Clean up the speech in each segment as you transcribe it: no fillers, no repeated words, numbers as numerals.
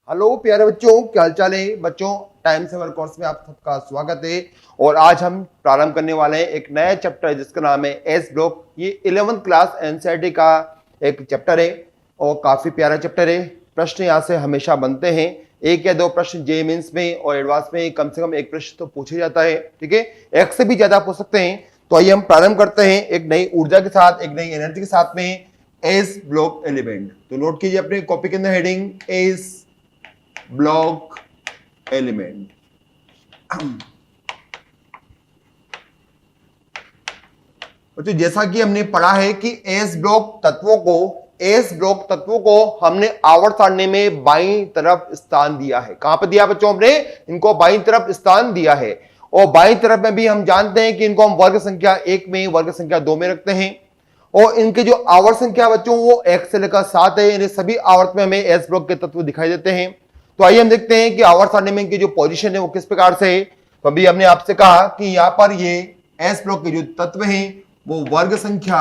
Hello प्यारे बच्चों, क्या हाल चाल है बच्चों। टाइम सेवर कोर्स में आप सबका स्वागत है। और आज हम प्रारंभ करने वाले हैं एक नया चैप्टर जिसका नाम है एस ब्लॉक। ये 11th क्लास एनसीईआरटी का एक चैप्टर है और काफी प्यारा चैप्टर है। प्रश्न यहाँ से हमेशा बनते हैं, एक या दो प्रश्न जे मेंस में और एडवांस में कम से कम एक प्रश्न तो पूछा जाता है। ठीक है, एक से भी ज्यादा पूछ सकते हैं। तो आइए हम प्रारंभ करते हैं एक नई ऊर्जा के साथ, एक नई एनर्जी के साथ में एस ब्लॉक एलिमेंट। तो नोट कीजिए अपने कॉपी के अंदर हेडिंग एस ब्लॉक एलिमेंट। तो जैसा कि हमने पढ़ा है कि एस ब्लॉक तत्वों को हमने आवर्त सारणी में बाईं तरफ स्थान दिया है। कहां पर दिया बच्चों? हमने इनको बाईं तरफ स्थान दिया है। और बाईं तरफ में भी हम जानते हैं कि इनको हम वर्ग संख्या 1 में, वर्ग संख्या 2 में रखते हैं। और इनके जो आवर्त संख्या बच्चों वो 1 से लेकर 7 है। यानी सभी आवर्त में हमें एस ब्लॉक के तत्व दिखाई देते हैं। तो आइए हम देखते हैं कि आवर्त सारणी में इनकी जो पोजीशन है वो किस प्रकार से है। तो अभी हमने आपसे कहा कि यहां पर ये एस ब्लॉक के जो तत्व हैं वो वर्ग संख्या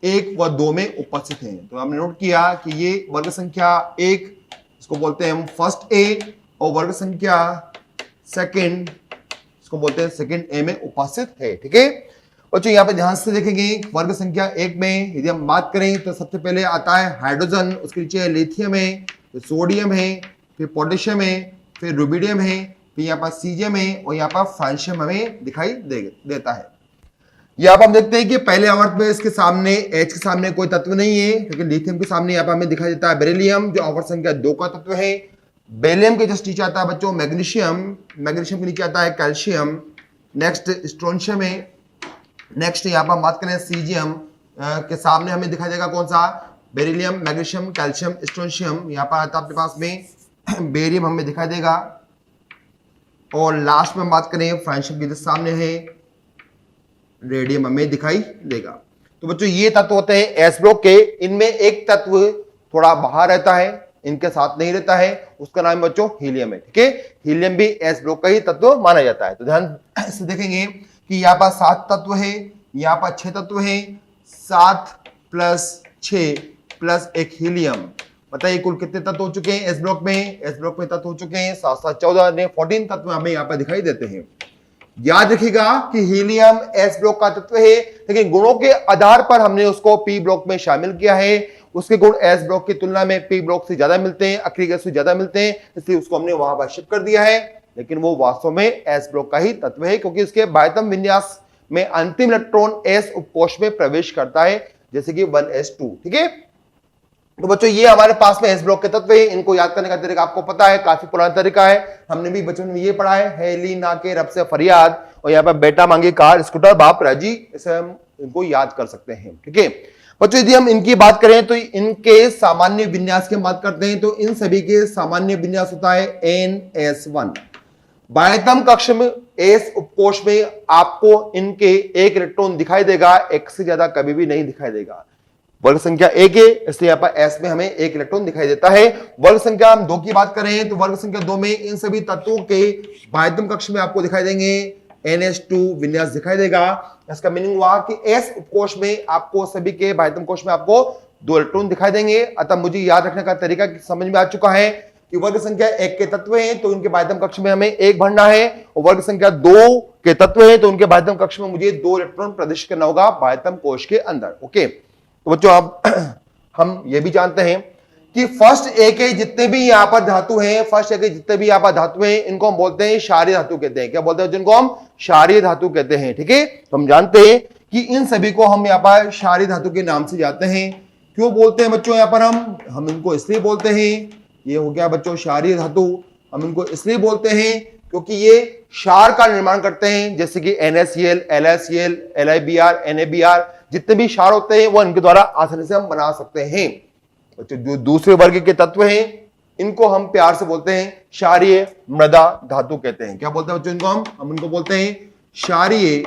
1 व 2 में उपस्थित हैं। तो हमने नोट किया कि ये वर्ग संख्या 1, इसको बोलते हैं हम फर्स्ट ए, और वर्ग संख्या सेकंड, इसको बोलते हैं सेकंड ए में उपस्थित है। ठीक है बच्चों, यहाँ पे ध्यान से देखेंगे वर्ग संख्या 1 में यदि हम बात करें तो सबसे पहले आता है हाइड्रोजन, उसके नीचे लिथियम है, फिर सोडियम है, फिर पोटेशियम है, फिर रुबिडियम है, फिर यहाँ पर सीजियम है और यहाँ पर फ्रांशियम हमें दिखाई देता है। यहाँ पर हम देखते हैं कि पहले आवर्त में इसके सामने H के सामने कोई तत्व नहीं है, लेकिन लिथियम के सामने यहाँ पर हमें दिखाई देता है बेरिलियम जो आवर्त संख्या 2 का तत्व है। बेरिलियम के जस्ट नीचे आता है बच्चों मैग्नीशियम, मैग्नीशियम के नीचे आता है कैल्शियम, नेक्स्ट स्ट्रोंशियम है, नेक्स्ट यहाँ पर हम बात करें सीजियम के सामने हमें दिखाई देगा कौन सा? Beryllium, magnesium, calcium, strontium. यहाँ पर आता है आपके पास में बेरियम हमें दिखाई देगा। और लास्ट में हम बात करें फ्रांशियम के सामने है रेडियम हमें दिखाई देगा। तो बच्चों ये तत्व होते हैं एस ब्लॉक के। इनमें एक तत्व थोड़ा बाहर रहता है, इनके साथ नहीं रहता है, उसका नाम बच्चों हीलियम है। ठीक है, हीलियम भी एस ब्लॉक का ही तत्व माना जाता है। तो ध्यान से देखेंगे कि यहाँ पर 7 तत्व है, यहाँ पर 6 तत्व है, 7 + 6 + 1 हीलियम। बताइए कुल कितने तत्व हो चुके हैं एस ब्लॉक में? एस ब्लॉक में तत्व हो चुके हैं 7 7 14 ने 14 तत्व हमें यहाँ पर दिखाई देते हैं। याद रखिएगा कि हीलियम एस ब्लॉक का तत्व है, लेकिन गुणों के आधार पर हमने उसको पी ब्लॉक में शामिल किया है। उसके गुण एस ब्लॉक की तुलना में पी ब्लॉक से ज्यादा मिलते हैं, अक्रिय गैस से ज्यादा मिलते हैं, इसलिए उसको हमने वहां पर शिफ्ट कर दिया है। लेकिन वो वास्तव में एस ब्लॉक का ही तत्व है, क्योंकि उसके बाह्यतम विन्यास में अंतिम इलेक्ट्रॉन एस उपकोष में प्रवेश करता है, जैसे कि 1s2। ठीक है, तो बच्चों ये हमारे पास में एस ब्लॉक के तत्व है। इनको याद करने का तरीका आपको पता है, काफी पुराना तरीका है, हमने भी बचपन में ये पढ़ा है। हेली ना के रब से फरियाद, और यहाँ पर बेटा मांगे कार स्कूटर बाप राजी, इसे हम इनको याद कर सकते हैं। ठीक है बच्चों, यदि हम इनकी बात करें तो इनके सामान्य विन्यास की बात करते हैं तो इन सभी के सामान्य विन्यास होता है NS1। बाह्यतम कक्ष में एस उपकोष में आपको इनके एक इलेक्ट्रॉन दिखाई देगा, एक से ज्यादा कभी भी नहीं दिखाई देगा। वर्ग संख्या 1 है, इसलिए यहाँ पर एस में हमें एक इलेक्ट्रॉन दिखाई देता है। वर्ग संख्या हम 2 की बात करें तो वर्ग संख्या 2 में इन सभी तत्वों के बाह्यतम कक्ष में आपको दिखाई देंगे NH2 विन्यास दिखाई देगा। इसका मीनिंग हुआ कि एस उपकोष में आपको सभी के बाह्यतम कोष में आपको 2 इलेक्ट्रॉन दिखाई देंगे। अतः मुझे याद रखने का तरीका समझ में आ चुका है कि वर्ग संख्या 1 के तत्व हैं तो उनके बाह्यतम कक्ष में हमें 1 भरना है, और वर्ग संख्या 2 के तत्व हैं तो उनके बाह्यतम कक्ष में मुझे 2 इलेक्ट्रॉन प्रविष्ट करना होगा बाह्यतम कोष के अंदर। ओके, तो बच्चों अब हम ये भी जानते हैं कि फर्स्ट ए के जितने भी यहाँ पर धातु हैं, फर्स्ट ए के जितने भी यहाँ पर धातु हैं, इनको हम बोलते हैं क्षारीय धातु कहते हैं। क्या बोलते हैं? जिनको हम क्षारीय धातु कहते हैं। ठीक है, तो हम जानते हैं कि इन सभी को हम यहाँ पर क्षारीय धातु के नाम से जानते हैं। क्यों बोलते हैं बच्चों? यहाँ पर हम इनको इसलिए बोलते हैं, ये हो गया बच्चों क्षारीय धातु। हम इनको इसलिए बोलते हैं क्योंकि ये क्षार का निर्माण करते हैं, जैसे कि NaCl, LaCl, LiBr, NaBr, जितने भी क्षार होते हैं वो इनके द्वारा आसानी से हम बना सकते हैं। जो दूसरे वर्ग के तत्व हैं इनको हम प्यार से बोलते हैं क्षारीय मृदा धातु कहते हैं। क्या बोलते हैं बच्चों इनको? हम इनको बोलते हैं क्षारीय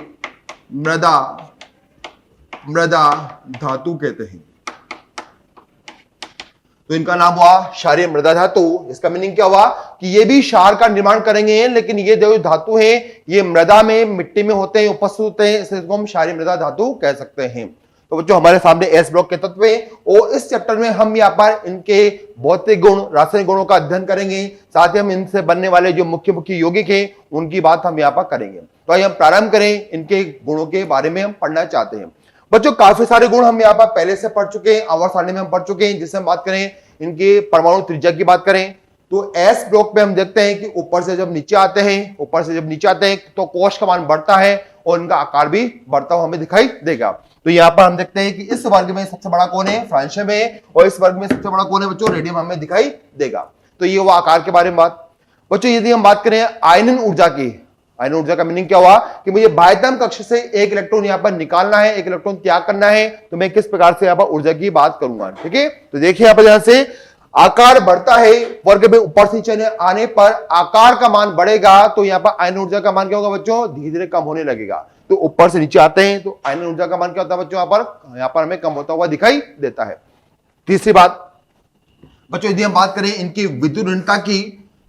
मृदा धातु कहते हैं। तो इनका नाम हुआ क्षारीय मृदा धातु। इसका मीनिंग क्या हुआ कि ये भी क्षार का निर्माण करेंगे, लेकिन ये जो धातु हैं ये मृदा में, मिट्टी में होते हैं, उपस्थित होते हैं, इसलिए इसको हम क्षारीय मृदा धातु कह सकते हैं। तो बच्चों हमारे सामने एस ब्लॉक के तत्व हैं और इस चैप्टर में हम यहाँ पर इनके भौतिक गुण, रासायनिक गुणों का अध्ययन करेंगे। साथ ही हम इनसे बनने वाले जो मुख्य मुख्य यौगिक हैं उनकी बात हम यहाँ पर करेंगे। तो आइए हम प्रारंभ करें, इनके गुणों के बारे में हम पढ़ना चाहते हैं। बच्चों काफी सारे गुण हम यहाँ पर पहले से पढ़ चुके हैं, आवर्त सारणी में हम पढ़ चुके हैं। जिससे हम बात करें इनके परमाणु त्रिज्या की बात करें तो एस ब्लॉक में हम देखते हैं कि ऊपर से जब नीचे आते हैं तो कोश का मान बढ़ता है और इनका आकार भी बढ़ता हुआ हमें दिखाई देगा। तो यहाँ पर हम देखते हैं कि इस वर्ग में सबसे बड़ा कौन है, फ्रांशियम है, और इस वर्ग में सबसे बड़ा कौन है बच्चों, रेडियम हमें दिखाई देगा। तो ये हुआ आकार के बारे में बात। बच्चों यदि हम बात करें आयनन ऊर्जा की, आयनन ऊर्जा का मीनिंग क्या हुआ कि मुझे बाह्यतम कक्ष से एक इलेक्ट्रॉन यहाँ पर निकालना है, एक इलेक्ट्रॉन त्याग करना है, तो मैं किस प्रकार से यहाँ पर ऊर्जा की बात करूंगा। ठीक है, तो देखिए यहाँ पर यहां से आकार बढ़ता है, वर्ग में ऊपर से नीचे आने पर आकार का मान बढ़ेगा, तो यहाँ पर आयनन ऊर्जा का मान क्या होगा बच्चों, धीरे धीरे कम होने लगेगा। तो ऊपर से नीचे आते हैं तो आयनन ऊर्जा का मान क्या होता है बच्चों, यहाँ पर हमें कम होता हुआ दिखाई देता है। तीसरी बात बच्चों यदि हम बात करें इनकी विद्युत ऋणता की,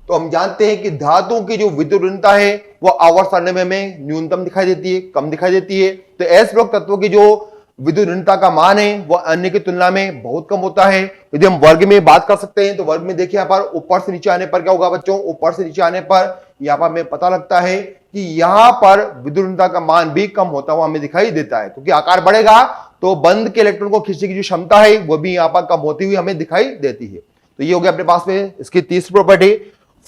तो हम जानते हैं कि धातुओं की जो विद्युत ऋणता है वो आवर्त सारणी में हमें न्यूनतम दिखाई देती है, कम दिखाई देती है। तो एस ब्लॉक तत्वों की जो विद्युत ऋणता का मान है वो अन्य की तुलना में बहुत कम होता है। यदि हम वर्ग में बात कर सकते हैं तो वर्ग में देखिए यहाँ पर ऊपर से नीचे आने पर क्या होगा बच्चों, ऊपर से नीचे आने पर यहाँ पर हमें पता लगता है कि यहाँ पर विद्युत ऋणता का मान भी कम होता हुआ हमें दिखाई देता है, क्योंकि आकार बढ़ेगा तो बंद के इलेक्ट्रॉन को खींचने की जो क्षमता है वो भी यहाँ पर कम होती हुई हमें दिखाई देती है। तो ये हो गया अपने पास में इसकी तीसरी प्रॉपर्टी।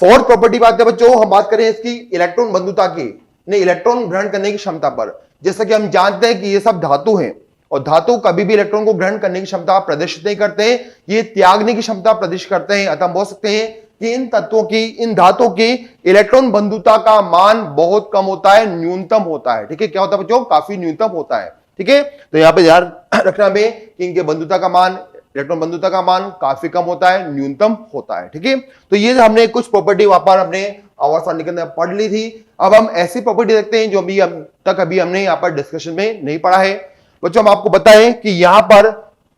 फोर्थ प्रॉपर्टी बात है बच्चों, हम बात करें इसकी इलेक्ट्रॉन बंधुता की, इलेक्ट्रॉन ग्रहण करने की क्षमता पर। जैसा कि हम जानते हैं कि ये सब धातु हैं और धातु कभी भी इलेक्ट्रॉन को ग्रहण करने की क्षमता प्रदर्शित नहीं करते हैं, ये त्यागने की क्षमता प्रदर्शित करते हैं। अतः हम बोल सकते हैं कि इन तत्वों की, इन धातुओं की इलेक्ट्रॉन बंधुता का मान बहुत कम होता है, न्यूनतम होता है। ठीक है, क्या होता है बच्चों, काफी न्यूनतम होता है। ठीक है, तो यहां पे ध्यान रखना हमें कि इनके बंधुता का मान, इलेक्ट्रॉन बंधुता का मान काफी कम होता है, न्यूनतम होता है। ठीक है, तो ये हमने कुछ प्रॉपर्टी वहां पर अपने आवर्त सारणी के अंदर पढ़ ली थी। अब हम ऐसी प्रॉपर्टी देखते हैं जो अभी हमने यहाँ पर डिस्कशन में नहीं पढ़ा है। बच्चों हम आपको बताएं कि यहां पर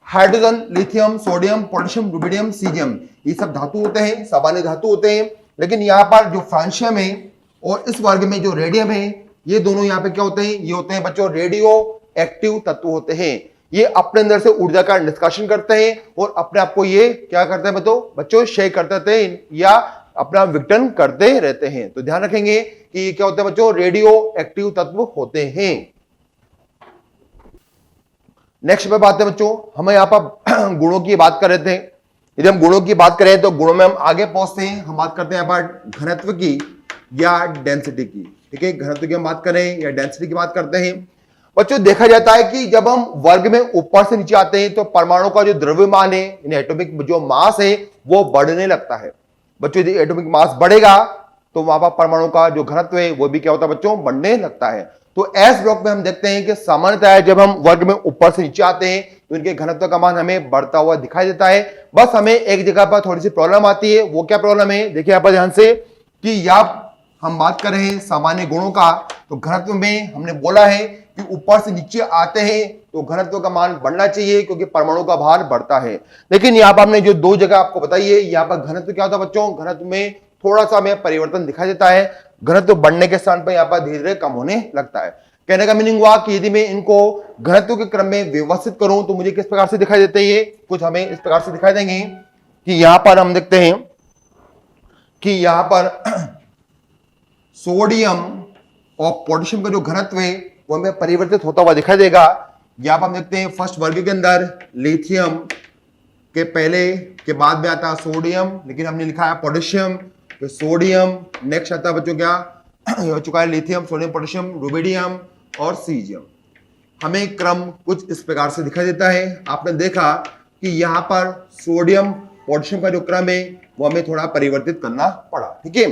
hydrogen, lithium, sodium, potassium, rubidium, caesium ये सब धातु होते हैं, सामान्य धातु होते हैं। लेकिन यहाँ पर जो फ्रांशियम है और इस वर्ग में जो रेडियम है, ये दोनों यहाँ पे क्या होते हैं, ये होते हैं बच्चों रेडियो एक्टिव तत्व होते हैं। ये अपने अंदर से ऊर्जा का निष्कासन करते हैं और अपने आप को ये क्या करते हैं बच्चों, क्षय करते रहते हैं या अपना विघटन करते रहते हैं। तो ध्यान रखेंगे कि क्या होते हैं बच्चों, रेडियो एक्टिव तत्व होते हैं। नेक्स्ट पे बात है बच्चों, हम यहाँ पर गुणों की बात कर रहे थे। यदि हम गुणों की बात करें तो गुणों में हम आगे पहुंचते हैं, हम बात करते हैं यहाँ पर घनत्व की या डेंसिटी की। ठीक है, घनत्व की हम बात करें या डेंसिटी की बात करते हैं। बच्चों देखा जाता है कि जब हम वर्ग में ऊपर से नीचे आते हैं तो परमाणु का जो द्रव्यमान है, एटॉमिक जो मास है वो बढ़ने लगता है। बच्चों यदि एटॉमिक मास बढ़ेगा तो वहां पर परमाणु का जो घनत्व है वो भी क्या होता है बच्चों, बढ़ने लगता है। तो एस ब्लॉक में हम देखते हैं कि सामान्यतः जब हम वर्ग में ऊपर से नीचे आते हैं तो इनके घनत्व का मान हमें बढ़ता हुआ दिखाई देता है। बस हमें एक जगह पर थोड़ी सी प्रॉब्लम आती है, वो क्या प्रॉब्लम है, देखिए यहाँ पर ध्यान से कि यहाँ हम बात कर रहे हैं सामान्य गुणों का, तो घनत्व में हमने बोला है कि ऊपर से नीचे आते हैं तो घनत्व का मान बढ़ना चाहिए क्योंकि परमाणु का भार बढ़ता है। लेकिन यहाँ पर हमने जो दो जगह आपको बताई है, यहाँ पर घनत्व क्या होता है बच्चों, घनत्व में थोड़ा सा हमें परिवर्तन दिखाई देता है। घनत्व बढ़ने के स्थान पर यहाँ पर धीरे धीरे कम होने लगता है। कहने का मीनिंग हुआ कि यदि मैं इनको घनत्व के क्रम में व्यवस्थित करूं तो मुझे किस प्रकार से दिखाई देते हैं, ये कुछ हमें इस प्रकार से दिखाई देंगे कि यहां पर हम देखते हैं कि यहां पर सोडियम और पोटेशियम का जो घनत्व है वो हमें परिवर्तित होता हुआ दिखाई देगा। यहां पर हम देखते हैं फर्स्ट वर्ग के अंदर लिथियम के पहले के बाद में आता है सोडियम, लेकिन हमने लिखा है पोटेशियम, तो सोडियम नेक्स्ट आता है बच्चों क्या हो चुका है, लिथियम, सोडियम, पोटेशियम, रुबिडियम और सीजियम। हमें क्रम कुछ इस प्रकार से दिखाई देता है। आपने देखा कि यहां पर सोडियम पोटेशियम का जो क्रम है वो हमें थोड़ा परिवर्तित करना पड़ा। ठीक है,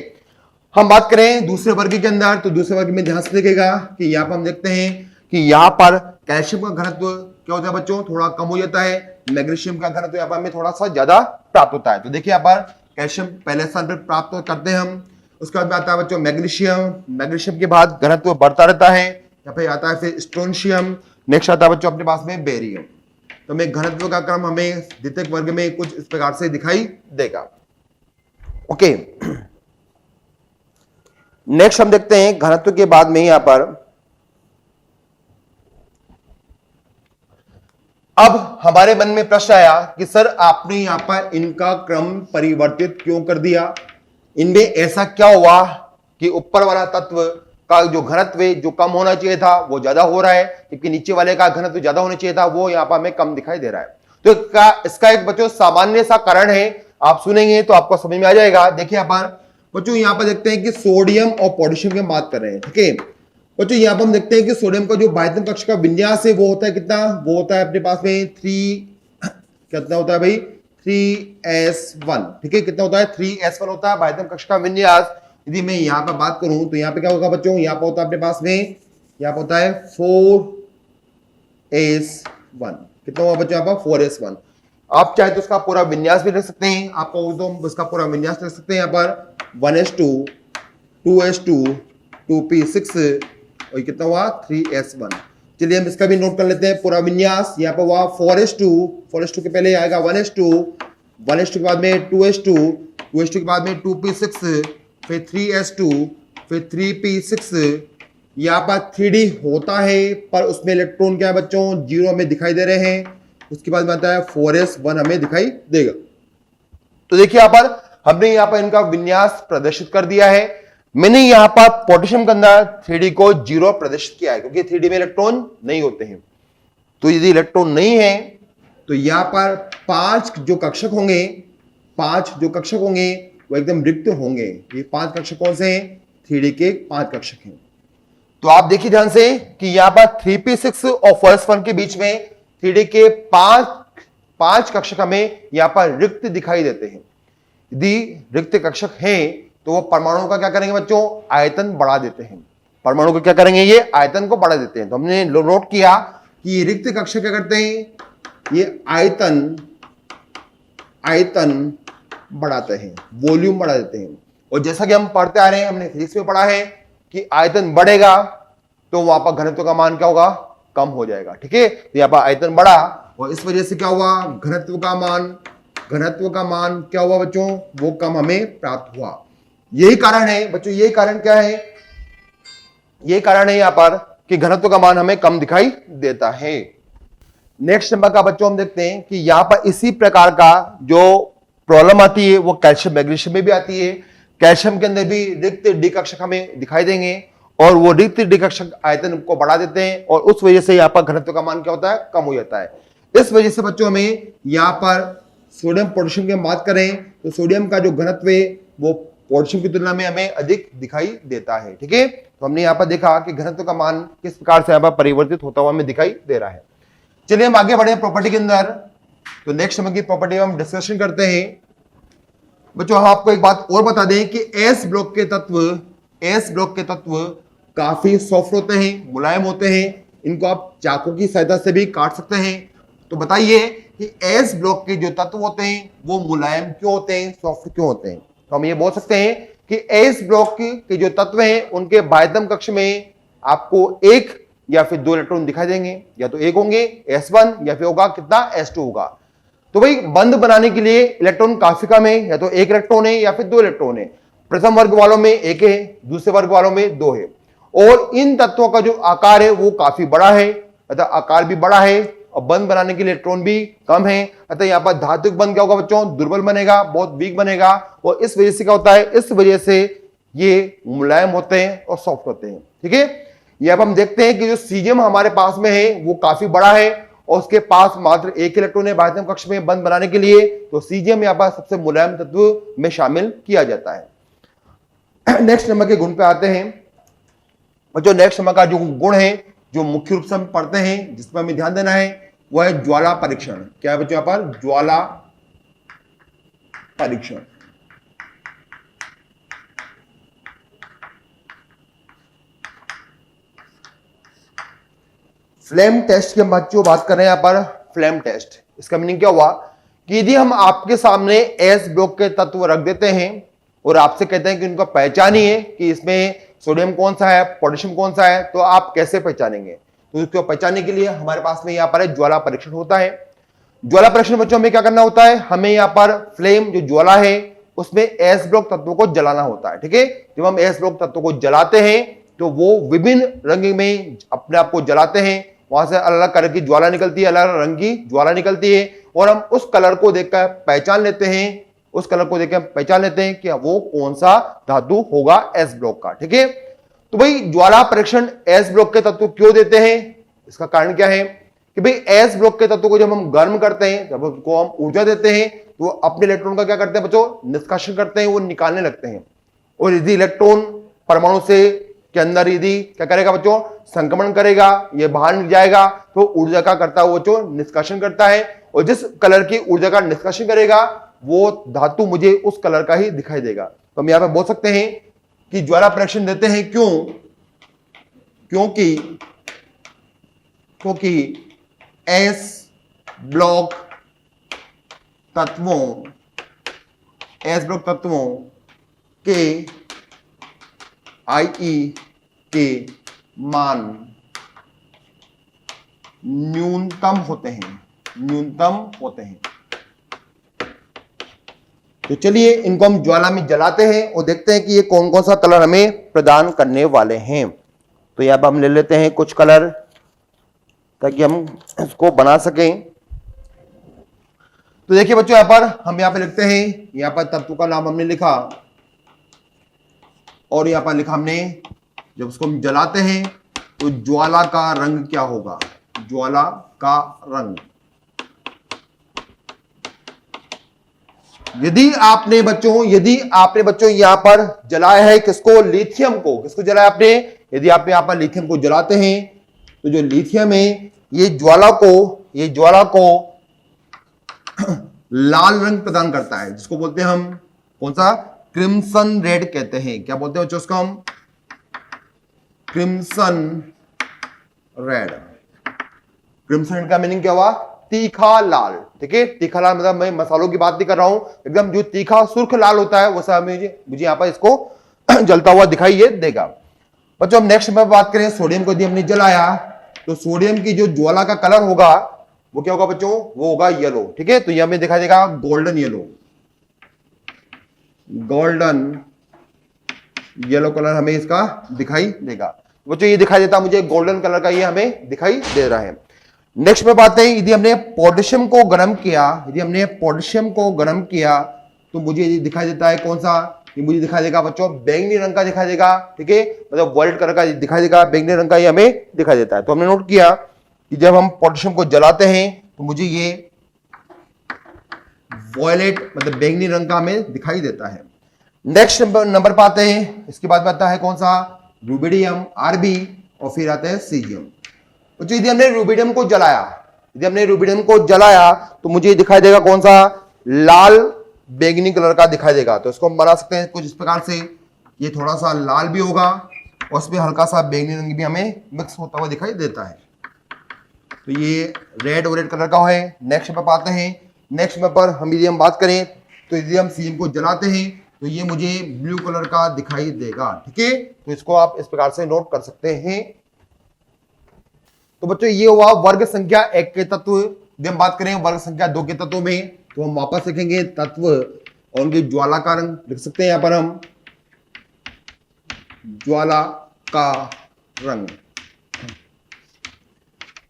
हम बात करें दूसरे वर्ग के अंदर, तो दूसरे वर्ग में ध्यान से देखेगा कि यहाँ पर हम देखते हैं कि यहाँ पर कैल्शियम का घनत्व क्या होता है बच्चों, थोड़ा कम हो जाता है। मैग्नीशियम का घनत्व यहाँ पर हमें थोड़ा सा ज्यादा प्राप्त होता है। तो देखिए यहाँ पर कैल्शियम पहले स्थान पर प्राप्त करते हैं हम। उसके बाद में आता है बच्चों मैग्नीशियम, मैग्नीशियम के बाद घनत्व बढ़ता रहता है। यहाँ पे आता है फिर स्ट्रोंशियम, नेक्स्ट आता है बच्चों अपने पास में बेरियम। तो हमें घनत्व का क्रम हमें द्वितीयक वर्ग में कुछ इस प्रकार से दिखाई देगा। ओके, नेक्स्ट हम देखते हैं घनत्व के बाद में यहां पर अब हमारे मन में प्रश्न आया कि सर आपने यहां पर इनका क्रम परिवर्तित क्यों कर दिया, इनमें ऐसा क्या हुआ कि ऊपर वाला तत्व का जो घनत्व जो कम होना चाहिए था वो ज्यादा हो रहा है, क्योंकि नीचे वाले का घनत्व ज्यादा होना चाहिए था वो यहां पर हमें कम दिखाई दे रहा है। तो इसका एक बच्चों सामान्य सा कारण है, आप सुनेंगे तो आपको समझ में आ जाएगा। देखिए यहां पर बच्चों यहां पर देखते हैं कि सोडियम और पोटेशियम की बात कर रहे हैं, ठीक है बच्चों। यहां पर हम देखते हैं कि सोडियम का जो बाह्यतम कक्ष का विन्यास है वो होता है कितना, वो होता है अपने पास में 3 कितना होता है भाई 3s1, ठीक है कितना होता है 3s1 होता है बाह्यतम कक्ष का विन्यास। यदि मैं यहां पर बात करूं तो यहां पे क्या होगा बच्चों, यहां पर होता है अपने पास में, यहां पर होता है 4s1, कितना हुआ बच्चों यहां पर 4s1। आप चाहे तो उसका पूरा विन्यास भी रख सकते हैं, आपको तो उसका पूरा विन्यास रख सकते हैं यहाँ पर 1s2 2s2 2p6 और कितना हुआ 3s1। चलिए हम इसका भी नोट कर लेते हैं पूरा विन्यास। यहाँ पर हुआ 4s2 के पहले आएगा 1s2 के बाद में 2s2 के बाद में 2p6 फिर 3s2 फिर 3p6। यहाँ पर 3d होता है पर उसमें इलेक्ट्रॉन क्या है बच्चों 0 हमें दिखाई दे रहे हैं। उसके बाद में आता है 4s1 हमें दिखाई देगा। तो देखिए यहां पर हमने यहां पर इनका विन्यास प्रदर्शित कर दिया है। मैंने यहां पर पोटेशियम के अंदर 3d को 0 प्रदर्शित किया है क्योंकि 3d में इलेक्ट्रॉन नहीं होते हैं। तो यदि इलेक्ट्रॉन नहीं है तो यहां पर 5 जो कक्षक होंगे वो एकदम रिक्त होंगे। ये 5 कक्षक कौन से हैं, 3d के 5 कक्षक हैं। तो आप देखिए ध्यान से कि यहां पर 3p6 और 4s1 के बीच में 3d के 5 कक्षक हमें यहां पर रिक्त दिखाई देते हैं। यदि रिक्त कक्षक हैं तो वो परमाणु का क्या करेंगे बच्चों, आयतन बढ़ा देते हैं। परमाणु को क्या करेंगे, ये आयतन को बढ़ा देते हैं। तो हमने नोट किया कि ये रिक्त कक्षक क्या करते हैं, ये आयतन बढ़ाते हैं, वॉल्यूम बढ़ा देते हैं। और जैसा कि हम पढ़ते आ रहे हैं, हमने फिजिक्स में पढ़ा है कि आयतन बढ़ेगा तो वहां पर घनत्व का मान क्या होगा, कम हो जाएगा, ठीक है। तो यहां पर आयतन बढ़ा और इस वजह से क्या हुआ, घनत्व का मान क्या हुआ बच्चों, वो कम हमें प्राप्त हुआ। यही कारण है बच्चों, यही कारण क्या है, यही कारण है यहां पर कि घनत्व का मान हमें कम दिखाई देता है। नेक्स्ट नंबर का बच्चों हम देखते हैं कि यहां पर इसी प्रकार का जो प्रॉब्लम आती है वो कैल्शियम मैग्नीशियम में भी आती है। कैल्शियम के अंदर भी रिक्त डी कक्षक हमें दिखाई देंगे और वो रिक्त डी कक्षक आयतन को बढ़ा देते हैं और उस वजह से यहां पर घनत्व का मान क्या होता है, कम हो जाता है। इस वजह से बच्चों हमें यहां पर सोडियम पोटेशियम की बात करें तो सोडियम का जो घनत्व है वो पोटेशियम की तुलना में हमें अधिक दिखाई देता है, ठीक है। तो हमने यहां पर देखा कि घनत्व का मान किस प्रकार से यहां पर परिवर्तित होता हुआ हमें दिखाई दे रहा है। चलिए हम आगे बढ़े प्रॉपर्टी के अंदर। तो नेक्स्ट नंबर की प्रॉपर्टी हम डिस्कशन करते हैं बच्चों। हम आपको एक बात और बता दें कि एस ब्लॉक के तत्व काफी सॉफ्ट होते हैं, मुलायम होते हैं। इनको आप चाकू की सहायता से भी काट सकते हैं। तो बताइए कि एस ब्लॉक के जो तत्व होते हैं वो मुलायम क्यों होते हैं, सॉफ्ट क्यों होते हैं। तो हम ये बोल सकते हैं कि एस ब्लॉक के जो तत्व हैं उनके बाह्यतम कक्ष में आपको 1 या फिर 2 इलेक्ट्रॉन दिखाई देंगे, या तो 1 होंगे S1 या फिर होगा कितना S2 होगा। तो भाई बंध बनाने के लिए इलेक्ट्रॉन काफी कम है, या तो 1 इलेक्ट्रॉन है या फिर 2 इलेक्ट्रॉन है। प्रथम वर्ग वालों में 1 है, दूसरे वर्ग वालों में 2 है। और इन तत्वों का जो आकार है वो काफी बड़ा है, अतः आकार भी बड़ा है और बंध बनाने के लिए इलेक्ट्रॉन भी कम है। अतः यहां पर धातुक बंध क्या होगा बच्चों, दुर्बल बनेगा, बहुत वीक बनेगा। और इस वजह से क्या होता है, इस वजह से ये मुलायम होते हैं और सॉफ्ट होते हैं, ठीक है। ये अब हम देखते हैं कि जो सीजियम हमारे पास में है वो काफी बड़ा है और उसके पास मात्र 1 इलेक्ट्रॉन है बाह्यतम कक्ष में बंध बनाने के लिए। तो सीजियम यहां पर सबसे मुलायम तत्व में शामिल किया जाता है। नेक्स्ट नंबर के गुण पे आते हैं बच्चों। नेक्स्ट नंबर का जो गुण है जो मुख्य रूप से हम पढ़ते हैं, जिस पर हमें ध्यान देना है, वो है ज्वाला परीक्षण। क्या है बच्चों यहां पर, ज्वाला परीक्षण। फ्लेम टेस्ट के बच्चों बात कर रहे हैं यहां पर, फ्लेम टेस्ट। इसका मीनिंग क्या हुआ कि यदि हम आपके सामने एस ब्लॉक के तत्व रख देते हैं और आपसे कहते हैं कि उनको पहचानिए कि इसमें सोडियम कौन सा है, पोटेशियम कौन सा है, तो आप कैसे पहचानेंगे। तो उसको पहचानने के लिए हमारे पास में यहां पर ज्वाला परीक्षण होता है। ज्वाला परीक्षण बच्चों में क्या करना होता है, हमें यहां पर फ्लेम जो ज्वाला है उसमें एस ब्लॉक तत्वों को जलाना होता है, ठीक है। जब हम एस ब्लॉक तत्वों को जलाते हैं तो वो विभिन्न रंग में अपने आप को जलाते हैं वहां से अलग अलग कलर की ज्वाला निकलती है, अलग अलग रंग की ज्वाला निकलती है, और हम उस कलर को देखकर पहचान लेते हैं, उस कलर को देखकर पहचान लेते हैं कि वो कौन सा धातु होगा एस ब्लॉक का। ठीक है, तो भाई ज्वाला परीक्षण एस ब्लॉक के तत्व क्यों देते हैं, इसका कारण क्या है कि भाई एस ब्लॉक के तत्व को जब हम गर्म करते हैं, जब उसको हम ऊर्जा देते हैं, तो अपने इलेक्ट्रॉन का क्या करते हैं बच्चों, निष्कासन करते हैं, वो निकालने लगते हैं। और यदि इलेक्ट्रॉन परमाणु से के अंदर यदि क्या करेगा बच्चों, संक्रमण करेगा, ये बाहर निकल जाएगा, तो ऊर्जा का करता है वो बच्चों निष्कासन करता है, और जिस कलर की ऊर्जा का निष्कासन करेगा वो धातु मुझे उस कलर का ही दिखाई देगा। तो हम यहां पर बोल सकते हैं कि ज्वाला परीक्षण देते हैं क्यों, क्योंकि एस ब्लॉक तत्वों के IE के मान न्यूनतम होते हैं। तो चलिए इनको हम ज्वाला में जलाते हैं और देखते हैं कि ये कौन कौन सा कलर हमें प्रदान करने वाले हैं। तो यहां पर हम ले लेते हैं कुछ कलर ताकि हम इसको बना सकें। तो देखिए बच्चों, हम यहां पर लिखते हैं, यहां पर तत्व का नाम हमने लिखा, और यहां पर लिखा हमने, जब उसको हम जलाते हैं तो ज्वाला का रंग क्या होगा, ज्वाला का रंग। यदि आपने बच्चों यहां पर जलाया है किसको, लिथियम को, किसको जलाया आपने, यदि आप यहां पर लिथियम को जलाते हैं तो जो लिथियम है ये ज्वाला को लाल रंग प्रदान करता है, जिसको बोलते हैं हम कौन सा, क्रिम्सन रेड कहते हैं। क्या बोलते हैं बच्चों उसको हम, क्रिम्सन रेड। क्रिम्सन रेड का मीनिंग क्या हुआ, तीखा लाल। ठीक है, तीखा लाल मतलब मैं मसालों की बात नहीं कर रहा हूं, एकदम जो तीखा सुर्ख लाल होता है वैसा मुझे यहां पर इसको जलता हुआ दिखाई ये देगा। बच्चों हम नेक्स्ट में बात करें, सोडियम को यदि हमने जलाया तो सोडियम की जो ज्वाला का कलर होगा वो क्या होगा बच्चों, वो होगा येलो। ठीक है, तो यह हमें दिखाई देगा गोल्डन येलो कलर हमें इसका दिखाई देगा। बच्चों ये दिखाई देता मुझे गोल्डन कलर का, ये हमें दिखाई दे रहा है। नेक्स्ट में बात है, यदि हमने पोटेशियम को गर्म किया तो मुझे ये दिखाई देता है कौन सा, ये मुझे दिखाई देगा बच्चों बैंगनी रंग का दिखाई देगा। ठीक है, मतलब वायलेट कलर का दिखाई देगा, बैंगनी रंग का ये हमें दिखाई देता है। तो हमने नोट किया कि जब हम पोटेशियम को जलाते हैं तो मुझे ये वायलेट मतलब बैंगनी रंग का हमें दिखाई देता है। नेक्स्ट नंबर पर आते हैं, इसके बाद आता है कौन सा, रुबिडियम Rb, और फिर आता है सीजियम। तो यदि हमने रुबिडियम को जलाया तो मुझे दिखाई देगा कौन सा, लाल बैंगनी कलर का दिखाई देगा। तो इसको हम बना सकते हैं कुछ इस प्रकार से, ये थोड़ा सा लाल भी होगा और उसमें हल्का सा बैंगनी रंग भी हमें मिक्स होता हुआ दिखाई देता है। तो ये रेड और रेड कलर का है। नेक्स्ट में आते हैं, नेक्स्ट में पर हम यदि हम बात करें तो यदि हम सीएम को जलाते हैं तो ये मुझे ब्लू कलर का दिखाई देगा। ठीक है, तो इसको आप इस प्रकार से नोट कर सकते हैं। तो बच्चों ये हुआ वर्ग संख्या 1 के तत्व। यदि हम बात करें वर्ग संख्या 2 के तत्वों में तो हम वापस लिखेंगे तत्व और उनकी ज्वाला का रंग लिख सकते हैं। यहां पर हम ज्वाला का रंग,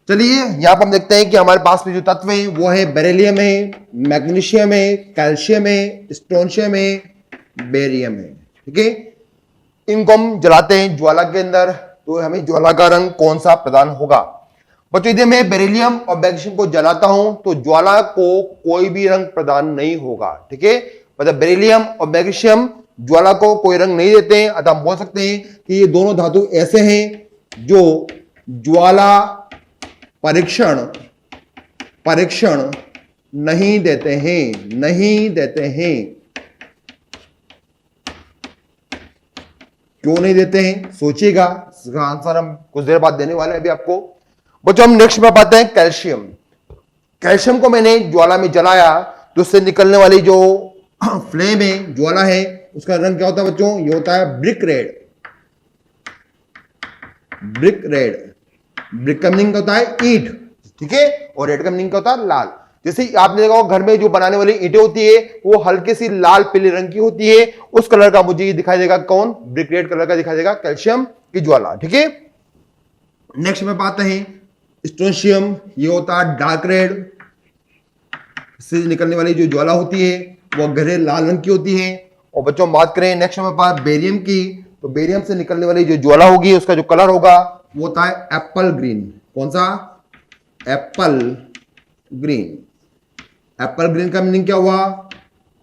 चलिए यहां पर हम देखते हैं कि हमारे पास में जो तत्व है वो है बेरिलियम है, मैग्नीशियम है, कैल्शियम है, स्ट्रोंशियम है, बेरियम है। ठीक है, इनको हम जलाते हैं ज्वाला के अंदर तो हमें ज्वाला का रंग कौन सा प्रदान होगा। बच्चों यदि मैं बेरिलियम और मैग्नीशियम को जलाता हूं तो ज्वाला को कोई भी रंग प्रदान नहीं होगा। ठीक है, मतलब बेरिलियम और मैग्नीशियम ज्वाला को कोई रंग नहीं देते हैं। अतः हम बोल सकते हैं कि ये दोनों धातु ऐसे हैं जो ज्वाला परीक्षण नहीं देते हैं। क्यों नहीं देते हैं, सोचिएगा, इसका आंसर हम कुछ देर बाद देने वाले हैं अभी आपको। बच्चों हम नेक्स्ट में पाते हैं कैल्शियम को मैंने ज्वाला में जलाया तो उससे निकलने वाली जो फ्लेम है, ज्वाला है, उसका रंग क्या होता है बच्चों, ये होता है ब्रिक का मीनिंग होता है ईंट। ठीक है, और रेड का मीनिंग क्या होता है, लाल। जैसे आपने देखा घर में जो बनाने वाली ईंटें होती है वो हल्के सी लाल पीले रंग की होती है, उस कलर का मुझे ये दिखाई देगा कौन, ब्रिक रेड कलर का दिखाई देगा कैल्शियम की ज्वाला। ठीक है, नेक्स्ट में बात है स्ट्रोंशियम ये होता है डार्क रेड, इससे निकलने वाली जो ज्वाला होती है वो गहरे लाल रंग की होती है। और बच्चों बात करें नेक्स्ट नंबर पर बेरियम की, तो बेरियम से निकलने वाली जो ज्वाला होगी उसका जो कलर होगा वो होता है एप्पल ग्रीन। कौन सा? Apple green. एप्पल ग्रीन का मीनिंग क्या हुआ?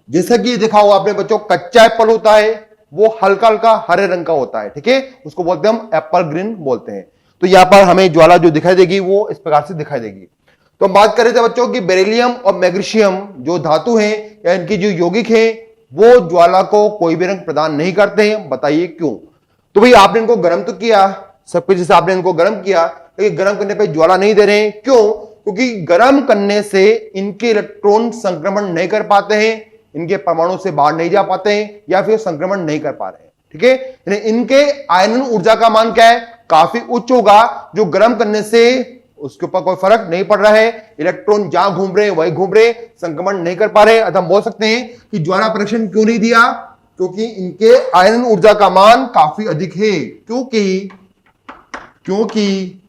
जैसा कि देखा हुआ आपने बच्चों, कच्चा एप्पल होता है वो हल्का हल्का हरे रंग का होता है, ठीक है, उसको बोलते हैं हम एप्पल ग्रीन बोलते हैं। तो यहां पर हमें ज्वाला जो दिखाई देगी वो इस प्रकार से दिखाई देगी। तो हम बात कर रहे थे बच्चों कि बेरिलियम और मैग्नीशियम जो धातु हैं या इनकी जो यौगिक है वो ज्वाला को कोई भी रंग प्रदान नहीं करते हैं। बताइए क्यों? तो भाई आपने इनको गर्म तो किया, सब कुछ जैसे आपने इनको गर्म किया, लेकिन गर्म करने पर ज्वाला नहीं दे रहे हैं। क्यों? क्योंकि गर्म करने से इनके इलेक्ट्रॉन संक्रमण नहीं कर पाते हैं, इनके परमाणु से बाहर नहीं जा पाते हैं या फिर संक्रमण नहीं कर पा रहे हैं, ठीक है। इनके आयनन ऊर्जा का मान क्या है? काफी उच्च होगा, जो गर्म करने से उसके ऊपर कोई फर्क नहीं पड़ रहा है, इलेक्ट्रॉन जहां घूम रहे वही घूम रहे, संक्रमण नहीं कर पा रहे। अतः हम बोल सकते हैं कि ज्वाला परीक्षण क्यों नहीं दिया? क्योंकि इनके आयनन ऊर्जा का मान काफी अधिक है। क्योंकि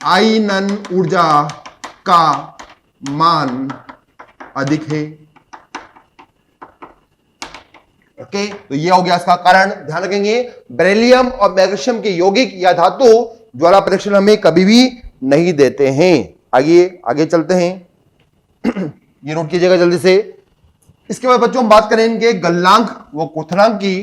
आयनन ऊर्जा का मान अधिक है। ओके, तो यह हो गया इसका कारण। ध्यान रखेंगे, बेरिलियम और मैग्नीशियम के यौगिक या धातु ज्वाला परीक्षण हमें कभी भी नहीं देते हैं। आगे चलते हैं। ये नोट कीजिएगा जल्दी से। इसके बाद बच्चों हम बात करें इनके गलनांक व क्वथनांक की।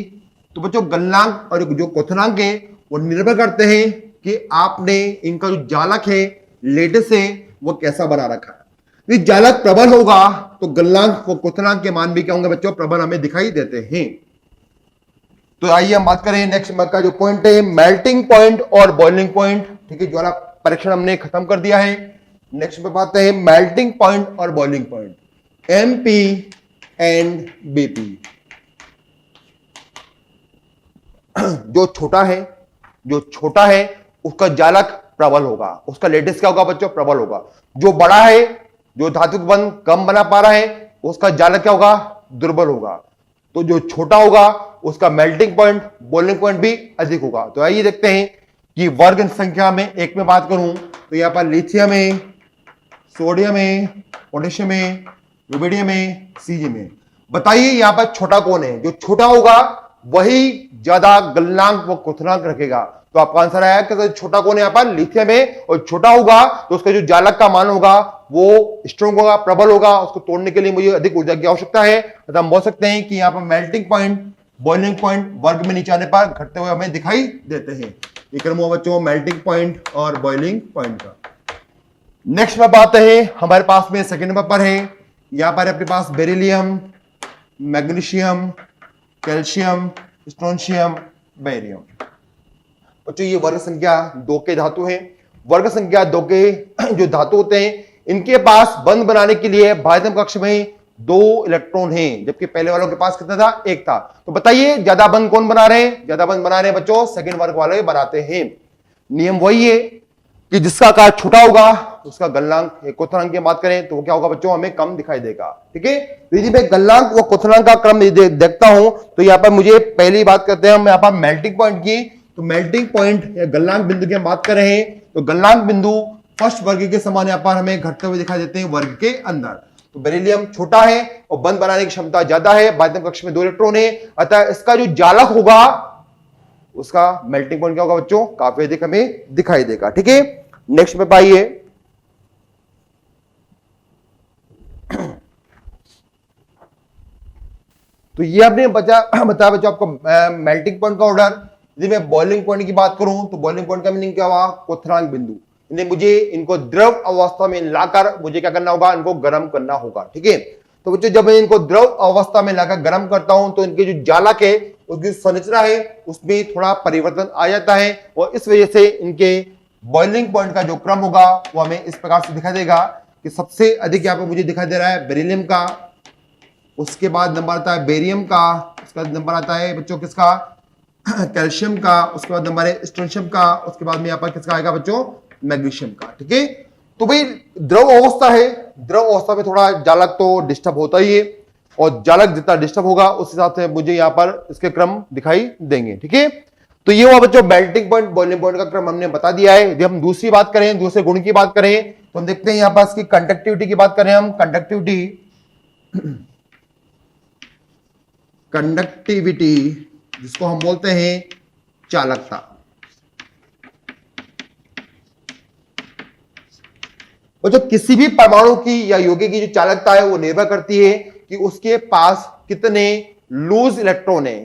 तो बच्चों गलनांक और जो क्वथनांक है वो निर्भर करते हैं कि आपने इनका जो जालक है, लेटिस है, वो कैसा बना रखा है। यदि जालक प्रबल होगा तो गलनांक व क्वथनांक के मान भी क्या होंगे बच्चों? प्रबल हमें दिखाई देते हैं। तो आइए हम बात करें नेक्स्ट नंबर का जो पॉइंट है, मेल्टिंग पॉइंट और बॉइलिंग पॉइंट। ठीक है, ज्वाला परीक्षण हमने खत्म कर दिया है। नेक्स्ट पे बात है मेल्टिंग पॉइंट और boiling point, MP and BP. जो छोटा है उसका जालक प्रबल होगा, उसका लेटिस क्या होगा बच्चों? प्रबल होगा। जो बड़ा है, जो धातु बंध कम बना पा रहा है, उसका जालक क्या होगा? दुर्बल होगा। तो जो छोटा होगा उसका मेल्टिंग पॉइंट, बॉइलिंग पॉइंट भी अधिक होगा। तो आइए देखते हैं कि वर्ग संख्या में एक में बात करूं तो यहां पर लिथियम है, सोडियम है, पोटेशियम है, रुबिडियम है, सीजियम है। बताइए यहां पर छोटा कौन है? जो छोटा होगा वही ज्यादा गलनांक व क्वथनांक रखेगा। तो आपका आंसर आया कि छोटा कौन है? यहां पर लिथियम है। और छोटा होगा तो उसका जो जालक का मान होगा वो स्ट्रॉन्ग होगा, प्रबल होगा। उसको तोड़ने के लिए मुझे अधिक ऊर्जा की आवश्यकता है। तो हम बोल सकते हैं कि यहां पर मेल्टिंग पॉइंट, बॉइलिंग पॉइंट वर्ग में नीचे आने पर घटते हुए हमें दिखाई देते हैं। ये क्रम हुआ बच्चों मेल्टिंग पॉइंट और बॉइलिंग पॉइंट का। नेक्स्ट में बात है हमारे पास में सेकंड नंबर पर है, यहां पर अपने पास beryllium, magnesium, calcium, strontium, barium. बच्चों ये वर्ग संख्या 2 के धातु हैं। वर्ग संख्या 2 के जो धातु होते हैं इनके पास बंध बनाने के लिए बाह्यतम कक्ष में 2 इलेक्ट्रॉन हैं, जबकि पहले वालों के पास कितना था? 1 था। तो बताइए ज्यादा बंध कौन बना रहे हैं? ज्यादा बंध बना रहे हैं बच्चों सेकंड वर्ग वाले बनाते हैं। नियम वही है कि जिसका आकार छोटा होगा उसका गलनांक, क्वथनांक की बात करें तो क्या होगा बच्चों? हमें कम दिखाई देगा। ठीक है, यदि मैं गलनांक व क्वथनांक का क्रम देखता हूं तो यहां पर मुझे पहली बात करते हैं हम यहां पर मेल्टिंग पॉइंट की। तो मेल्टिंग पॉइंट या गलनांक बिंदु की हम बात कर रहे हैं तो गलनांक बिंदु फर्स्ट वर्ग के समान यहां पर हमें घटते हुए दिखाई देते हैं वर्ग के अंदर। तो बेरिलियम छोटा है और बंध बनाने की क्षमता ज्यादा है, बाह्यतम कक्ष में 2 इलेक्ट्रॉन है, अतः इसका जो जालक होगा उसका मेल्टिंग पॉइंट क्या होगा बच्चों? काफी अधिक हमें दिखाई देगा। ठीक है, नेक्स्ट पे पाइए। तो ये आपने बताया बच्चों आपको मेल्टिंग पॉइंट का ऑर्डर। यदि मैं बॉइलिंग पॉइंट की बात करूं तो बॉइलिंग पॉइंट का मीनिंग क्या हुआ? क्वथनांक बिंदु। मुझे इनको द्रव अवस्था में लाकर मुझे क्या करना होगा? इनको गर्म करना होगा। ठीक है, तो बच्चों जब मैं इनको द्रव अवस्था में लाकर गर्म करता हूं तो इनके जो जालक है, उसकी संरचना है, उसमें थोड़ा परिवर्तन आ जाता है और इस वजह से इनके बॉइलिंग पॉइंट का जो क्रम होगा वो हमें इस प्रकार से दिखाई देगा कि सबसे अधिक यहां पर मुझे दिखाई दे रहा है बेरिलियम का, उसके बाद नंबर आता है बेरियम का, उसके बाद नंबर आता है बच्चों किसका? कैल्शियम का, उसके बाद नंबर है स्ट्रोंशियम का, उसके बाद में यहां पर किसका आएगा बच्चों? मैग्नीशियम का। ठीक है, तो भाई द्रव अवस्था है, द्रव अवस्था में थोड़ा जालक तो डिस्टर्ब होता ही है और जालक जितना डिस्टर्ब होगा उस हिसाब से मुझे यहां पर इसके क्रम दिखाई देंगे। ठीक है, तो ये हुआ बच्चों मेल्टिंग पॉइंट बॉइलिंग पॉइंट का क्रम हमने बता दिया है। यदि हम दूसरी बात करें, दूसरे गुण की बात करें, तो हम देखते हैं यहां पास की कंडक्टिविटी की बात करें हम। कंडक्टिविटी जिसको हम बोलते हैं चालकता। और जो किसी भी परमाणु की या यौगिक की जो चालकता है वो निर्भर करती है कि उसके पास कितने लूज इलेक्ट्रॉन है।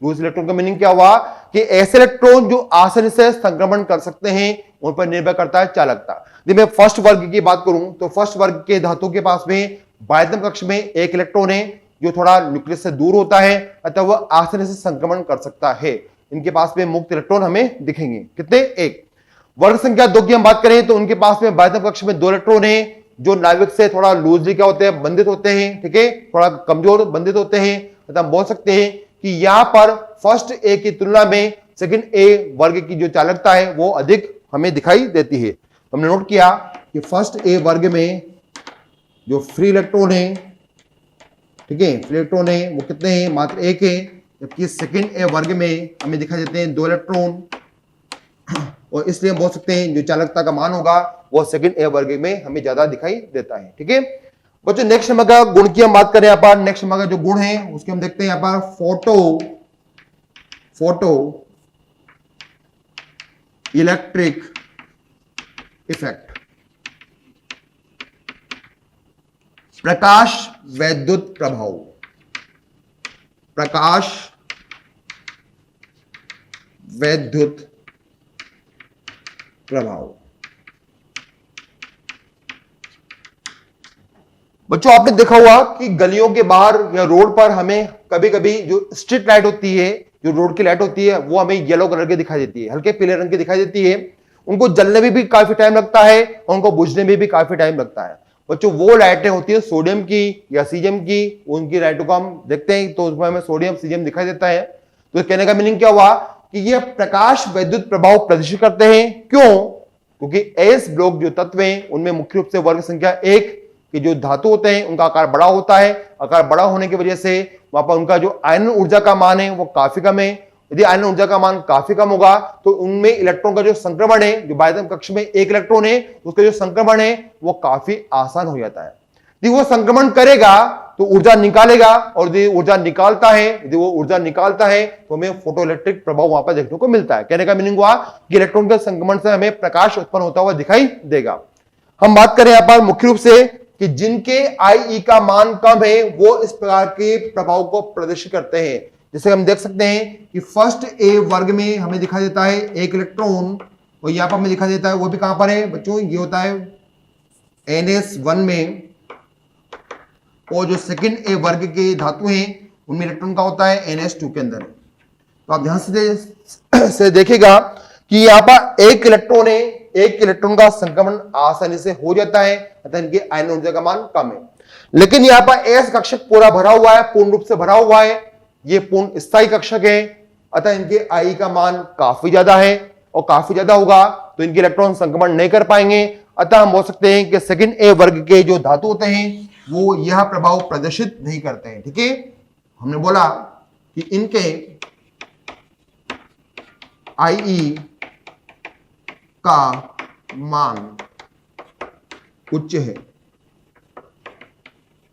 लूज इलेक्ट्रॉन का मीनिंग क्या हुआ कि ऐसे इलेक्ट्रॉन जो आसानी से संक्रमण कर सकते हैं, उन पर निर्भर करता है चालकता। यदि मैं फर्स्ट वर्ग की बात करूं तो फर्स्ट वर्ग के धातु के पास में बाह्यतम कक्ष में एक इलेक्ट्रॉन है जो थोड़ा न्यूक्लियस से दूर होता है, अतः वह आसानी से संक्रमण कर सकता है। इनके पास में मुक्त इलेक्ट्रॉन हमें दिखेंगे कितने, एक। वर्ग संख्या 2 की हम बात करें तो उनके पास में बाह्यतम कक्ष में 2 इलेक्ट्रॉन है जो नाभिक से थोड़ा लूजली क्या होते हैं, बंधित होते हैं, ठीक है, थोड़ा कमजोर बंधित होते हैं। अतः हम बोल सकते हैं कि यहां पर फर्स्ट ए की तुलना में सेकंड ए वर्ग की जो चालकता है वो अधिक हमें दिखाई देती है। हमने नोट किया कि फर्स्ट ए वर्ग में जो फ्री इलेक्ट्रॉन है, ठीक है, फ्री इलेक्ट्रॉन है वो कितने हैं, मात्र एक है। जबकि सेकंड ए वर्ग में हमें दिखाई देते हैं 2 इलेक्ट्रॉन, और इसलिए हम बोल सकते हैं जो चालकता का मान होगा वो सेकंड ए वर्ग में हमें ज्यादा दिखाई देता है। ठीक है बच्चों, नेक्स्ट नंबर का गुण की हम बात करें यहाँ पर। नेक्स्ट नंबर का जो गुण है उसके हम देखते हैं यहाँ पर फोटो इलेक्ट्रिक इफेक्ट, प्रकाश वैद्युत प्रभाव। प्रकाश वैद्युत प्रभाव। बच्चों आपने देखा हुआ कि गलियों के बाहर या रोड पर हमें कभी कभी जो स्ट्रीट लाइट होती है, जो रोड की लाइट होती है, वो हमें येलो कलर की दिखाई देती है, हल्के पीले रंग की दिखाई देती है। उनको जलने में भी काफी टाइम लगता है और उनको बुझने में भी काफी टाइम लगता है। बच्चों वो लाइटें होती है सोडियम की या सीजियम की, उनकी लाइटों को हम देखते हैं तो उसमें हमें सोडियम सीजियम दिखाई देता है। तो कहने का मीनिंग क्या हुआ कि ये प्रकाश वैद्युत प्रभाव प्रदर्शित करते हैं। क्यों? क्योंकि एस ब्लॉक जो तत्व हैं उनमें मुख्य रूप से वर्ग संख्या 1 के जो धातु होते हैं उनका आकार बड़ा होता है। आकार बड़ा होने की वजह से वहां पर उनका जो आयनन ऊर्जा का मान है वो काफी कम है। यदि आयनन ऊर्जा का मान काफी कम होगा तो उनमें इलेक्ट्रॉन का जो संक्रमण है, जो बाह्यतम कक्ष में एक इलेक्ट्रॉन है उसका जो संक्रमण है वो काफी आसान हो जाता है। यदि वो संक्रमण करेगा तो ऊर्जा निकालेगा, और यदि ऊर्जा निकालता है, यदि वो ऊर्जा निकालता है तो हमें फोटोइलेक्ट्रिक प्रभाव वहां पर देखने को मिलता है। कहने का मीनिंग हुआ कि इलेक्ट्रॉन के संक्रमण से हमें प्रकाश उत्पन्न होता हुआ दिखाई देगा। हम बात करें यहां पर मुख्य रूप से कि जिनके IE का मान कम है वो इस प्रकार के प्रभाव को प्रदर्शित करते हैं। जैसे हम देख सकते हैं कि फर्स्ट ए वर्ग में हमें दिखाई देता है एक इलेक्ट्रॉन, और यहां पर हमें दिखाई देता है वो भी कहां पर है बच्चों, ये होता है NS1 में। और जो सेकंड ए वर्ग के धातु हैं उनमें इलेक्ट्रॉन का होता है NS2 के अंदर। तो आप ध्यान से देखिएगा कि यहां पर एक इलेक्ट्रॉन है, एक इलेक्ट्रॉन का संक्रमण आसानी से हो जाता है, अतः इनके आयन ऊर्जा का मान कम है। लेकिन यहां पर एस कक्षक पूरा भरा हुआ है, पूर्ण रूप से भरा हुआ है, ये पूर्ण स्थायी कक्षक है, अतः इनके आई का मान काफी ज्यादा है, और काफी ज्यादा होगा तो इनके इलेक्ट्रॉन संक्रमण नहीं कर पाएंगे। अतः हम बोल सकते हैं कि सेकंड ए वर्ग के जो धातु होते हैं वो यह प्रभाव प्रदर्शित नहीं करते हैं। ठीक है, हमने बोला कि इनके IE का मान उच्च है।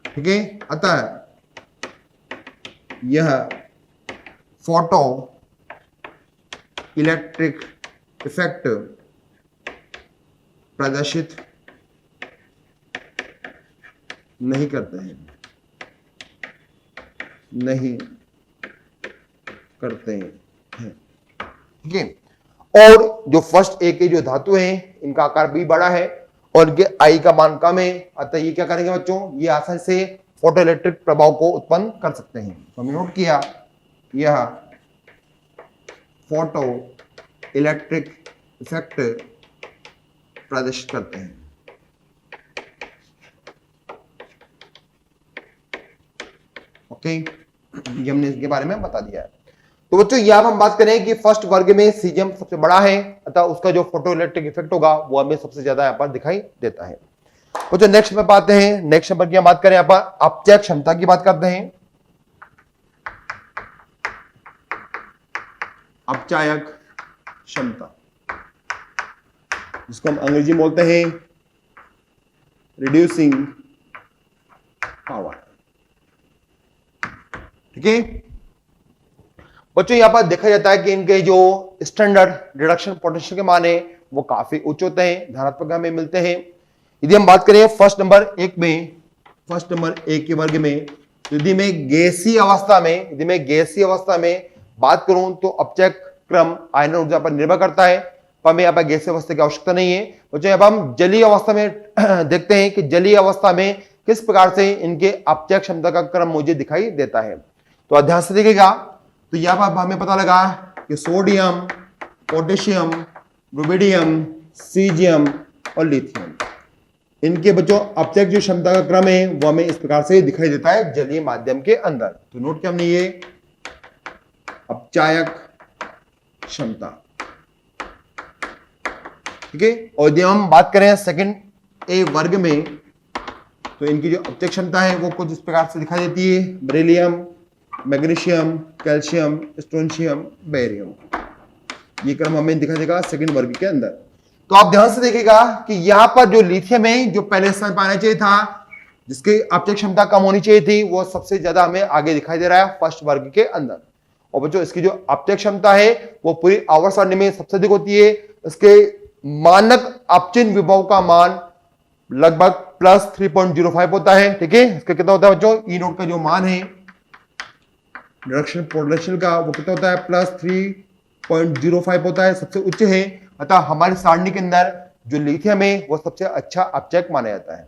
ठीक है, अतः यह फोटो इलेक्ट्रिक इफेक्ट प्रदर्शित नहीं करते हैं, नहीं करते हैं। ठीक है, और जो फर्स्ट ए के जो धातु हैं इनका आकार भी बड़ा है और इनके आई का मान कम है, अतः ये क्या करेंगे बच्चों, ये आसानी से फोटो इलेक्ट्रिक प्रभाव को उत्पन्न कर सकते हैं। तो हमने नोट किया यह फोटो इलेक्ट्रिक इफेक्ट प्रदर्शित करते हैं। ओके, ये हमने इसके बारे में बता दिया है। तो बच्चों यहां हम बात करें कि फर्स्ट वर्ग में सीजियम सबसे बड़ा है, अतः उसका जो फोटो इलेक्ट्रिक इफेक्ट होगा वो हमें सबसे ज्यादा यहां पर दिखाई देता है। बच्चों नेक्स्ट में बात हैं, नेक्स्ट नंबर की हम बात करें यहां पर अपचय क्षमता की बात करते हैं। अपचायक क्षमता, जिसको हम अंग्रेजी में बोलते हैं रिड्यूसिंग पावर। ठीक है बच्चों, यहां पर देखा जाता है कि इनके जो स्टैंडर्ड रिडक्शन पोटेंशियल के मान है वो काफी उच्च होते हैं, धनात्मक हमें मिलते हैं। यदि हम बात करें फर्स्ट नंबर एक के वर्ग में, यदि मैं गैसीय अवस्था में बात करूं तो अपचय क्रम आयनन ऊर्जा पर निर्भर करता है, पर हमें यहाँ पर गैसीय अवस्था की आवश्यकता नहीं है। बच्चों अब हम जलीय अवस्था में देखते हैं कि जलीय अवस्था में किस प्रकार से इनके अपचय क्षमता का क्रम मुझे दिखाई देता है। तो ध्यान से देखिएगा, तो यहाँ पर हमें पता लगा कि सोडियम, पोटेशियम, रुबिडियम, सीजियम और लिथियम, इनके बच्चों अपचय जो क्षमता का क्रम है वो हमें इस प्रकार से दिखाई देता है जलीय माध्यम के अंदर। तो नोट किया हमने ये अपचायक क्षमता। ठीक है, और यदि हम बात करें सेकंड ए वर्ग में, तो इनकी जो अपचय क्षमता है वो कुछ इस प्रकार से दिखाई देती है, beryllium, magnesium, calcium, strontium, barium. ये क्रम हमें दिखाई देगा सेकंड वर्ग के अंदर। तो आप ध्यान से देखिएगा कि यहां पर जो लिथियम है जो पहले स्थान पर आना चाहिए था, जिसकी अपचय क्षमता कम होनी चाहिए थी, वो सबसे ज्यादा हमें आगे दिखाई दे रहा है फर्स्ट वर्ग के अंदर। और बच्चों इसकी जो अपचय क्षमता है वो पूरी आवर्त सारणी में सबसे अधिक होती है। इसके मानक अपचिन विभव का मान लगभग प्लस 3.05 होता है। ठीक है, इसका कितना होता है बच्चों, ई नोट का जो मान है रिडक्शन पोटेंशियल का वो कितना होता है, प्लस 3.05 होता है, सबसे उच्च है। अतः हमारी सारणी के अंदर जो लिथियम है वो सबसे अच्छा अपचयक माना जाता है।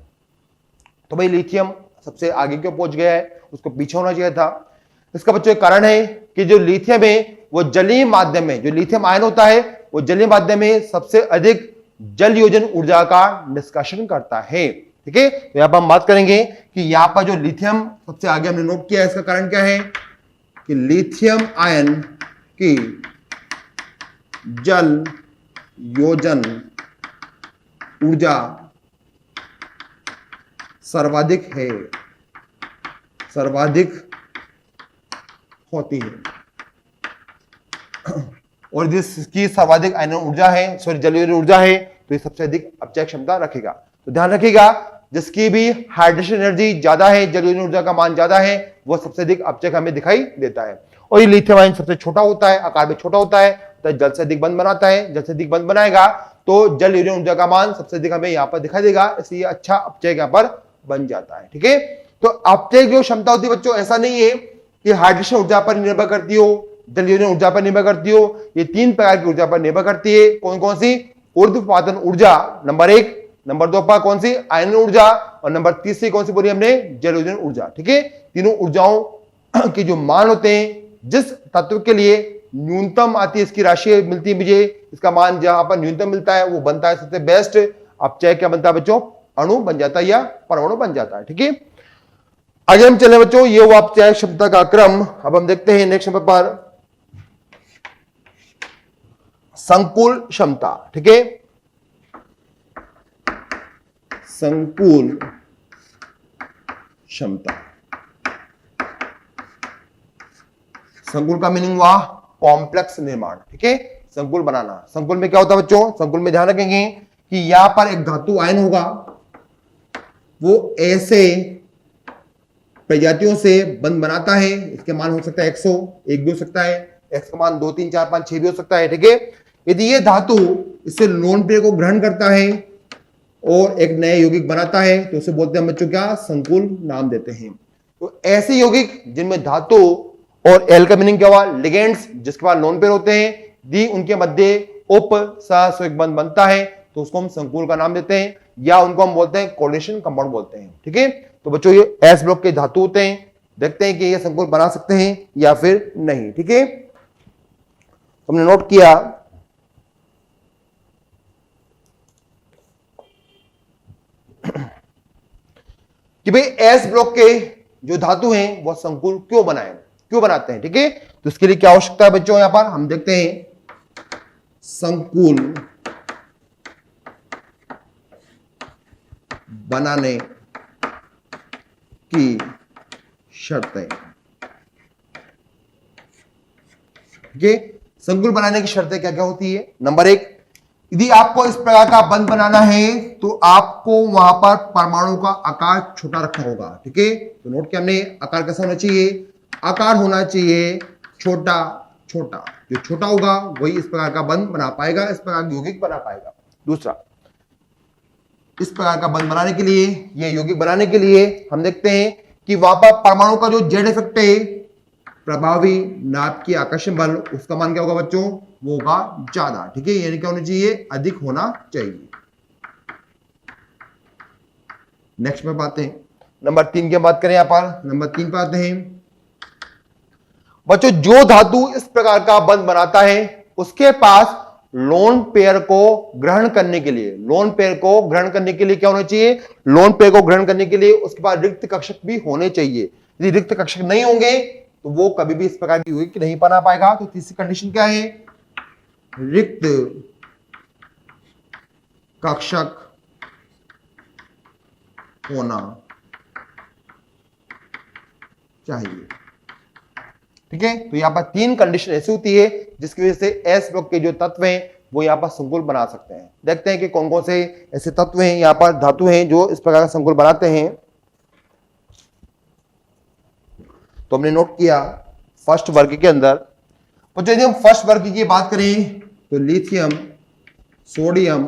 तो भाई लिथियम सबसे आगे क्यों पहुंच गया है, उसको पीछे होना चाहिए था। इसका बच्चों एक कारण है कि जो लिथियम है वो जलीय माध्यम में, जो लिथियम आयन होता है वो जलीय माध्यम में सबसे अधिक जल योजन ऊर्जा का निष्कासन करता है। ठीक है, तो यहां पर हम बात करेंगे कि यहां पर जो लिथियम सबसे आगे हमने नोट किया है, इसका कारण क्या है कि लिथियम आयन की जल योजन ऊर्जा सर्वाधिक होती है, और जिसकी सर्वाधिक आयनन ऊर्जा है, सॉरी जलीय ऊर्जा है, तो ये सबसे अधिक अपचय क्षमता रखेगा। तो ध्यान रखिएगा, जिसकी भी हाइड्रेशन एनर्जी ज्यादा है, जलीय ऊर्जा का मान ज्यादा है, वो सबसे अधिक अपचय हमें दिखाई देता है। और ये लिथियम आयन सबसे छोटा होता है, आकार में छोटा होता है, तो जल से अधिक बंध बनाता है। जल से अधिक बंध बनाएगा तो जल यूरियन ऊर्जा का मान सबसे अधिक हमें यहाँ पर दिखाई देगा, इसलिए अच्छा अपचय यहाँ पर बन जाता है। ठीक है, तो अपचय जो क्षमता होती है बच्चों, ऐसा नहीं है कि हाइड्रेशन ऊर्जा पर निर्भर करती हो, जल यूरियन ऊर्जा पर निर्भर करती हो। ये तीन प्रकार की ऊर्जा पर निर्भर करती है। कौन कौन सी, ऊर्ध्वपातन ऊर्जा नंबर 1, नंबर 2 पर कौन सी, आयनन ऊर्जा, और नंबर 3 कौन सी बोली हमने, जल यूरियन ऊर्जा। ठीक है, तीनों ऊर्जाओं के जो मान होते हैं, जिस तत्व के लिए न्यूनतम आती है इसकी राशि मिलती है मुझे, इसका मान जहां पर न्यूनतम मिलता है वो बनता है सबसे बेस्ट अपचय। क्या बनता है बच्चों, अणु बन जाता है या परमाणु बन जाता है। ठीक है, आगे हम चले बच्चों, ये वो अपचय क्षमता का क्रम। अब हम देखते हैं नेक्स्ट नंबर पर संकुल क्षमता। ठीक है, संकुल क्षमता, संकुल का मीनिंग हुआ कॉम्प्लेक्स निर्माण। ठीक है, संकुल बनाना। संकुल में क्या होता है बच्चों, संकुल में ध्यान रखेंगे कि यहां पर एक धातु आयन होगा, वो ऐसे प्रजातियों से बंध बनाता है। इसके मान हो सकता है 100, 1 भी हो सकता है, एक्स का मान 2, 3, 4, 5, 6 भी हो सकता है। ठीक है, यदि ये धातु इससे लोन पेयर को ग्रहण करता है और एक नए यौगिक बनाता है, तो उसे बोलते हैं बच्चों क्या, संकुल नाम देते हैं। तो ऐसे यौगिक जिनमें धातु और एल का मीनिंग क्या हुआ, लिगेंड्स, जिसके पास लोन पेयर होते हैं, दी उनके मध्य उप सहसंयोजक बंध बनता है, तो उसको हम संकुल का नाम देते हैं, या उनको हम बोलते हैं कोऑर्डिनेशन कंपाउंड बोलते हैं। ठीक है, तो बच्चों ये एस ब्लॉक के धातु होते हैं, देखते हैं कि ये संकुल बना सकते हैं या फिर नहीं। ठीक है, हमने नोट किया कि भाई एस ब्लॉक के जो धातु हैं वो संकुल क्यों बनाते हैं। ठीक है, तो इसके लिए क्या आवश्यकता है बच्चों, यहां पर हम देखते हैं संकुल बनाने की शर्तें। ठीक है, संकुल बनाने की शर्तें क्या क्या होती है? नंबर एक, यदि आपको इस प्रकार का बंध बनाना है तो आपको वहां पर परमाणु का आकार छोटा रखना होगा। ठीक है, तो नोट किया हमने, आकार कैसा होना चाहिए? आकार होना चाहिए छोटा छोटा। जो छोटा होगा वही इस प्रकार का बंध बना पाएगा, इस प्रकार का यौगिक बना पाएगा। दूसरा, इस प्रकार का बंध बनाने के लिए, ये यौगिक बनाने के लिए हम देखते हैं कि वहां पर परमाणु का जो जेड इफेक्ट है, प्रभावी नाप की आकर्षण बल, उसका मान क्या होगा बच्चों? वो होगा ज्यादा। ठीक है, यानी क्या होना चाहिए? अधिक होना चाहिए। नेक्स्ट में बात है नंबर 3 की बात करें। यहां पर नंबर 3 पर आते हैं बच्चों। जो धातु इस प्रकार का बंध बनाता है उसके पास लोन पेयर को ग्रहण करने के लिए, लोन पेयर को ग्रहण करने के लिए क्या होना चाहिए? लोन पेयर को ग्रहण करने के लिए उसके पास रिक्त कक्षक भी होने चाहिए। यदि रिक्त कक्षक नहीं होंगे तो वो कभी भी इस प्रकार की यौगिक नहीं बना पाएगा। तो तीसरी कंडीशन क्या है? रिक्त कक्षक होना चाहिए। ठीक है, तो यहां पर 3 कंडीशन ऐसी होती है जिसकी वजह से एस ब्लॉक के जो तत्व हैं वो यहां पर संकुल बना सकते हैं। देखते हैं कि कौन कौन से ऐसे तत्व हैं, यहां पर धातु हैं जो इस प्रकार का संकुल बनाते हैं। तो हमने नोट किया फर्स्ट वर्ग के अंदर, तो यदि हम फर्स्ट वर्ग की बात करें तो lithium, sodium,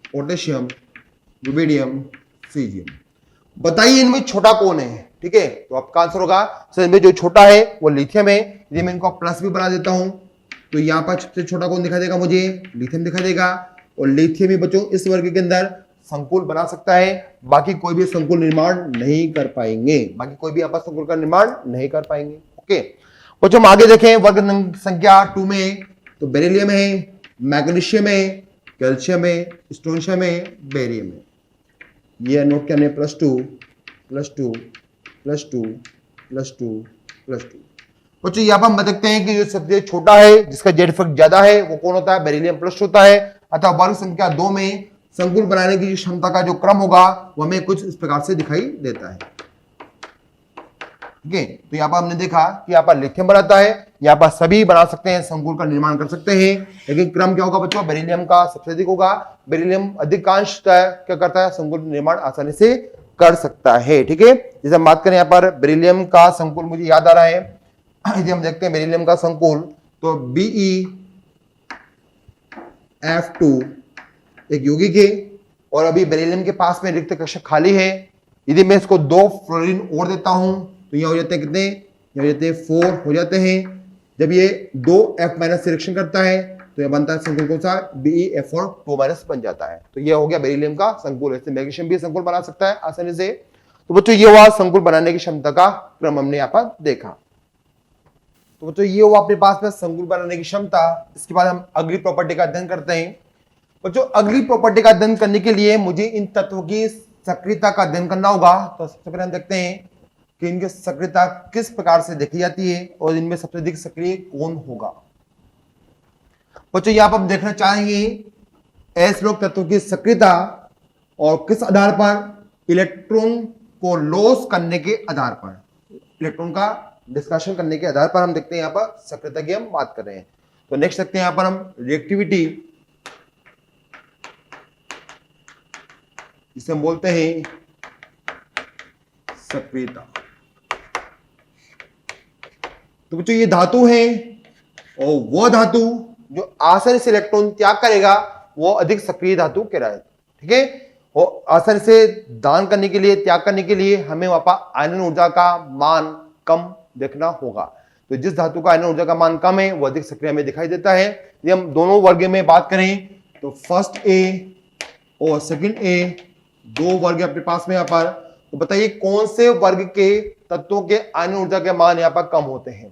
potassium, rubidium, caesium. बताइए इनमें छोटा कौन है? ठीक है, तो आपका आंसर होगा सर इनमें जो छोटा है वो लिथियम है। यदि मैं इनको प्लस भी बना देता हूं तो यहां पर सबसे छोटा कौन दिखाई देगा मुझे? लिथियम दिखाई देगा। और लिथियम ही बच्चों इस वर्ग के अंदर संकुल बना सकता है, बाकी कोई भी संकुल निर्माण नहीं कर पाएंगे, बाकी कोई भी आपस संकुल का निर्माण नहीं कर पाएंगे। ओके बच्चों, हम आगे देखें वर्ग संख्या 2 में, तो बेरिलियम है, मैग्नीशियम है, कैल्शियम है, स्ट्रोंशियम है, बेरियम है। ये नोट करने +2 +2 +2 +2 +2। बच्चों यहां पर हम देखते हैं कि जो सबसे छोटा है जिसका जेड इफेक्ट ज्यादा है वो कौन होता है? बेरिलियम प्लस होता है। अतः वर्ग संख्या 2 में संकुल बनाने की क्षमता का जो क्रम होगा वो हमें कुछ इस प्रकार से दिखाई देता है। ठीक है, तो यहां पर हमने देखा कि यहां पर लिथियम बनाता है, यहां पर सभी बना सकते हैं, संकुल का निर्माण कर सकते हैं, लेकिन क्रम क्या होगा बच्चों? बेरिलियम का सबसे अधिक होगा। बेरिलियम अधिकांश क्या करता है? संकुल निर्माण आसानी से कर सकता है। ठीक है, जैसे हम बात करें यहां पर बेरिलियम का संकुल, मुझे याद आ रहा है, यदि हम देखते हैं बेरिलियम का संकुल तो BeF2 एक यौगिक है और अभी बेरिलियम के पास में रिक्त कक्षक खाली है। यदि मैं इसको 2 फ्लोरीन और देता हूं तो यह हो जाते हैं कितने? यह हो जाते हैं 4 हो जाते हैं। जब ये 2F- से रिएक्शन करता है तो यह बनता है संकुल कौन सा? BeF4 2- बन जाता है। तो यह हो गया बेरिलियम का संकुल। ऐसे मैग्नीशियम भी संकुल बना सकता है आसानी से। तो बच्चों ये हुआ संकुल बनाने की क्षमता का क्रम हमने यहाँ पर देखा। तो बच्चों ये हुआ अपने पास में संकुल बनाने की क्षमता। इसके बाद हम अगली प्रॉपर्टी का अध्ययन करते हैं। बच्चों अगली प्रॉपर्टी का अध्ययन करने के लिए मुझे इन तत्वों की सक्रियता का अध्ययन करना होगा। तो सबसे पहले हम देखते हैं कि इनकी सक्रियता किस प्रकार से देखी जाती है और इनमें सबसे अधिक सक्रिय कौन होगा। बच्चों यहां पर हम देखना चाहेंगे एस ब्लॉक तत्वों की सक्रियता और किस आधार पर? इलेक्ट्रॉन को लॉस करने के आधार पर, इलेक्ट्रॉन का डिस्कशन करने के आधार पर हम देखते हैं यहां पर सक्रियता की हम बात कर रहे हैं। तो नेक्स्ट देखते हैं यहां पर हम रिएक्टिविटी, जिसे हम बोलते हैं सक्रियता। तो बच्चों ये धातु है और वह धातु जो आसानी से इलेक्ट्रॉन त्याग करेगा वो अधिक सक्रिय धातु कहलाए। ठीक है, और आसानी से दान करने के लिए, त्याग करने के लिए हमें वहां पर आयनन ऊर्जा का मान कम देखना होगा। तो जिस धातु का आयनन ऊर्जा का मान कम है वो अधिक सक्रिय में दिखाई देता है। यदि हम दोनों वर्ग में बात करें तो फर्स्ट ए और सेकंड ए, 2 वर्ग अपने पास में यहां पर। तो बताइए कौन से वर्ग के तत्वों के आयनन ऊर्जा के मान यहां पर कम होते हैं?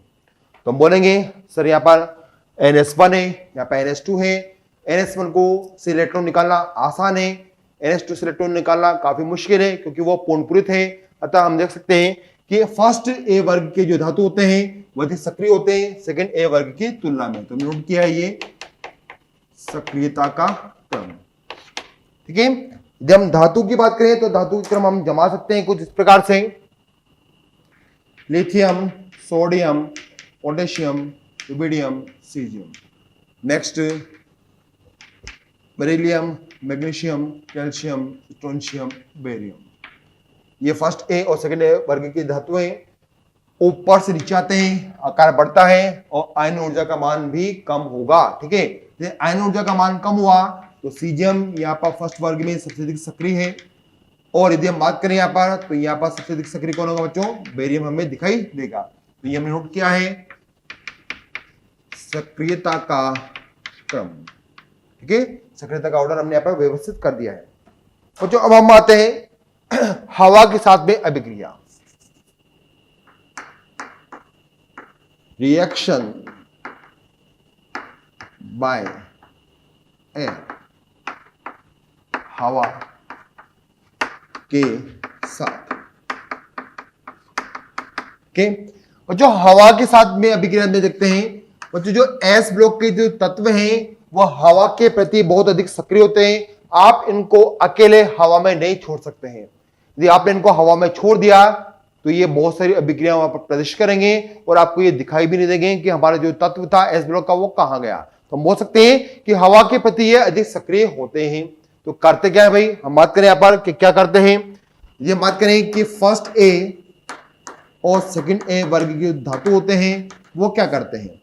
तो हम बोलेंगे सर यहां पर NS1 है, यहां पर NS2 है। NS1 को से इलेक्ट्रॉन निकालना आसान है, NS2 से इलेक्ट्रॉन निकालना काफी मुश्किल है क्योंकि वो पूर्णपुरित है। अतः हम देख सकते हैं कि फर्स्ट ए वर्ग के जो धातु होते हैं वो अधिक सक्रिय होते हैं सेकंड ए वर्ग की तुलना में। तो नोट किया है ये सक्रियता का क्रम। ठीक है, जब हम धातु की बात करें तो धातु क्रम हम जमा सकते हैं कुछ इस प्रकार से: lithium, sodium, potassium, rubidium, caesium. Next beryllium, magnesium, calcium, strontium, barium. ये फर्स्ट ए और सेकंड ए वर्ग की धातुएं ऊपर से नीचे आते हैं, आकार बढ़ता है और आयन ऊर्जा का मान भी कम होगा। ठीक है, आयन ऊर्जा का मान कम हुआ तो सीजियम यहाँ पर फर्स्ट वर्ग में सबसे अधिक सक्रिय है। और यदि हम बात करें यहाँ पर तो यहाँ पर सबसे अधिक सक्रिय कौन होगा बच्चों? बेरियम हमें दिखाई देगा। तो ये हमने नोट किया है सक्रियता का क्रम। ठीक है, सक्रियता का ऑर्डर हमने यहाँ पर व्यवस्थित कर दिया है बच्चों। अब हम आते हैं हवा के साथ में अभिक्रिया, रिएक्शन बाय एयर, हवा के साथ। ओके बच्चों, हवा के साथ में अभिक्रिया में देखते हैं बच्चों, जो एस ब्लॉक के जो तत्व हैं वह हवा के प्रति बहुत अधिक सक्रिय होते हैं। आप इनको अकेले हवा में नहीं छोड़ सकते हैं। यदि आपने इनको हवा में छोड़ दिया तो ये बहुत सारी अभिक्रिया वहां पर प्रदर्शित करेंगे और आपको ये दिखाई भी नहीं देंगे कि हमारा जो तत्व था एस ब्लॉक का वो कहां गया। तो हम बोल सकते हैं कि हवा के प्रति ये अधिक सक्रिय होते हैं। तो करते क्या है भाई, हम बात करें यहां पर कि क्या करते हैं। ये बात करें कि फर्स्ट ए और सेकंड ए वर्ग के धातु होते हैं वो क्या करते हैं।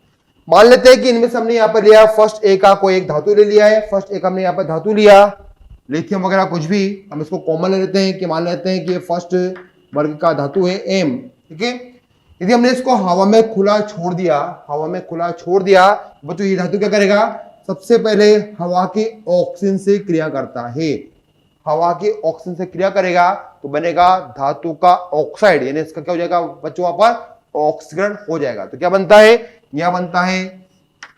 मान लेते हैं कि इनमें से हमने यहां पर लिया फर्स्ट ए का कोई एक धातु ले लिया है। फर्स्ट ए का हमने यहां पर धातु लिया, लिथियम वगैरह कुछ भी, हम इसको कॉमन ले लेते हैं कि मान लेते हैं कि ये फर्स्ट वर्ग का धातु है एम। ठीक है, यदि हमने इसको हवा में खुला छोड़ दिया, हवा में खुला छोड़ दिया बच्चों, ये धातु क्या करेगा? सबसे पहले हवा के ऑक्सीजन से क्रिया करता है। हवा के ऑक्सीजन से क्रिया करेगा तो बनेगा धातु का ऑक्साइड, यानी इसका क्या हो जाएगा बच्चों? वहां पर ऑक्सीकरण हो जाएगा। तो क्या बनता है? यह बनता है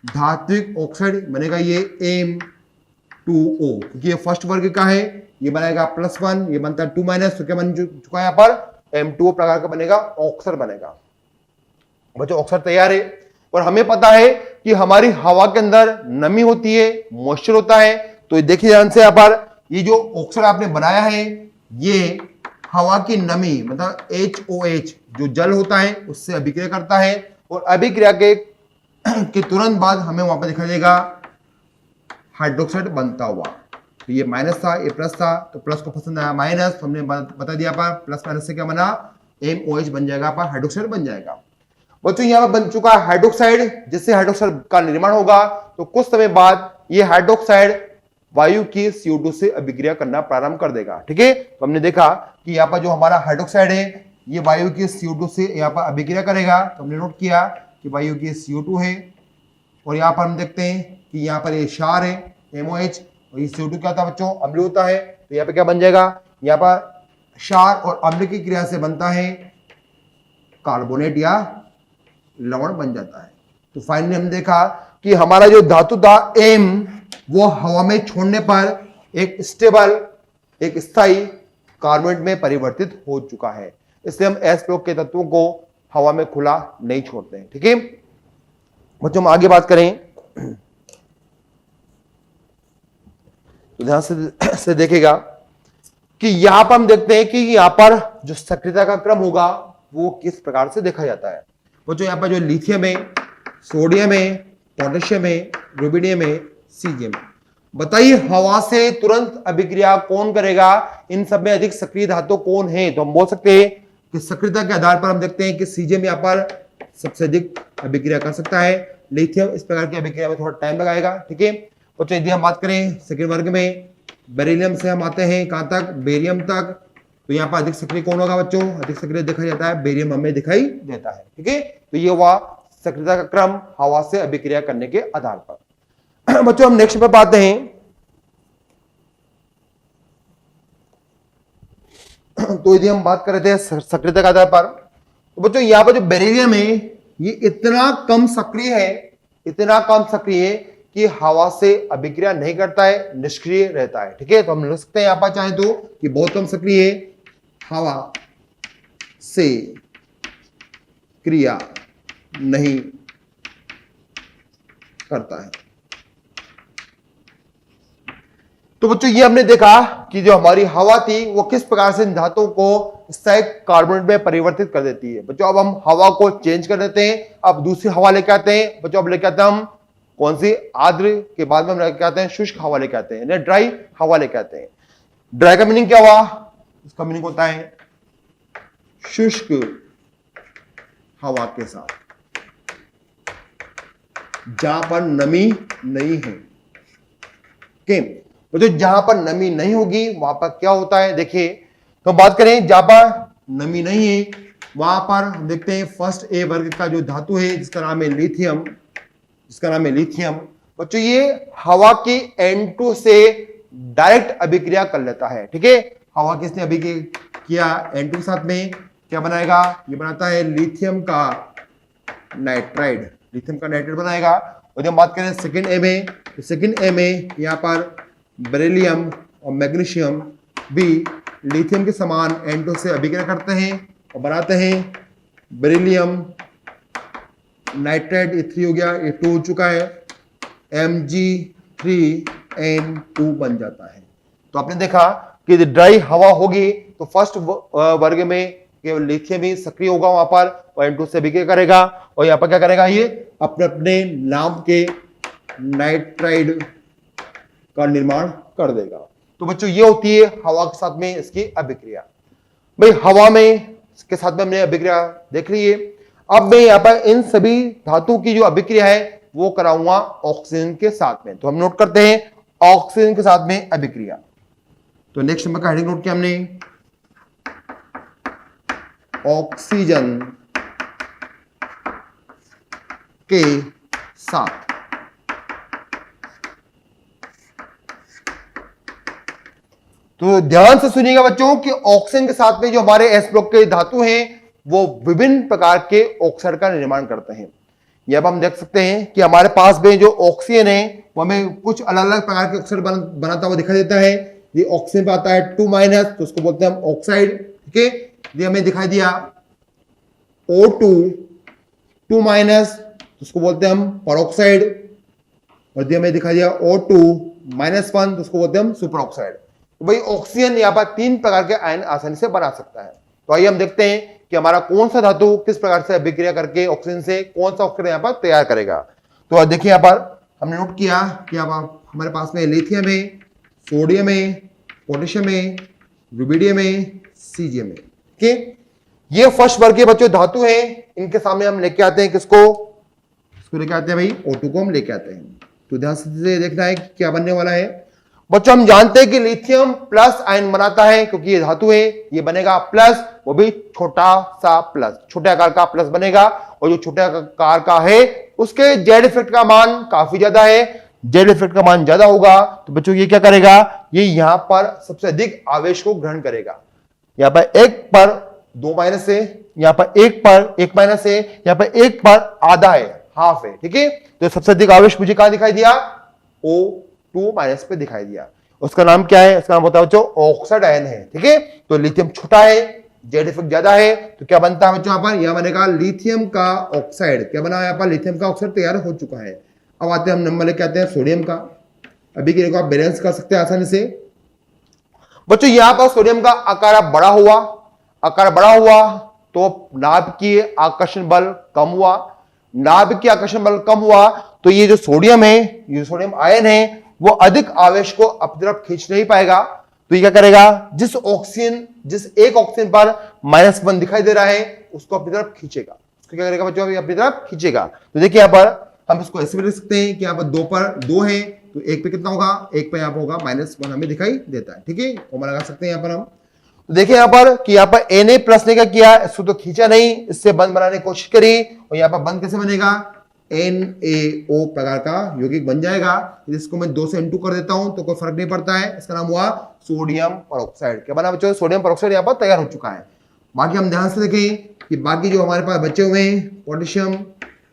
धात्विक ऑक्साइड, बनेगा ये M2O, क्योंकि ये फर्स्ट वर्ग का है। ये बनाएगा +1, ये बनता है 2-, तो क्या बन चुका है यहाँ पर? M2O प्रकार का बनेगा, ऑक्साइड बनेगा। बच्चों ऑक्साइड तैयार है। और हमें पता है कि हमारी हवा के अंदर नमी होती है, मॉइस्चर होता है। तो देखिए ध्यान से यहाँ पर, ये जो ऑक्साइड आपने बनाया है ये हवा की नमी मतलब HOH जो जल होता है उससे अभिक्रिया करता है। और अभिक्रिया के तुरंत बाद हमें वहां पर दिखाई देगा हाइड्रोक्साइड बनता हुआ। तो ये माइनस था, ये प्लस था, तो प्लस को पसंद आया माइनस, तो हमने बता दिया पर प्लस माइनस से क्या बना? MOH बन जाएगा, पर हाइड्रोक्साइड बन जाएगा। बच्चों यहाँ पर बन चुका है हाइड्रोक्साइड। जिससे हाइड्रोक्साइड का निर्माण होगा तो कुछ समय बाद ये हाइड्रोक्साइड वायु की CO2 से अभिक्रिया करना प्रारंभ कर देगा। ठीक है, तो हमने देखा कि यहाँ पर जो हमारा हाइड्रोक्साइड है ये वायु की CO2 से यहाँ पर अभिक्रिया करेगा। तो हमने नोट किया कि वायु की CO2 है और यहाँ पर हम देखते हैं कि यहाँ पर ये क्षार है MOH, और ये CO2 क्या होता है बच्चों? अम्ल होता है। तो यहाँ पे क्या बन जाएगा? यहाँ पर क्षार और अम्ल की क्रिया से बनता है कार्बोनेट या लवण बन जाता है। तो फाइनली हमने देखा कि हमारा जो धातु था M वो हवा में छोड़ने पर एक स्टेबल, एक स्थायी कार्बोनेट में परिवर्तित हो चुका है। इसलिए हम एस ब्लॉक के तत्वों को हवा में खुला नहीं छोड़ते हैं। ठीक है बच्चों, हम आगे बात करें तो ध्यान से देखिएगा कि यहां पर हम देखते हैं कि यहां पर जो सक्रियता का क्रम होगा वो किस प्रकार से देखा जाता है। बच्चों यहां पर जो लिथियम है, सोडियम है, पोटेशियम है, रुबिडियम है, सीजियम, बताइए हवा से तुरंत अभिक्रिया कौन करेगा? इन सब में अधिक सक्रिय धातु कौन है? तो हम बोल सकते हैं कि सक्रियता के आधार पर हम देखते हैं कि सीजियम यहाँ पर सबसे अधिक अभिक्रिया कर सकता है। लिथियम इस प्रकार की अभिक्रिया में थोड़ा टाइम लगाएगा। ठीक है बच्चों, यदि हम बात करें सेकंड वर्ग में बेरिलियम से हम आते हैं कहां तक? बेरियम तक। तो यहाँ पर अधिक सक्रिय कौन होगा बच्चों? अधिक सक्रिय देखा जाता है बेरियम हमें दिखाई देता है। ठीक है, तो ये हुआ सक्रियता का क्रम हवा से अभिक्रिया करने के आधार पर। बच्चों हम नेक्स्ट पर आते हैं। तो यदि हम बात कर रहे थे सक्रियता के आधार पर, तो बच्चों यहां पर जो बेरिलियम है ये इतना कम सक्रिय है, इतना कम सक्रिय है कि हवा से अभिक्रिया नहीं करता है, निष्क्रिय रहता है। ठीक है, तो हम लिख सकते हैं यहां पर चाहे तो कि बहुत कम सक्रिय है, हवा से क्रिया नहीं करता है। तो बच्चों ये हमने देखा कि जो हमारी हवा थी वो किस प्रकार से इन धातुओं को स्थायी कार्बोनेट में परिवर्तित कर देती है। बच्चों अब हम हवा को चेंज कर देते हैं, अब दूसरी हवा लेके आते हैं। बच्चों अब लेके आते हैं हम कौन सी, आर्द्र के बाद में हम लेके आते हैं शुष्क हवा लेके आते हैं, ड्राई हवा लेके आते हैं। ड्राई का मीनिंग क्या हुआ, इसका मीनिंग होता है शुष्क हवा के साथ जहां पर नमी नहीं है। तो जो जहां पर नमी नहीं होगी वहां पर क्या होता है, देखिए तो बात करें जहां पर नमी नहीं है वहां पर हम देखते हैं फर्स्ट ए वर्ग का जो धातु है जिसका नाम है लिथियम, बच्चों ये हवा की N2 से डायरेक्ट अभिक्रिया कर लेता है। ठीक है, हवा किसने अभिक्रिया किया N2 के साथ में, क्या बनाएगा, ये बनाता है लिथियम का नाइट्राइड बनाएगा। और जब बात करें सेकंड ए में, तो सेकंड ए में यहां पर बेरिलियम और मैग्नीशियम भी लिथियम के समान N2 से अभिक्रिया करते हैं और बनाते हैं बेरिलियम नाइट्राइड। ये 3 हो गया, ये 2 हो चुका है, Mg3N2 बन जाता है। तो आपने देखा कि ड्राई हवा होगी तो फर्स्ट वर्ग में केवल लिथियम ही सक्रिय होगा वहां पर, और N2 से अभिक्रिया करेगा और यहां पर क्या करेगा, ये अपने अपने नाम के नाइट्राइड का निर्माण कर देगा। तो बच्चों ये होती है हवा के साथ में इसकी अभिक्रिया। भाई हवा में के साथ में हमने अभिक्रिया देख ली है। अब मैं यहाँ पर इन सभी धातु की जो अभिक्रिया है वो कराऊंगा ऑक्सीजन के साथ में। तो हम नोट करते हैं ऑक्सीजन के साथ में अभिक्रिया। तो नेक्स्ट नंबर का हेडिंग नोट किया हमने, ऑक्सीजन के साथ। तो ध्यान से सुनिएगा बच्चों कि ऑक्सीजन के साथ में जो हमारे एस ब्लॉक के धातु हैं वो विभिन्न प्रकार के ऑक्साइड का निर्माण करते हैं। यह हम देख सकते हैं कि हमारे पास में जो ऑक्सीजन है वो हमें कुछ अलग अलग प्रकार के ऑक्साइड बनाता हुआ दिखाई देता है। ये ऑक्सीजन पे आता है 2- तो उसको बोलते हैं हम ऑक्साइड। ठीक है, ये हमें दिखाई दिया O2 2- तो उसको बोलते हैं हम परऑक्साइड, और ये हमें दिखाई दिया O2-1 तो उसको बोलते हैं हम सुपर ऑक्साइड। तो भाई ऑक्सीजन यहाँ पर 3 प्रकार के आयन आसानी से बना सकता है। तो आइए हम देखते हैं कि हमारा कौन सा धातु किस प्रकार से अभिक्रिया करके ऑक्सीजन से कौन सा ऑक्साइड यहाँ पर तैयार करेगा। तो देखिए यहाँ पर हमने नोट किया कि हमारे पास में लिथियम है, सोडियम है, पोटेशियम है, रुबिडियम है, सीजियम है। ठीक है, ये फर्स्ट वर्ग के बच्चों धातु है। इनके सामने हम लेके आते हैं किसको लेके आते हैं भाई O2 को हम लेके आते हैं। तो ध्यान से देखना है कि क्या बनने वाला है। बच्चों हम जानते हैं कि लिथियम प्लस आयन बनाता है क्योंकि ये धातु है, ये बनेगा प्लस, वो भी छोटा सा प्लस, छोटे आकार का प्लस बनेगा। और जो छोटे आकार का है उसके जेड इफेक्ट का मान काफी ज्यादा है, जेड इफेक्ट का मान ज्यादा होगा तो बच्चों ये क्या करेगा, ये यहां पर सबसे अधिक आवेश को ग्रहण करेगा। यहां पर 1 पर 2- है, यहां पर 1 पर 1- है, यहां पर 1 पर आधा है, हाफ है। ठीक है, तो सबसे अधिक आवेश मुझे कहां दिखाई दिया, O2- पे दिखाई दिया। उसका नाम क्या है, इसका नाम होता है बच्चों ऑक्साइड आयन है। ठीक है, तो लिथियम छोटा है, जेड इफेक्ट ज्यादा है, तो क्या बनता है बच्चों यहां पर, यह बनेगा लिथियम का ऑक्साइड। क्या बना यहां पर, लिथियम का ऑक्साइड तैयार हो चुका है। अब आते हैं हम नंबर लेके आते हैं सोडियम का। अभी के आप बैलेंस कर सकते हैं आसानी से। बच्चों यहां पर सोडियम का आकार बड़ा हुआ तो नाभ की आकर्षण बल कम हुआ, नाभ की आकर्षण बल कम हुआ तो ये जो सोडियम है, ये सोडियम आयन है, वो अधिक आवेश को अपनी तरफ खींच नहीं पाएगा। तो ये क्या करेगा, जिस एक ऑक्सीजन पर -1 दिखाई दे रहा है उसको अपनी तरफ खींचेगा। उसको क्या करेगा बच्चों, अपनी तरफ खींचेगा। तो देखिए यहां पर हम इसको ऐसे भी लिख सकते हैं कि यहां पर 2 पर 2 है तो 1 पे कितना होगा, 1 पे यहां पर होगा -1 हमें दिखाई देता है। ठीक है, कॉमा लगा सकते हैं यहां पर हम। तो देखिए यहां पर कि यहां पर Na+ ने क्या किया, इसको तो खींचा नहीं, इससे बंद बनाने की कोशिश करी, और यहां पर बंद कैसे बनेगा, NaO प्रकार का यौगिक बन जाएगा। इसको मैं 2 से N2 कर देता हूं तो कोई फर्क नहीं पड़ता है। इसका नाम हुआ सोडियम परऑक्साइड। क्या बना बच्चों, सोडियम परऑक्साइड यहां पर तैयार हो चुका है। बाकी हम ध्यान से देखें कि बाकी जो हमारे पास बचे हुए हैं, पोटेशियम,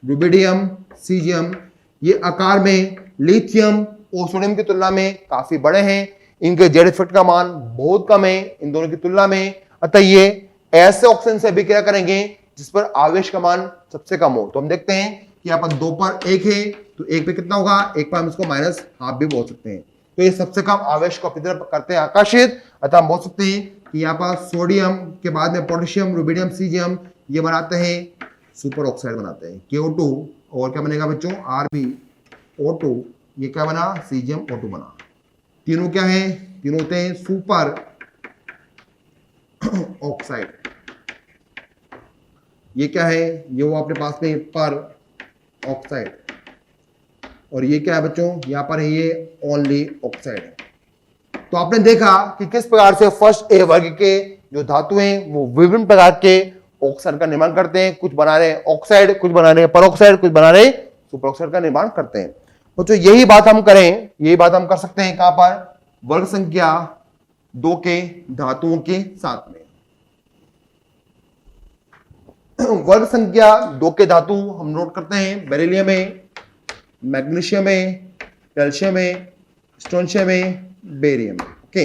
रुबिडियम, सीजियम, ये आकार में लिथियम और सोडियम की तुलना में काफी बड़े हैं। इनके जेड इफेक्ट का मान बहुत कम है इन दोनों की तुलना में। अतः ये ऐसे ऑक्सीजन से अभिक्रिया करेंगे जिस पर आवेश का मान सबसे कम हो। तो हम देखते हैं कि यहाँ पर 2 पर 1 है तो 1 पे कितना होगा, 1 पर हम इसको -1/2 भी बोल सकते हैं। तो ये सबसे कम आवेश को अपनी तरफ करते हैं आकर्षित। अतः हम बोल सकते हैं कि यहाँ पर सोडियम के बाद में पोटेशियम, रुबिडियम, सीजियम ये बनाते हैं सुपर ऑक्साइड बनाते हैं KO2। और क्या बनेगा बच्चों, RbO2, ये क्या बना, सीजियम O2 बना। तीनों क्या है, तीनों होते हैं सुपर ऑक्साइड। ये क्या है, ये वो अपने पास में पर ऑक्साइड। और ये क्या है बच्चों, यहां पर है ये ओनली ऑक्साइड है। तो आपने देखा कि किस प्रकार से फर्स्ट ए वर्ग के जो धातु हैं वो विभिन्न प्रकार के ऑक्साइड का निर्माण करते हैं। कुछ बना रहे ऑक्साइड, कुछ बना रहे परऑक्साइड, कुछ बना रहे सुपर ऑक्साइड का निर्माण करते हैं। बच्चों यही बात हम करें, यही बात हम कर सकते हैं कहां पर, वर्ग संख्या 2 के धातुओं के साथ में। वर्ग संख्या 2 के धातु हम नोट करते हैं, बेरिलियम है, मैग्नीशियम है, कैल्शियम है, स्ट्रोंशियम है, बेरियम। ओके,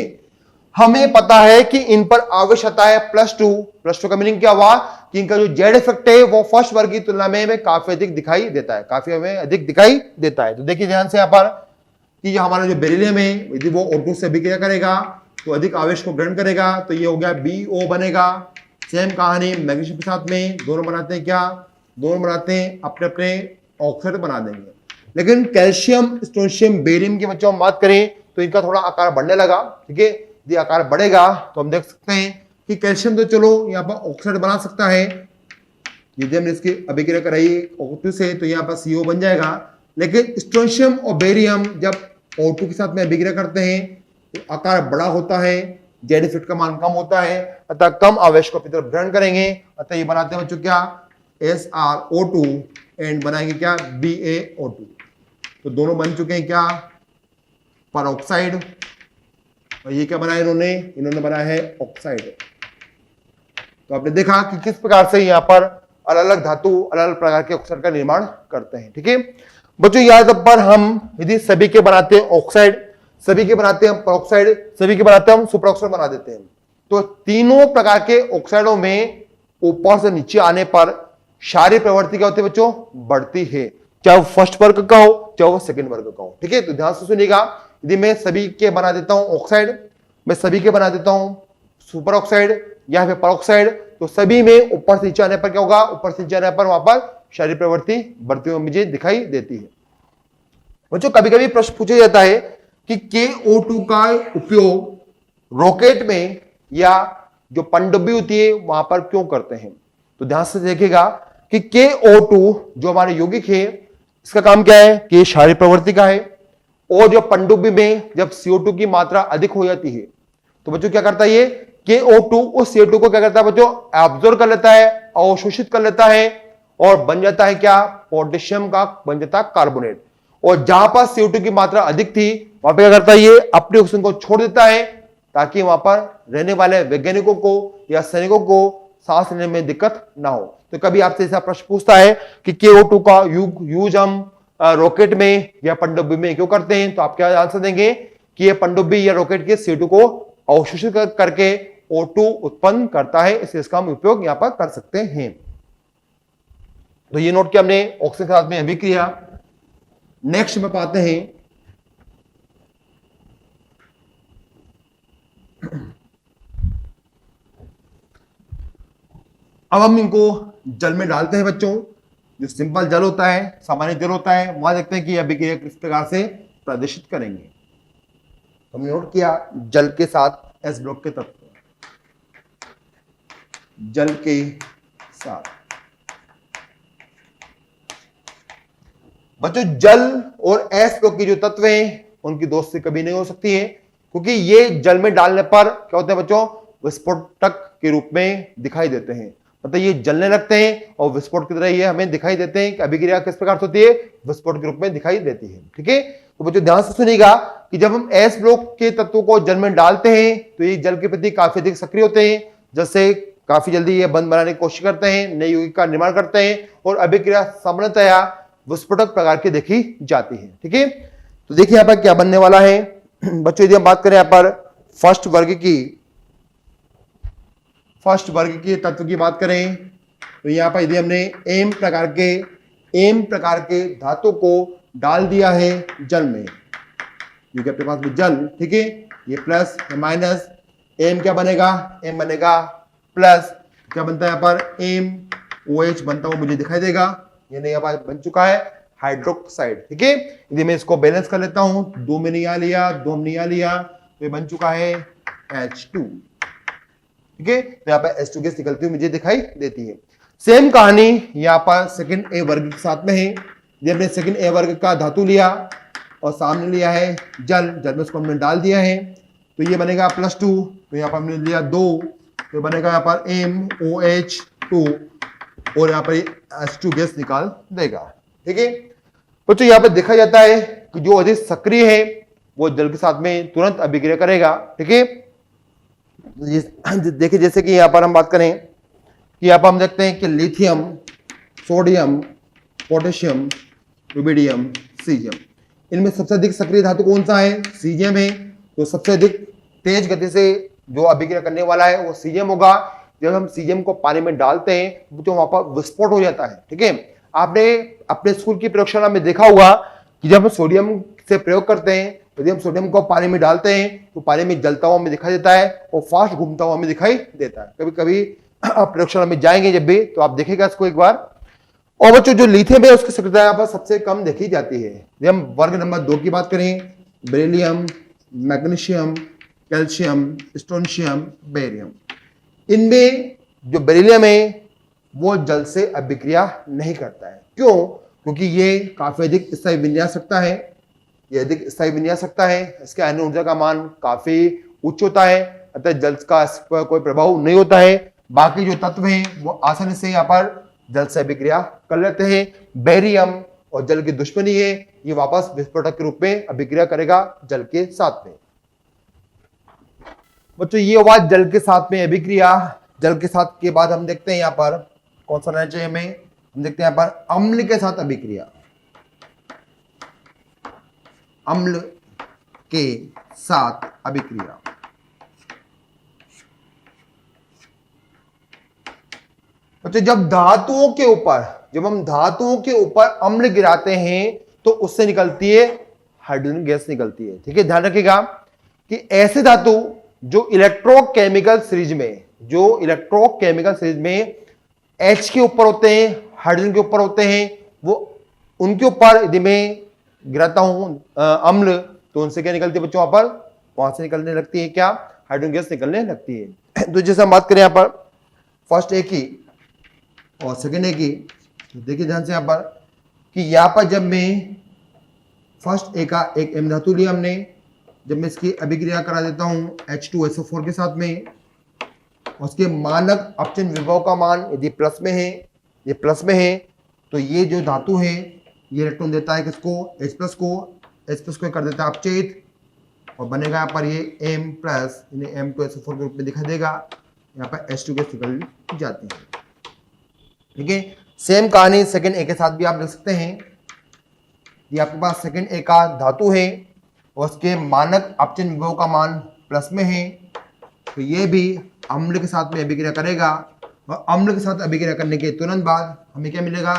हमें पता है कि इन पर आवेश आता है +2। +2 का मीनिंग क्या हुआ कि इनका जो जेड इफेक्ट है वो फर्स्ट वर्ग की तुलना में हमें काफी अधिक दिखाई देता है, काफी हमें अधिक दिखाई देता है। तो देखिए ध्यान से यहां पर कि हमारा जो बेरिलियम है यदि वो O2 से अभिक्रिया करेगा तो अधिक आवेश को ग्रहण करेगा, तो ये हो गया BO बनेगा। सेम कहानी मैग्नीशियम के साथ में, दोनों बनाते हैं क्या, दोनों बनाते हैं अपने अपने ऑक्साइड बना देंगे। लेकिन कैल्शियम, स्ट्रोंशियम, बेरियम की बच्चों हम बात करें तो इनका थोड़ा आकार बढ़ने लगा। ठीक है, यदि आकार बढ़ेगा तो हम देख सकते हैं कि कैल्शियम तो चलो यहाँ पर ऑक्साइड बना सकता है, यदि हमने इसकी अभिक्रिया कराई O2 से तो यहाँ पर CO बन जाएगा। लेकिन स्ट्रोंशियम और बेरियम जब O2 के साथ में अभिक्रिया करते हैं तो आकार बड़ा होता है, जेड इफेक्ट का मान कम होता है, अतः कम आवेश को अपनी तरफ ग्रहण करेंगे। अतः ये बनाते हैं बच्चों क्या, SrO2 एंड बनाएंगे क्या, BaO2। तो दोनों बन चुके हैं क्या, परऑक्साइड। और ये क्या बनाया इन्होंने, इन्होंने बनाया है ऑक्साइड। तो आपने देखा कि किस प्रकार से यहाँ पर अलग अलग धातु अलग अलग प्रकार के ऑक्साइड का निर्माण करते हैं। ठीक है बच्चों, याद पर हम यदि सभी के बनाते हैं ऑक्साइड, सभी के बनाते हैं परऑक्साइड, सभी के बनाते हैं हम सुपर ऑक्साइड बना देते हैं। तो तीनों प्रकार के ऑक्साइडों में ऊपर से नीचे आने पर शारीरिक प्रवृत्ति क्या होती है बच्चों, बढ़ती है, चाहे वो फर्स्ट वर्ग का हो चाहे वो सेकंड वर्ग का हो। ठीक है, तो ध्यान से सुनिएगा, यदि मैं सभी के बना देता हूं ऑक्साइड, मैं सभी के बना देता हूं सुपर ऑक्साइड या फिर परऑक्साइड, तो सभी में ऊपर से नीचे आने पर क्या होगा, ऊपर से नीचे आने पर वहां पर शारीरिक प्रवृत्ति बढ़ती हुई मुझे दिखाई देती है। बच्चों कभी कभी प्रश्न पूछा जाता है कि KO2 का उपयोग रॉकेट में या जो पनडुब्बी होती है वहां पर क्यों करते हैं। तो ध्यान से देखिएगा कि KO2 जो हमारे यौगिक है इसका काम क्या है कि शारीरिक प्रवृत्ति का है। और जो पनडुब्बी में जब CO2 की मात्रा अधिक हो जाती है तो बच्चों क्या करता है, ये KO2 उस CO2 को क्या करता है बच्चों, एब्जॉर्ब कर लेता है, अवशोषित कर लेता है और बन जाता है क्या, पोटेशियम का बन जाता है कार्बोनेट। और जहां पर CO2 की मात्रा अधिक थी वहां पर क्या करता है, ये अपने ऑक्सीजन को छोड़ देता है ताकि वहां पर रहने वाले वैज्ञानिकों को या सैनिकों को सांस लेने में दिक्कत ना हो। तो कभी आपसे ऐसा प्रश्न पूछता है कि KO2 का यूज हम रॉकेट में या पनडुब्बी में क्यों करते हैं, तो आप क्या आंसर देंगे कि ये पनडुब्बी या रॉकेट के CO2 को अवशोषित करके O2 उत्पन्न करता है, इसलिए इसका हम उपयोग यहां पर कर सकते हैं। तो ये नोट किया हमने ऑक्सीजन के साथ में अभिक्रिया। नेक्स्ट में पाते हैं अब हम इनको जल में डालते हैं बच्चों। जो सिंपल जल होता है, सामान्य जल होता है, वहां देखते हैं कि अभिक्रिया किस प्रकार से प्रदर्शित करेंगे। तो हमने नोट किया जल के साथ एस ब्लॉक के तत्व, जल के साथ बच्चों जल और एस ब्लॉक की जो तत्व हैं उनकी दोस्ती कभी नहीं हो सकती है, क्योंकि ये जल में डालने पर क्या होता है बच्चों, विस्फोटक के रूप में दिखाई देते हैं। मतलब ये जलने लगते हैं और विस्फोट की तरह ये हमें दिखाई देते हैं कि अभिक्रिया किस प्रकार से होती है, विस्फोट के रूप में दिखाई देती है। ठीक है, तो बच्चों ध्यान से सुनिएगा कि जब हम एस ब्लॉक के तत्वों को जल में डालते हैं तो ये जल के प्रति काफी अधिक सक्रिय होते हैं, जैसे काफी जल्दी ये बंद बनाने की कोशिश करते हैं, नए यौगिक का निर्माण करते हैं और अभिक्रिया सामान्यतया विस्फोटक प्रकार की देखी जाती है। ठीक है, तो देखिए यहां पर क्या बनने वाला है बच्चों। यदि हम बात करें यहां पर फर्स्ट वर्ग की तत्व की बात करें तो यहां पर यदि हमने एम प्रकार के धातु को डाल दिया है जल में, जो कि अपने पास में जल, ठीक है, ये प्लस माइनस, एम क्या बनेगा, एम बनेगा प्लस क्या बनता है यहाँ पर, एम ओ एच बनता हुआ मुझे दिखाई देगा, यानी यहाँ पर बन चुका है हाइड्रोक्साइड, ठीक है। यदि मैं इसको बैलेंस कर लेता हूं, 2 मैंने यहाँ लिया, 2 हमने यहाँ लिया, तो ये बन चुका है H2, ठीक है। तो यहाँ पर H2 गैस निकलती हुई मुझे दिखाई देती है। सेम कहानी यहाँ पर सेकंड ए वर्ग के साथ में है। जब हमने सेकंड ए वर्ग का धातु लिया और सामने लिया है जल, जल में उसको हमने डाल दिया है, तो ये बनेगा +2, तो यहाँ पर हमने लिया 2, तो बनेगा यहाँ पर MOH2 और यहाँ पर H2 गैस निकाल देगा, ठीक है। बच्चों यहाँ पर देखा जाता है कि जो अधिक सक्रिय है वो जल के साथ में तुरंत अभिक्रिया करेगा, ठीक है। देखिए जैसे कि यहाँ पर हम बात करें कि यहाँ पर हम देखते हैं कि lithium, sodium, potassium, rubidium, caesium, इनमें सबसे अधिक सक्रिय धातु कौन सा है, सीजियम है। तो सबसे अधिक तेज गति से जो अभिक्रिया करने वाला है वो सीजियम होगा। जब हम सीजियम को पानी में डालते हैं तो वहां पर विस्फोट हो जाता है, ठीक है। आपने अपने स्कूल की प्रयोगशाला में देखा होगा कि जब हम सोडियम से प्रयोग करते हैं, यदि हम सोडियम को पानी में डालते हैं तो पानी में जलता हुआ हमें दिखाई देता है और फास्ट घूमता हुआ हमें दिखाई देता है। कभी कभी आप प्रयोगशाला में जाएंगे जब भी, तो आप देखेगा इसको एक बार। और बच्चों जो लिथियम है उसकी सक्रियता यहाँ पर सबसे कम देखी जाती है। जब हम वर्ग नंबर 2 की बात करें, beryllium, magnesium, calcium, strontium, barium, इनमें जो बेरिलियम है वो जल से अभिक्रिया नहीं करता है। क्यों? क्योंकि ये काफी अधिक स्थायी विन्यास रखता है, ये अधिक स्थायी विन्यास रखता है, इसके आयन ऊर्जा का मान काफी उच्च होता है, अतः जल का इस पर कोई प्रभाव नहीं होता है। बाकी जो तत्व हैं वो आसानी से यहाँ पर जल से अभिक्रिया कर लेते हैं। बेरियम और जल की दुश्मनी है, ये वापस विस्फोटक के रूप में अभिक्रिया करेगा जल के साथ में। बच्चों ये हुआ जल के साथ में अभिक्रिया। जल के साथ के बाद हम देखते हैं यहाँ पर कौन सा रहना चाहिए हमें, हम देखते हैं यहाँ पर अम्ल के साथ अभिक्रिया। अम्ल के साथ अभिक्रिया, बच्चों जब धातुओं के ऊपर, जब हम धातुओं के ऊपर अम्ल गिराते हैं तो उससे निकलती है हाइड्रोजन गैस निकलती है, ठीक है। ध्यान रखिएगा कि ऐसे धातु जो इलेक्ट्रोकेमिकल सीरीज में, जो इलेक्ट्रोकेमिकल सीरीज में H के ऊपर होते हैं, हाइड्रोजन के ऊपर होते हैं, वो उनके ऊपर यदि मैं गिराता हूं अम्ल, तो उनसे क्या निकलती है बच्चों, वहां पर वहां से निकलने लगती है क्या, हाइड्रोजन गैस निकलने लगती है। तो जैसे हम बात करें यहाँ पर फर्स्ट ए की और सेकेंड ए की, तो देखिए ध्यान से यहाँ पर कि यहाँ पर जब मैं फर्स्ट ए का एक एम धातु लिया हमने, जब मैं इसकी अभिक्रिया करा देता हूँ H2SO4 के साथ में, उसके मानक अपचयन विभव का मान यदि प्लस में है, ये प्लस में है, तो ये जो धातु है ये इलेक्ट्रॉन देता है किसको, H+ को, H+ को कर देता है अपचयित और बनेगा यहाँ पर ये M+, इन्हें M2SO4 के रूप में दिखाई देगा। यहाँ पर H2 गैस निकल जाती है, ठीक है। सेम कहानी सेकंड ए के साथ भी आप देख सकते हैं। ये आपके पास सेकंड ए का धातु है और उसके मानक अपचयन विभव का मान प्लस में है, तो ये भी अम्ल के साथ में अभिक्रिया करेगा और अम्ल के साथ अभिक्रिया करने के तुरंत बाद हमें क्या मिलेगा,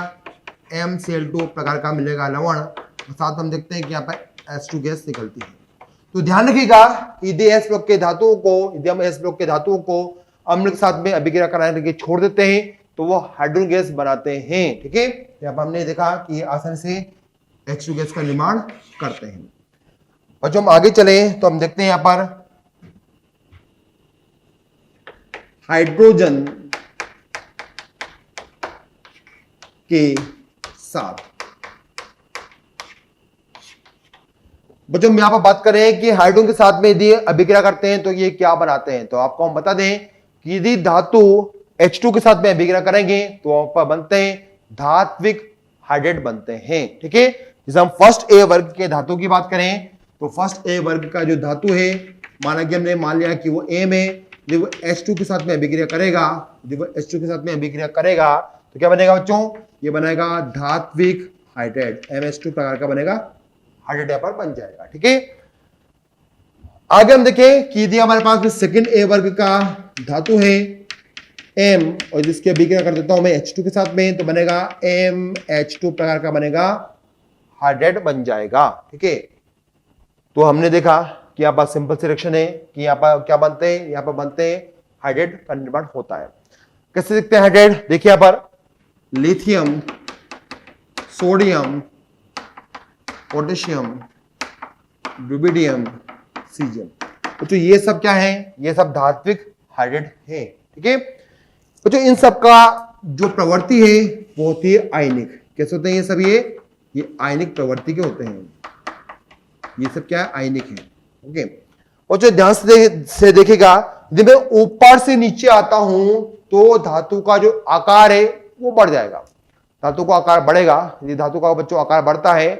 MCl2 प्रकार का मिलेगा लवण, और साथ हम देखते हैं कि यहाँ पर H2 गैस निकलती है। तो ध्यान रखिएगा यदि S ब्लॉक के धातुओं को, यदि हम S ब्लॉक के धातुओं को अम्ल के साथ में अभिक्रिया कराने के छोड़ देते हैं तो वो हाइड्रोजन गैस बनाते हैं, ठीक है। यहाँ पर हमने देखा कि ये आसानी से H2 गैस का निर्माण करते हैं। और जो हम आगे चले तो हम देखते हैं यहाँ पर हाइड्रोजन के साथ। बच्चों हम यहां पर बात करें कि हाइड्रोजन के साथ में यदि अभिक्रिया करते हैं तो ये क्या बनाते हैं, तो आपको हम बता दें कि यदि धातु H2 के साथ में अभिक्रिया करेंगे तो वहां पर बनते हैं धात्विक हाइड्रेट बनते हैं, ठीक है। जैसे हम फर्स्ट ए वर्ग के धातु की बात करें तो फर्स्ट ए वर्ग का जो धातु है, माना कि हमने मान लिया कि वो एम है, यदि वो H2 के साथ में अभिक्रिया करेगा, यदि वो H2 के साथ में अभिक्रिया करेगा तो क्या बनेगा बच्चों, ये बनेगा धात्विक हाइड्रेट, MH2 प्रकार का बनेगा हाइड्रेट यहाँ पर बन जाएगा, ठीक है। आगे हम देखें कि यदि हमारे पास सेकंड ए वर्ग का धातु है M और जिसकी अभिक्रिया कर देता हूं मैं H2 के साथ में, तो बनेगा MH2 प्रकार का बनेगा हाइड्रेट बन जाएगा, ठीक है। तो हमने देखा कि यहाँ पर सिंपल सी रिएक्शन है कि यहाँ पर क्या बनते हैं, यहाँ पर बनते हैं हाइड्रेट का निर्माण होता है। कैसे दिखते हैं हाइड्रेट, देखिए यहाँ पर lithium, sodium, potassium, rubidium, caesium. तो ये सब क्या है, ये सब धात्विक हाइड्रेट है। ठीक है, तो इन सब का जो प्रवृत्ति है वो होती है आयनिक। कैसे होते हैं ये सब, ये आयनिक प्रवृत्ति के होते हैं, ये सब क्या है, आयनिक है। ओके, और जो ध्यान से देखेगा, जब मैं ऊपर से नीचे आता हूं तो धातु का जो आकार है वो बढ़ जाएगा, धातु का आकार बढ़ेगा। यदि धातु का बच्चों आकार बढ़ता है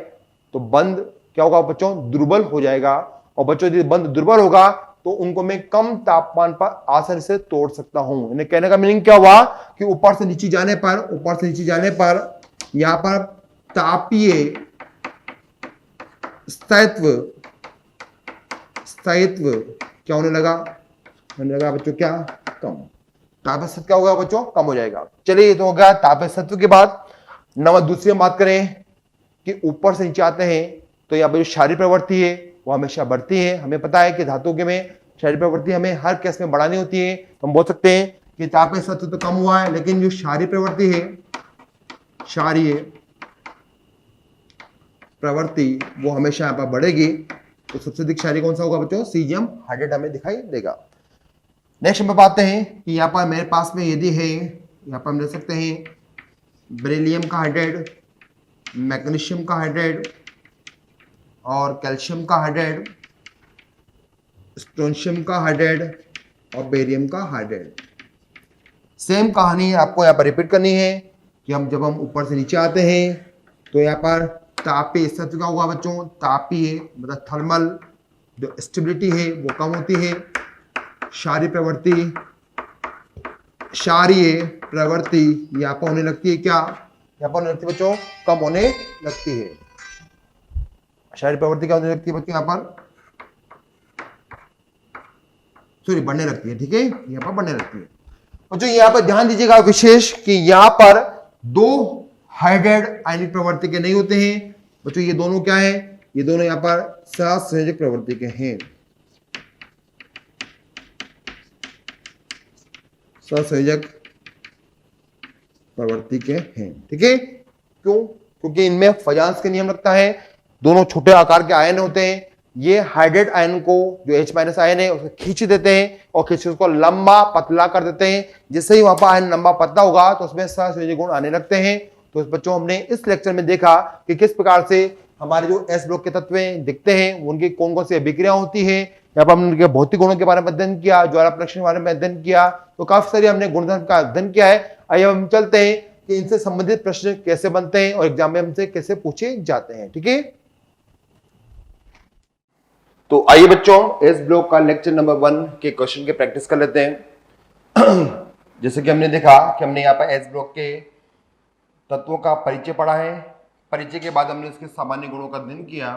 तो बंध क्या होगा बच्चों, दुर्बल हो जाएगा। और बच्चों यदि बंध दुर्बल होगा तो उनको मैं कम तापमान पर आसानी से तोड़ सकता हूं। इन्हें कहने का मीनिंग क्या हुआ कि ऊपर से नीचे जाने पर यहां पर तापीय स्थायित्व क्या होने लगा बच्चों, क्या कम, तापीय सत्व क्या होगा बच्चों, कम हो जाएगा। चलिए ये तो हो गया तापीय सत्व के बाद। नंबर दूसरी बात करें कि ऊपर से नीचे आते हैं तो यहाँ पर जो शारीरिक प्रवृत्ति है वो हमेशा बढ़ती है। हमें पता है कि धातु के में शारीरिक प्रवृत्ति हमें हर केस में बढ़ानी होती है। तो हम बोल सकते हैं कि तापीय सत्व तो कम हुआ है, लेकिन जो शारीरिक प्रवृत्ति है, क्षारीय प्रवृत्ति वो हमेशा यहाँ पर बढ़ेगी। तो सबसे अधिक क्षारीय कौन सा होगा बच्चों, सीजियम हाइड्रेट हमें दिखाई देगा। नेक्स्ट हम बात हैं कि यहाँ पर मेरे पास में यदि है, यहाँ पर हम ले सकते हैं बेरिलियम का हाइड्रेट, मैग्नीशियम का हाइड्रेट और कैल्शियम का हाइड्रेट, स्ट्रोंशियम का हाइड्रेट और बेरियम का हाइड्रेट। सेम कहानी आपको यहाँ पर रिपीट करनी है कि जब हम ऊपर से नीचे आते हैं तो यहाँ पर तापीय सत्व क्या होगा बच्चों, तापीय मतलब थर्मल जो स्टेबिलिटी है वो कम होती है। क्षारीय प्रवृत्ति यहाँ पर होने लगती है, क्या यहाँ पर होने लगती है बच्चों, कम होने लगती है। क्षारीय प्रवृत्ति क्या होने लगती है बच्चों, यहाँ पर सॉरी बढ़ने लगती है। ठीक है, यहाँ पर बढ़ने लगती है। और जो यहाँ पर ध्यान दीजिएगा विशेष कि यहाँ पर दो हाइड्रेट आयनिक प्रवृत्ति के नहीं होते हैं बच्चों, ये दोनों क्या है, ये दोनों यहाँ पर सहसंयोजक प्रवृत्ति के हैं, सहसंयोजक प्रवृत्ति के हैं। ठीक है, क्यों, क्योंकि इनमें फजांस का नियम लगता है, दोनों छोटे आकार के आयन होते हैं। ये हाइड्रेट आयन को जो H- आयन है उसको खींच देते हैं और खींच उसको लंबा पतला कर देते हैं। जिससे ही वहां पर आयन लंबा पतला होगा तो उसमें सहसंयोजक गुण आने लगते हैं। तो बच्चों हमने इस लेक्चर में देखा कि किस प्रकार से हमारे जो एस ब्लॉक के तत्व दिखते हैं, उनकी कौन कौन सी अभिक्रिया होती है। यहाँ पर हमने उनके भौतिक गुणों के बारे में अध्ययन किया, ज्वाला प्रक्षेपण के बारे में अध्ययन किया। तो काफी सारी हमने गुणधर्म का अध्ययन किया है। आइए हम चलते हैं कि इनसे संबंधित प्रश्न कैसे बनते हैं और एग्जाम में हमसे कैसे पूछे जाते हैं। ठीक है, तो आइए बच्चों एस ब्लॉक का लेक्चर नंबर 1 के क्वेश्चन के प्रैक्टिस कर लेते हैं। जैसे कि हमने देखा कि हमने यहाँ पर एस ब्लॉक के तत्वों का परिचय पढ़ा है। परिचय के बाद हमने इसके सामान्य गुणों का अध्ययन किया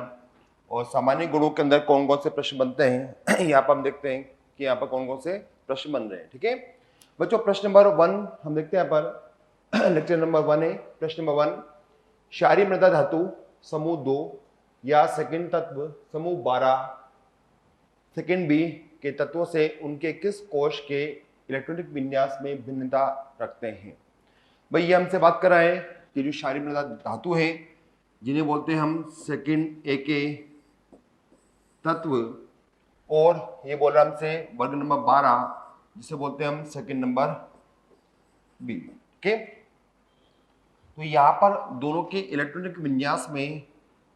और सामान्य गुणों के अंदर कौन कौन से प्रश्न बनते हैं यहाँ पर हम देखते हैं कि यहाँ पर कौन कौन से प्रश्न बन रहे हैं। ठीक है बच्चों, प्रश्न नंबर 1 हम देखते हैं यहाँ पर लेक्चर नंबर 1 है। प्रश्न नंबर 1, क्षारीय मृदा धातु समूह 2 या सेकंड तत्व समूह 12 सेकंड बी के तत्वों से उनके किस कोश के इलेक्ट्रॉनिक विन्यास में भिन्नता रखते हैं। भाई ये हमसे बात कर रहा है कि जो क्षारीय मृदा धातु है जिन्हें बोलते हैं हम सेकंड ए के तत्व, और ये बोल रहा है हमसे वर्ग नंबर 12 जिसे बोलते हैं हम सेकंड नंबर बी। ठीक है, तो यहाँ पर दोनों के इलेक्ट्रॉनिक विन्यास में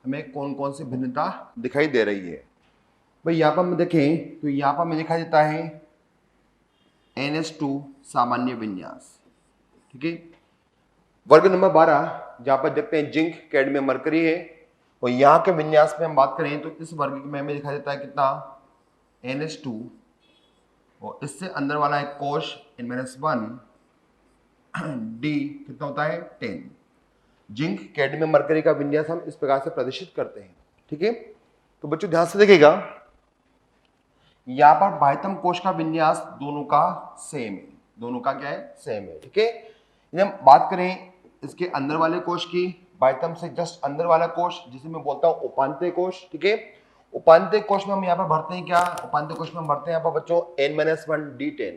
हमें कौन कौन सी भिन्नता दिखाई दे रही है। भाई यहाँ पर हम देखें तो यहाँ पर हमें दिखाई देता है NH2 सामान्य विन्यास। ठीक है, वर्ग नंबर 12 जहाँ पर देखते हैं जिंक, कैडमियम, मरकरी है, और यहाँ के विन्यास में हम बात करें तो इस वर्ग में हमें दिखाई देता है कितना, NH2, और इससे अंदर वाला एक कोश N-1 D कितना होता है 10। जिंक, कैडमियम, मरकरी का विन्यास हम इस प्रकार से प्रदर्शित करते हैं। ठीक है, तो बच्चों ध्यान से देखिएगा, यहाँ पर बाह्यतम कोश का विन्यास दोनों का सेम है, दोनों का क्या है, सेम है। ठीक है, यदि हम बात करें इसके अंदर वाले कोश की, बाह्यतम से जस्ट अंदर वाला कोश जिसे मैं बोलता हूँ उपांत्य कोश। ठीक है, उपांत्य कोश में हम यहाँ पर भरते हैं क्या, उपांत्य कोश में हम भरते हैं यहाँ पर बच्चों n-1 d10,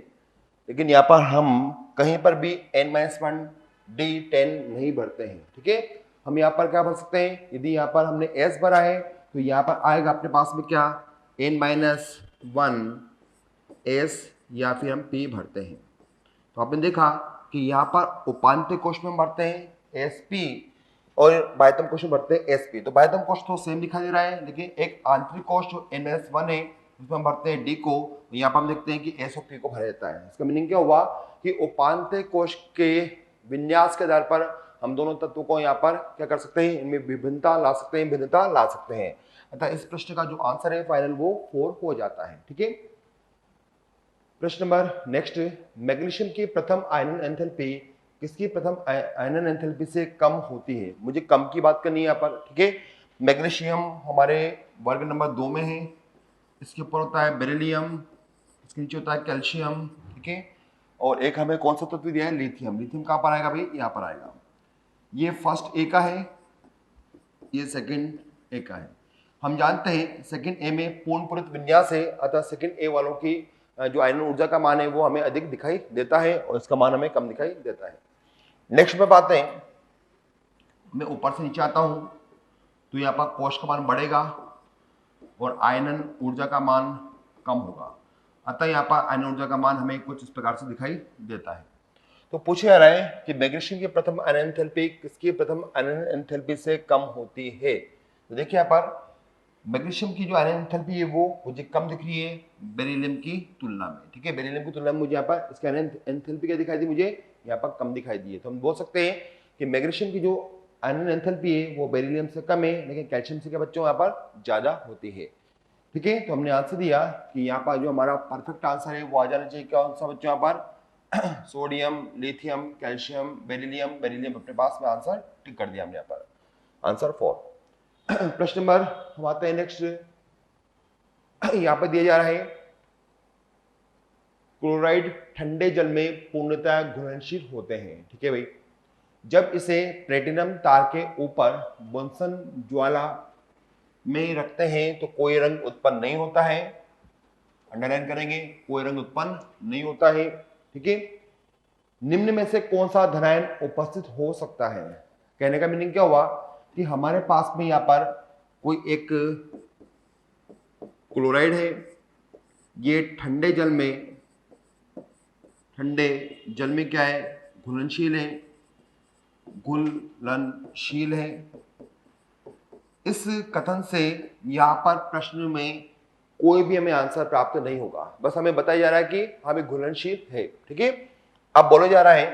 लेकिन यहाँ पर हम कहीं पर भी n-1 d10 नहीं भरते हैं। ठीक है, हम यहाँ पर क्या भर सकते हैं, यदि यहाँ पर हमने s भरा है तो यहाँ पर आएगा अपने पास में क्या n-1 s, या फिर हम p भरते हैं। तो आपने देखा कि यहाँ पर उपांत्य कोश में हम भरते हैं sp और बाह्यतम कोश में भरते हैं sp। तो बाह्यतम कोश तो सेम दिखाई दे रहा है, लेकिन एक आंतरिक कोश जो n-1 है उसमें हम भरते हैं d को, तो यहाँ पर हम देखते हैं कि s और p को भरा जाता है। इसका मीनिंग क्या हुआ कि उपांत्य कोश के विन्यास के आधार पर हम दोनों तत्वों को यहाँ पर क्या कर सकते हैं, इनमें विभिन्नता ला सकते हैं, भिन्नता ला सकते हैं। अतः इस प्रश्न का जो आंसर है फाइनल वो 4 हो जाता है। ठीक है, प्रश्न नंबर नेक्स्ट, मैग्नीशियम की प्रथम आयनन एंथैल्पी किसकी प्रथम आयनन एंथैल्पी से कम होती है। मुझे कम की बात करनी है यहाँ पर। ठीक है, मैग्नीशियम हमारे वर्ग नंबर 2 में है, इसके ऊपर होता है बेरिलियम, इसके नीचे होता है कैल्शियम। ठीक है, और एक हमें कौन सा तत्व दिया है, लिथियम। लिथियम कहाँ पर आएगा भाई, यहाँ पर आएगा। ये फर्स्ट ए का है, ये सेकंड ए का है। हम जानते हैं सेकंड ए में पूर्ण पूरित विन्यास है, अतः सेकंड ए वालों की जो आयनन ऊर्जा का मान है वो हमें अधिक दिखाई देता है और इसका मान हमें कम दिखाई देता है। नेक्स्ट पे बात है, मैं ऊपर से नीचे आता हूं तो यहाँ पर कोश का मान बढ़ेगा और आयनन ऊर्जा का मान कम होगा, अतः यहाँ पर आयनन ऊर्जा का मान हमें कुछ इस प्रकार से दिखाई देता है। तो पूछे जा रहा है कि मैग्नीशियम की प्रथम आयनन एंथैल्पी किसकी प्रथम आयनन एंथैल्पी से कम होती है। तो देखिए यहाँ पर मैग्नीशियम की जो आयनन एंथैल्पी है वो मुझे कम दिख रही है बेरिलियम की तुलना में। ठीक है, बेरिलियम की तुलना में मुझे यहाँ पर इसकी आयनन एंथैल्पी क्या दिखाई दी, मुझे यहाँ पर कम दिखाई दी है। तो हम बोल सकते हैं कि मैग्नीशियम की जो आयनन एंथैल्पी है वो बेरिलियम से कम है, लेकिन कैल्शियम से क्या बच्चों यहाँ पर ज्यादा होती है। ठीक है, तो हमने आंसर दिया कि यहाँ पर जो हमारा परफेक्ट आंसर है वो आ जाना चाहिए कौन सा बच्चों, यहाँ पर sodium, lithium, calcium, beryllium. Beryllium अपने पास में आंसर टिक कर दिया हमने यहाँ पर, आंसर 4। प्रश्न नंबर हम आते हैं नेक्स्ट, यहां पर दिया जा रहा है क्लोराइड ठंडे जल में पूर्णतः घुलनशील होते हैं। ठीक है भाई, जब इसे प्लेटिनम तार के ऊपर बुनसन ज्वाला में रखते हैं तो कोई रंग उत्पन्न नहीं होता है। अंडरलाइन करेंगे, कोई रंग उत्पन्न नहीं होता है। ठीक है, निम्न में से कौन सा धनायन उपस्थित हो सकता है। कहने का मीनिंग क्या हुआ कि हमारे पास में यहाँ पर कोई एक क्लोराइड है, ये ठंडे जल में क्या है, घुलनशील है। इस कथन से यहाँ पर प्रश्न में कोई भी हमें आंसर प्राप्त नहीं होगा, बस हमें बताया जा रहा है कि हमें घुलनशील है। ठीक है, अब बोला जा रहा है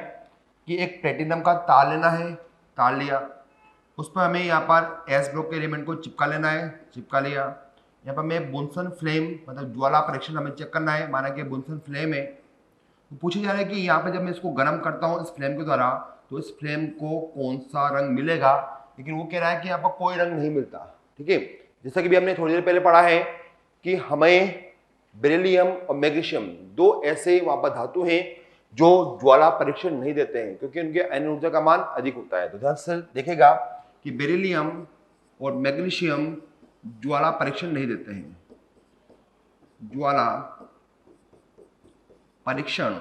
कि एक प्लेटिनम का तार लेना है, तार लिया, उस पर हमें यहाँ पर एस ब्लॉक के एलिमेंट को चिपका लेना है, चिपका लिया। यहाँ पर मैं बुनसन फ्लेम मतलब ज्वाला परीक्षण हमें चेक करना है, माना कि बुनसन फ्लेम है। तो पूछा जा रहा है कि यहाँ पर जब मैं इसको गर्म करता हूँ इस फ्लेम के द्वारा तो इस फ्लेम को कौन सा रंग मिलेगा, लेकिन वो कह रहा है कि यहाँ पर कोई रंग नहीं मिलता। ठीक है, जैसा कि भी हमने थोड़ी देर पहले पढ़ा है कि हमें बेरिलियम और मैग्नीशियम दो ऐसे वहां पर धातु हैं जो ज्वाला परीक्षण नहीं देते हैं क्योंकि उनके आयनन ऊर्जा का मान अधिक होता है। तो ध्यान से देखेगा कि बेरिलियम और मैग्नीशियम ज्वाला परीक्षण नहीं देते हैं, ज्वाला परीक्षण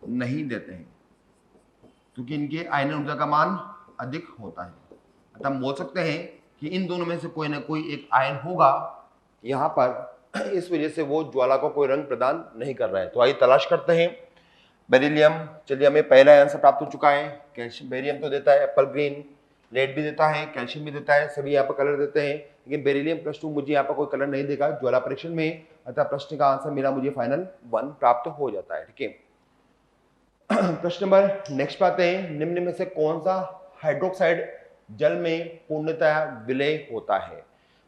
नहीं देते हैं क्योंकि इनके आयनन ऊर्जा का मान अधिक होता है। अतः हम बोल सकते हैं कि इन दोनों में से कोई ना कोई एक आयन होगा यहाँ पर, इस वजह से वो ज्वाला को कोई रंग प्रदान नहीं कर रहा है। तो आइए तलाश करते हैं बेरिलियम। चलिए, हमें पहला आंसर प्राप्त हो चुका है। कैल्शियम, बेरिलियम तो देता है एप्पल ग्रीन, रेड भी देता है, कैल्शियम भी देता है, सभी यहाँ पर कलर देते हैं, लेकिन बेरिलियम +2 मुझे यहाँ पर कोई कलर नहीं देगा ज्वाला परीक्षण में, अतः प्रश्न का आंसर मेरा मुझे फाइनल 1 प्राप्त हो जाता है। ठीक है, प्रश्न नंबर नेक्स्ट पाते हैं, निम्न में से कौन सा हाइड्रोक्साइड जल में पूर्णतः विलय होता है।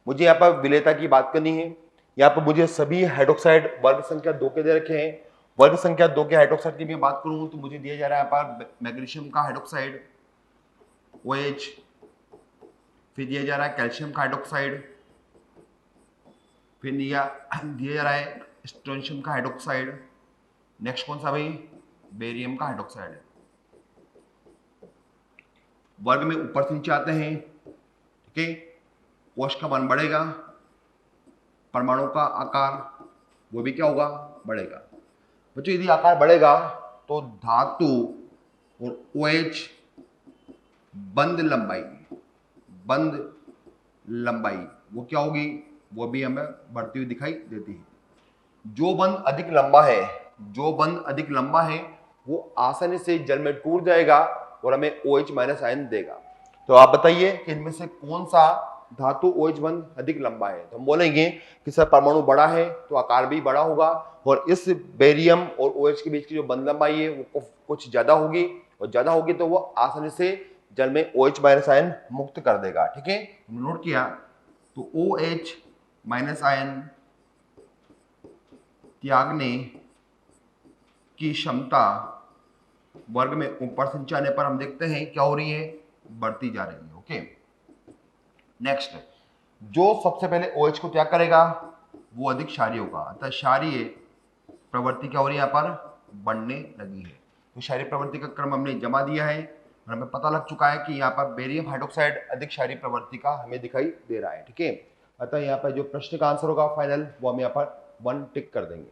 मुझे यहाँ पर विलयता की बात करनी है। यहाँ पर मुझे सभी हाइड्रोक्साइड वर्ग संख्या 2 के दे रखे हैं। वर्ग संख्या 2 के हाइड्रोक्साइड की मैं बात करूं तो मुझे दिया जा रहा है यहाँ पर मैग्नीशियम का हाइड्रोक्साइड OH, फिर दिया जा रहा है कैल्शियम का हाइड्रोक्साइड, फिर दिया जा रहा है स्ट्रोंशियम का हाइड्रोक्साइड, नेक्स्ट कौन सा भाई, बेरियम का हाइड्रोक्साइड है। वर्ग में ऊपर से नीचे आते हैं। ठीक है, कोश का मान बढ़ेगा परमाणु का आकार वो भी क्या होगा, बढ़ेगा। बच्चों यदि आकार बढ़ेगा तो धातु और OH बंद लंबाई वो क्या होगी, वो भी हमें बढ़ती हुई दिखाई देती है। जो बंद अधिक लंबा है वो आसानी से जल में टूट जाएगा और हमें OH माइनस आयन देगा। तो आप बताइए कि इनमें से कौन सा धातु OH बंद अधिक लंबा है। तो हम बोलेंगे कि सर परमाणु बड़ा है तो आकार भी बड़ा होगा, और इस बेरियम और OH के बीच की जो बंद लंबाई है वो कुछ ज्यादा होगी, और ज्यादा होगी तो वो आसानी से जल में OH माइनस आयन मुक्त कर देगा। ठीक है, नोट किया। तो OH माइनस आयन त्यागने की क्षमता वर्ग में ऊपर से नीचे आने पर हम देखते हैं क्या हो रही है, बढ़ती जा रही है। ओके, नेक्स्ट, जो सबसे पहले OH को त्याग करेगा वो अधिक क्षारीय होगा, अतः क्षारीय प्रवृत्ति क्या हो रही है, यहाँ पर बढ़ने लगी है। तो क्षारीय प्रवृत्ति का क्रम हमने जमा दिया है और हमें पता लग चुका है कि यहाँ पर बेरियम हाइड्रोक्साइड अधिक क्षारीय प्रवृत्ति का हमें दिखाई दे रहा है। ठीक है, अतः यहाँ पर जो प्रश्न का आंसर होगा फाइनल वो हम यहाँ पर 1 टिक कर देंगे।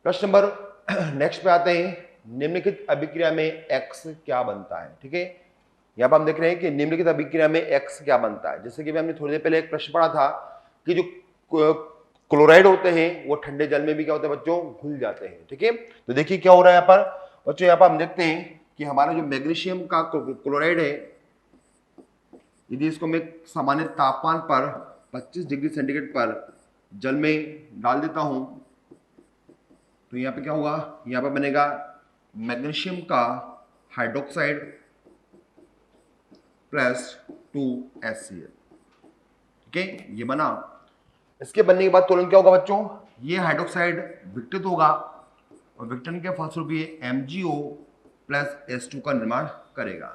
प्रश्न नंबर नेक्स्ट पे आते हैं, निम्नलिखित अभिक्रिया में X क्या बनता है। ठीक है, यहाँ पर हम देख रहे हैं कि निम्नलिखित अभिक्रिया में X क्या बनता है। जैसे कि हमने थोड़ी देर पहले एक प्रश्न पढ़ा था कि जो क्लोराइड होते हैं वो ठंडे जल में भी क्या होते हैं बच्चों, घुल जाते हैं। ठीक है, तो देखिए क्या हो रहा है यहाँ पर बच्चों, यहाँ पर हम देखते हैं कि हमारा जो मैग्नीशियम का क्लोराइड है, यदि इसको मैं सामान्य तापमान पर 25 डिग्री सेंटीग्रेड पर जल में डाल देता हूं तो यहाँ पे क्या होगा, यहाँ पे बनेगा मैग्नीशियम का हाइड्रोक्साइड प्लस 2HCl। ठीक है, ये बना। इसके बनने के बाद तुरंत क्या होगा बच्चों, ये हाइड्रोक्साइड विघटित होगा और विघटन के फलस्वरूप ये MgO प्लस H2 का निर्माण करेगा।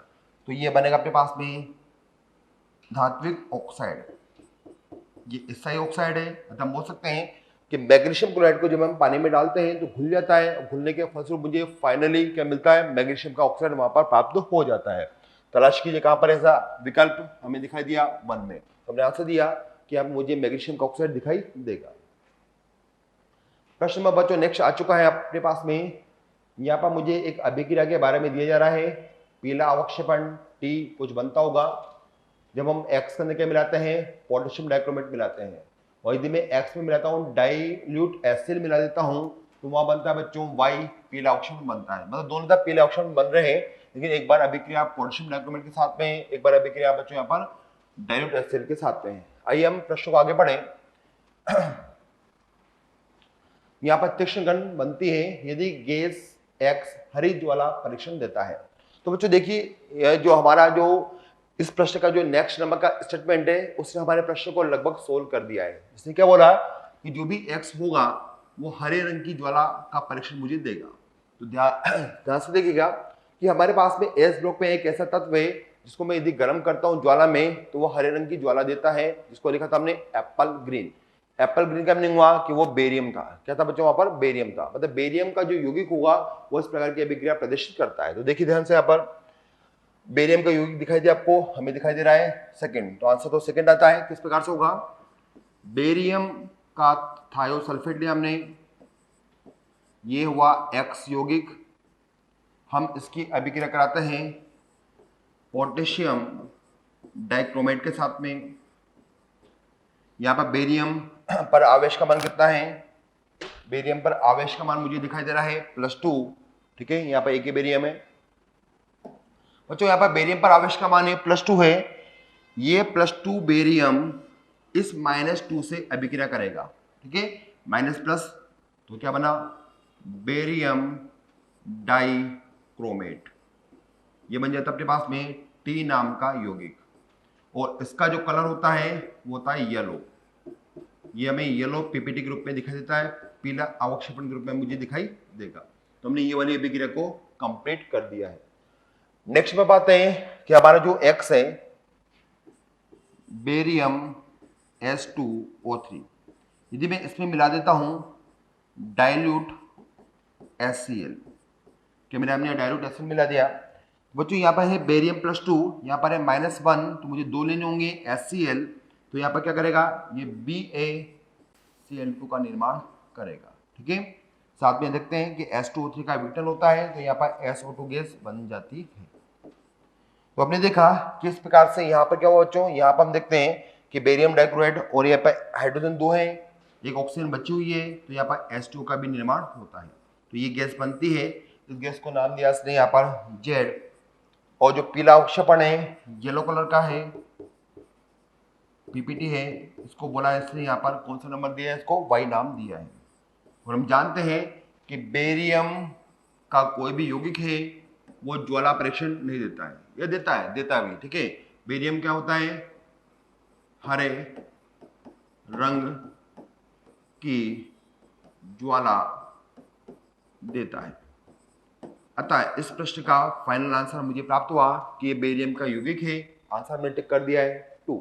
तो ये बनेगा अपने पास में धात्विक ऑक्साइड, ये SI ऑक्साइड है। अतः हम बोल सकते हैं कि मैग्नीशियम क्लोराइड को जब हम पानी में डालते हैं तो घुल जाता है, और घुलने के फलस्वरूप मुझे फाइनली क्या मिलता है, मैग्नीशियम का ऑक्साइड वहां पर प्राप्त हो जाता है। तलाश कीजिए कहां पर ऐसा विकल्प हमें दिखाई दिया 1 में। तो हमने आंसर दिया कि अब मुझे मैग्नीशियम का ऑक्साइड दिखाई देगा। प्रश्न नंबर बच्चों नेक्स्ट आ चुका है अपने पास में। यहाँ पर मुझे एक अभिक्रिया के बारे में दिया जा रहा है, पीला अवक्षेपण T कुछ बनता होगा जब हम X के अंदर क्या मिलाते हैं, पोटेशियम डाइक्रोमेट मिलाते हैं, और यदि मैं X में मिलाता हूँ डाइल्यूट HCl मिला देता हूँ तो वहां बनता है बच्चों Y, पीला अवक्षेपण बनता है। मतलब दोनों तरफ पीले अवक्षेपण बन रहे हैं, लेकिन एक बार अभिक्रिया पोटेशियम डाइक्रोमेट के साथ में, एक बार अभिक्रिया बच्चों यहाँ पर डाइल्यूट HCl के साथ में है। आइए हम प्रश्न को आगे बढ़े। यहाँ पर तीक्ष्ण गण बनती है यदि गैस X हरित ज्वाला परीक्षण देता है। तो बच्चों देखिए, जो हमारा जो इस प्रश्न का जो नेक्स्ट नंबर का स्टेटमेंट है उसने हमारे प्रश्न को लगभग सोल्व कर दिया है। इसने क्या बोला कि जो भी X होगा वो हरे रंग की ज्वाला का परीक्षण मुझे देगा। तो ध्यान से देखिएगा कि हमारे पास में S ब्लॉक में एक ऐसा तत्व है जिसको मैं यदि गर्म करता हूं ज्वाला में तो वो हरे रंग की ज्वाला देता है, जिसको लिखा था हमने एप्पल ग्रीन। एप्पल ग्रीन का मीनिंग हुआ कि वो बेरियम था। क्या था बच्चों, वहां पर बेरियम था। मतलब बेरियम का जो यौगिक होगा वो इस प्रकार की अभिक्रिया प्रदर्शित करता है। तो देखिए ध्यान से, यहाँ पर बेरियम का यौगिक दिखाई दे आपको, हमें दिखाई दे रहा है सेकंड, तो आंसर तो सेकंड आता है। किस प्रकार से होगा, बेरियम का थायोसल्फेट लिया हमने, ये हुआ X यौगिक, हम इसकी अभिक्रिया कराते हैं पोटेशियम डाइक्रोमेट के साथ में। यहाँ पर बेरियम पर आवेश का मान कितना है, बेरियम पर आवेश का मान मुझे दिखाई दे रहा है +2। ठीक है, यहाँ पर एक ही बेरियम है बच्चों, यहाँ पर बेरियम पर आवेश का मान है +2 है। ये +2 बेरियम इस -2 से अभिक्रिया करेगा। ठीक है, माइनस प्लस, तो क्या बना, बेरियम डाइक्रोमेट। ये बन जाता है अपने पास में T नाम का यौगिक, और इसका जो कलर होता है वो होता है येलो। ये हमें येलो पीपीटी के रूप में दिखाई देता है, पीला अवक्षेपण के रूप में मुझे दिखाई देगा। तो हमने ये वाली अभिक्रिया को कंप्लीट कर दिया है। नेक्स्ट में बात है कि हमारा जो X है बेरियम S2O3, यदि मैं इसमें मिला देता हूं डाइल्यूट HCl, क्या मैंने हमने डाइल्यूट HCl मिला दिया बच्चों, यहाँ पर है बेरियम +2, यहाँ पर है -1, तो मुझे 2 लेने होंगे HCl। तो यहाँ पर क्या करेगा, ये Ba Cl2 का निर्माण करेगा। ठीक है, साथ में देखते हैं कि H2O3 का विघटन होता है तो यहाँ पर SO2 गैस बन जाती है। तो आपने देखा किस प्रकार से यहाँ पर क्या हुआ बच्चों, यहाँ पर हम देखते हैं कि बेरियम डाइक्लोराइड और यहाँ पर हाइड्रोजन 2 है, एक ऑक्सीजन बची हुई है, तो यहाँ पर H2O का भी निर्माण होता है। तो ये गैस बनती है, इस गैस को नाम दिया इसने यहाँ पर जेड, और जो पीला अक्षपण है येलो कलर का है, पीपीटी है, इसको बोला इसने यहाँ पर कौन सा नंबर दिया है, इसको वाई नाम दिया है। और हम जानते हैं कि बेरियम का कोई भी यौगिक है वो ज्वाला परीक्षण नहीं देता है, या देता भी। ठीक है, बेरियम क्या होता है, हरे रंग की ज्वाला देता है। अतः इस प्रश्न का फाइनल आंसर मुझे प्राप्त हुआ कि ये बेरियम का यौगिक है। आंसर मैंने टिक कर दिया है 2।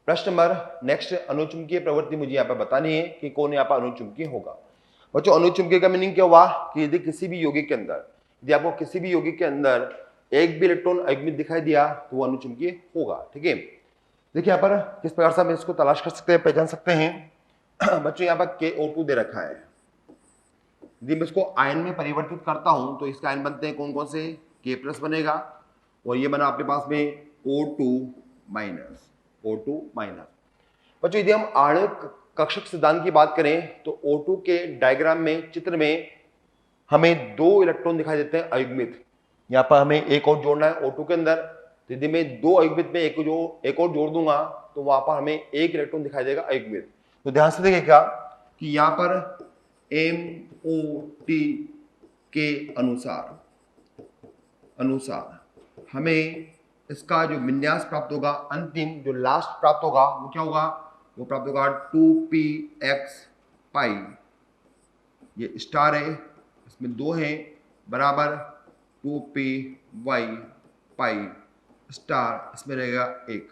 प्रश्न नंबर नेक्स्ट, अनुचुंबकीय प्रवृत्ति मुझे यहाँ पर बतानी है कि कौन यहाँ पर अनुचुंबकीय होगा। बच्चों अनुचुंबकीय का मीनिंग क्या हुआ कि यदि किसी भी यौगिक के अंदर, यदि आपको किसी भी यौगिक के अंदर एक भी इलेक्ट्रॉन अयुग्मित दिखाई दिया तो वो अनुचुंबकीय होगा। ठीक है, देखिए यहाँ पर किस प्रकार से हम इसको तलाश कर सकते हैं, पहचान सकते हैं। बच्चों यहाँ पर KO2 दे रखा है, यदि मैं इसको आयन में परिवर्तित करता हूं तो इसके आयन बनते हैं कौन कौन से, K+ बनेगा, और ये बना आपके पास में O2 माइनस। बच्चों यदि हम आणविक कक्षक सिद्धांत की बात करें तो O2 के डायग्राम में, चित्र में हमें 2 इलेक्ट्रॉन दिखाई देते हैं अयुग्मित। यहाँ पर हमें एक और जोड़ना है O2 के अंदर, तो यदि मैं 2 अयुग्मित में एक और जोड़ दूंगा तो वहां पर हमें 1 इलेक्ट्रॉन दिखाई देगा अयुग्मित। तो ध्यान से देखिएगा कि यहाँ पर MOT के अनुसार हमें इसका जो विन्यास प्राप्त होगा, अंतिम जो लास्ट प्राप्त होगा वो क्या होगा, वो प्राप्त होगा 2px पाई, ये स्टार है, इसमें 2 है, बराबर 2py पाई स्टार, इसमें रहेगा 1।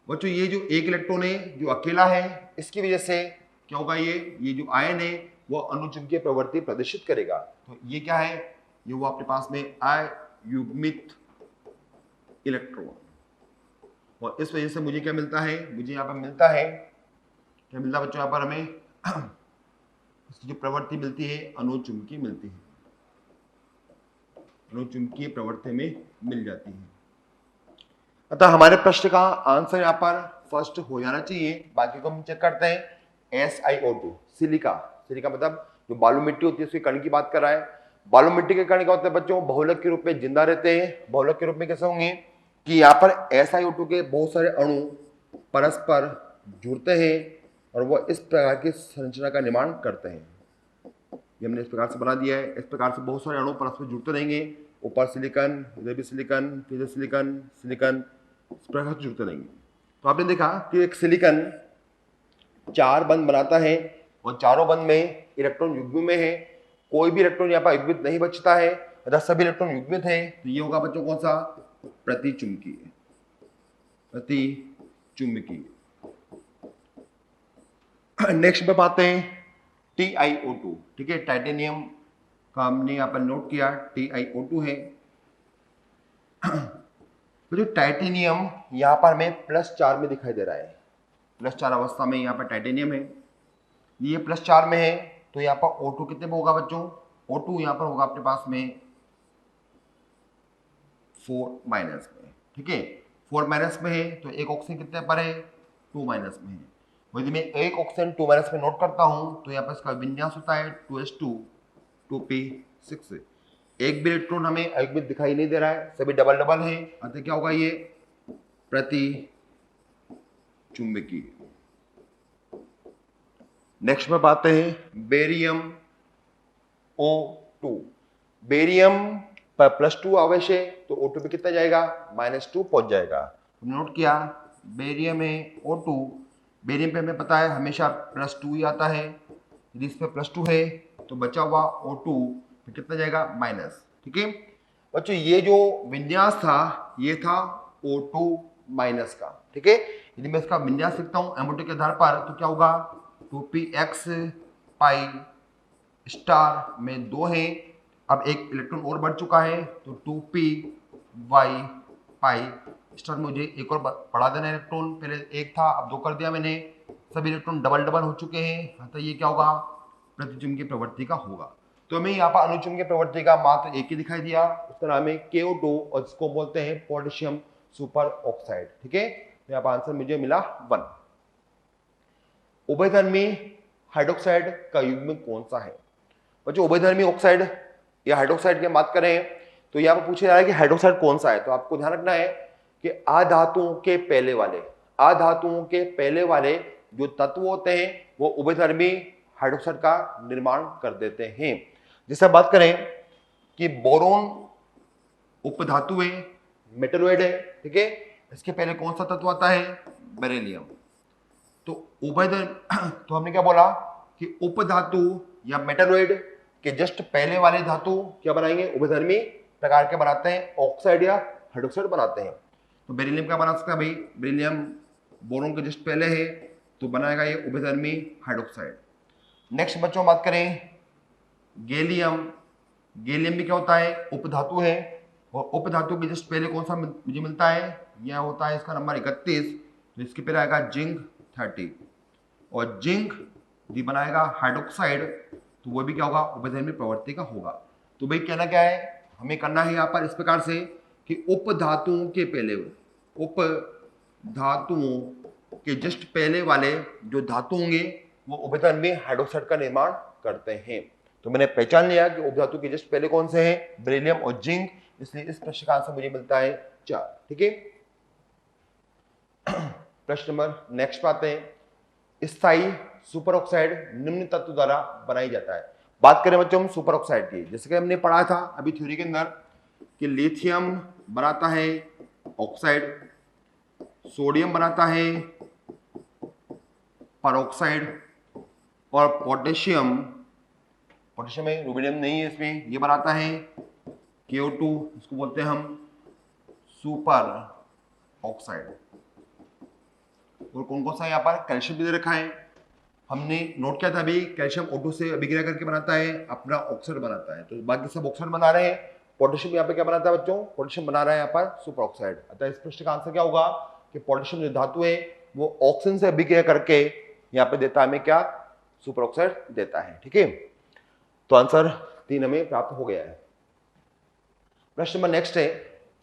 बच्चों ये जो एक इलेक्ट्रॉन है जो अकेला है, इसकी वजह से क्या होगा, ये जो आयन है वो अनुचुंबकीय प्रवृत्ति प्रदर्शित करेगा। तो ये क्या है, ये वो आपके पास में अयुग्मित इलेक्ट्रॉन, और इस वजह से मुझे क्या मिलता है, मुझे यहाँ पर मिलता है, क्या मिलता है बच्चों, यहाँ पर हमें इसकी जो प्रवृत्ति मिलती है अनुचुंबकीय मिलती है, अनुचुंबकीय प्रवृत्ति में मिल जाती है। अतः हमारे प्रश्न का आंसर यहाँ पर फर्स्ट हो जाना चाहिए। बाकी को हम चेक करते हैं। SiO2 सिलिका मतलब जो बालू मिट्टी होती है उसके कण की बात कर रहा है। बालू मिट्टी के कण क्या होते हैं बच्चों, बहुलक के रूप में जिंदा रहते हैं। बहुलक के रूप में कैसे होंगे कि यहाँ पर SiO2 के बहुत सारे अणु परस्पर जुड़ते हैं और वो इस प्रकार की संरचना का निर्माण करते हैं। ये हमने इस प्रकार से बना दिया है। इस प्रकार से बहुत सारे अणु परस्पर जुड़ते रहेंगे, ऊपर सिलिकॉन, इधर भी सिलिकॉन, फिर सिलिकॉन, इस प्रकार से जुड़ते रहेंगे। तो आपने देखा कि एक सिलिकॉन 4 बंध बनाता है और चारों बंध में इलेक्ट्रॉन युग्म में है, कोई भी इलेक्ट्रॉन यहाँ पर युग्मित नहीं बचता है, अर्थात सभी इलेक्ट्रॉन युग्मित है। तो ये होगा बच्चों कौन सा, प्रतिचुंबकीय। नेक्स्ट पे आते हैं TiO2। ठीक है, टाइटेनियम का हमने यहाँ पर नोट किया, TiO2 है। तो जो टाइटेनियम यहाँ पर हमें +4 में दिखाई दे रहा है, +4 अवस्था में यहाँ पर टाइटेनियम है, ये +4 में है। तो यहाँ पर O2 कितने पे होगा बच्चों, O2 यहाँ पर होगा आपके पास में 4- में। ठीक है, 4- में है, तो एक ऑक्सीजन कितने पर है, 2- में है। यदि मैं एक ऑक्सीजन 2- में नोट करता हूं तो यहाँ पर इसका विन्यास होता है 2s2 2p6। एक भी इलेक्ट्रॉन हमें अयुग्मित दिखाई नहीं दे रहा है, सभी डबल है, अतः क्या होगा, ये प्रति चुंबकीय। नेक्स्ट में बात है बेरियम O2। बेरियम पर +2 आवश्य है तो O2 पे कितना जाएगा, -2 पहुंच जाएगा। हमने नोट किया बेरियम है O2, बेरियम पे हमें पता है हमेशा +2 ही आता है, यदि इस पे +2 है तो बचा हुआ O2 पे कितना जाएगा, माइनस। ठीक है बच्चों, ये जो विन्यास था ये था O2- का। ठीक है, यदि मैं इसका विन्यास लिखता हूँ एमओटी के आधार पर तो क्या होगा, 2px पाई स्टार में 2 है, अब एक इलेक्ट्रॉन और बढ़ चुका है तो 2py पाई स्टार्ट में मुझे एक और बढ़ा देना इलेक्ट्रॉन, पहले एक था अब 2 कर दिया मैंने, सभी इलेक्ट्रॉन डबल डबल हो चुके हैं, अतः ये क्या होगा, प्रतिचुंबकीय प्रवृत्ति का होगा। तो हमें यहाँ पर अनुचुंबकीय प्रवृत्ति का मात्र एक ही दिखाई दिया, उसका नाम है KO2 और इसको बोलते हैं पोटेशियम सुपर ऑक्साइड। ठीक है, तो यहाँ पर आंसर मुझे मिला 1। उभयधर्मी हाइड्रोक्साइड का युग्म कौन सा है? बच्चों उभयधर्मी ऑक्साइड या हाइड्रोक्साइड की बात करें तो यहाँ पर पूछा जा रहा है कि हाइड्रोक्साइड कौन सा है, तो आपको ध्यान रखना है कि अधातुओं के पहले वाले जो तत्व होते हैं वो उभयधर्मी हाइड्रोक्साइड का निर्माण कर देते हैं। जैसे बात करें कि बोरोन उपधातु है, मेटलॉइड है, ठीक है, इसके पहले कौन सा तत्व आता है, बेरिलियम। तो तो हमने क्या बोला कि उपधातु या मेटलॉइड के जस्ट पहले वाले धातु क्या बनाएंगे, उभयधर्मी प्रकार के बनाते हैं, ऑक्साइड या हाइड्रोक्साइड बनाते हैं। तो बेरिलियम क्या बना सकता है भाई, बेरिलियम बोरोन के जस्ट पहले है तो बनाएगा ये उभयधर्मी हाइड्रोक्साइड। नेक्स्ट बच्चों बात करें गैलियम, गैलियम भी क्या होता है, उपधातु है, और उपधातु के जस्ट पहले कौन सा मुझे मिलता है, यह होता है इसका नंबर 31, तो इसके पहले आएगा जिंक 30, और जिंक भी बनाएगा हाइड्रोक्साइड, तो वो भी क्या होगा, उभयधर्मी प्रवृत्ति का होगा। तो भाई कहना क्या है, हमें करना है यहाँ पर इस प्रकार से कि उपधातुओं के पहले, उपधातुओं के जस्ट पहले वाले जो धातु होंगे वो उभयधर्मी हाइड्रोक्साइड का निर्माण करते हैं। तो मैंने पहचान लिया कि उपधातु के जस्ट पहले कौन से हैं, बेरिलियम और जिंक, इसलिए इस प्रश्न का आंसर मुझे मिलता है 4। ठीक है, प्रश्न नंबर नेक्स्ट पाते हैं। स्थायी सुपर ऑक्साइड निम्न तत्व द्वारा बनाई जाता है। बात करें बच्चों हम सुपर ऑक्साइड की, जैसे कि हमने पढ़ा था अभी थ्योरी के अंदर कि लिथियम बनाता है ऑक्साइड, सोडियम बनाता है परऑक्साइड, और पोटेशियम में रुबिडियम नहीं है इसमें, ये बनाता है KO2, इसको बोलते हैं हम सुपर ऑक्साइड। और कौन कौन सा यहाँ पर कैल्शियम भी दे रखा है, हमने नोट किया था अभी, कैल्शियम O2 से अभिक्रिया करके बनाता है अपना ऑक्साइड बनाता है, तो बाकी सब ऑक्साइड बना रहे हैं। पोटेशियम यहाँ पे क्या बनाता है बच्चों, पोटेशियम बना रहा है यहाँ पर सुपर ऑक्साइड। अतः इस प्रश्न का आंसर क्या होगा कि पोटेशियम जो धातु है वो ऑक्सीजन से अभिक्रिया करके यहाँ पे देता है हमें क्या, सुपर ऑक्साइड देता है। ठीक है, तो आंसर 3 हमें प्राप्त हो गया है। प्रश्न नंबर नेक्स्ट है,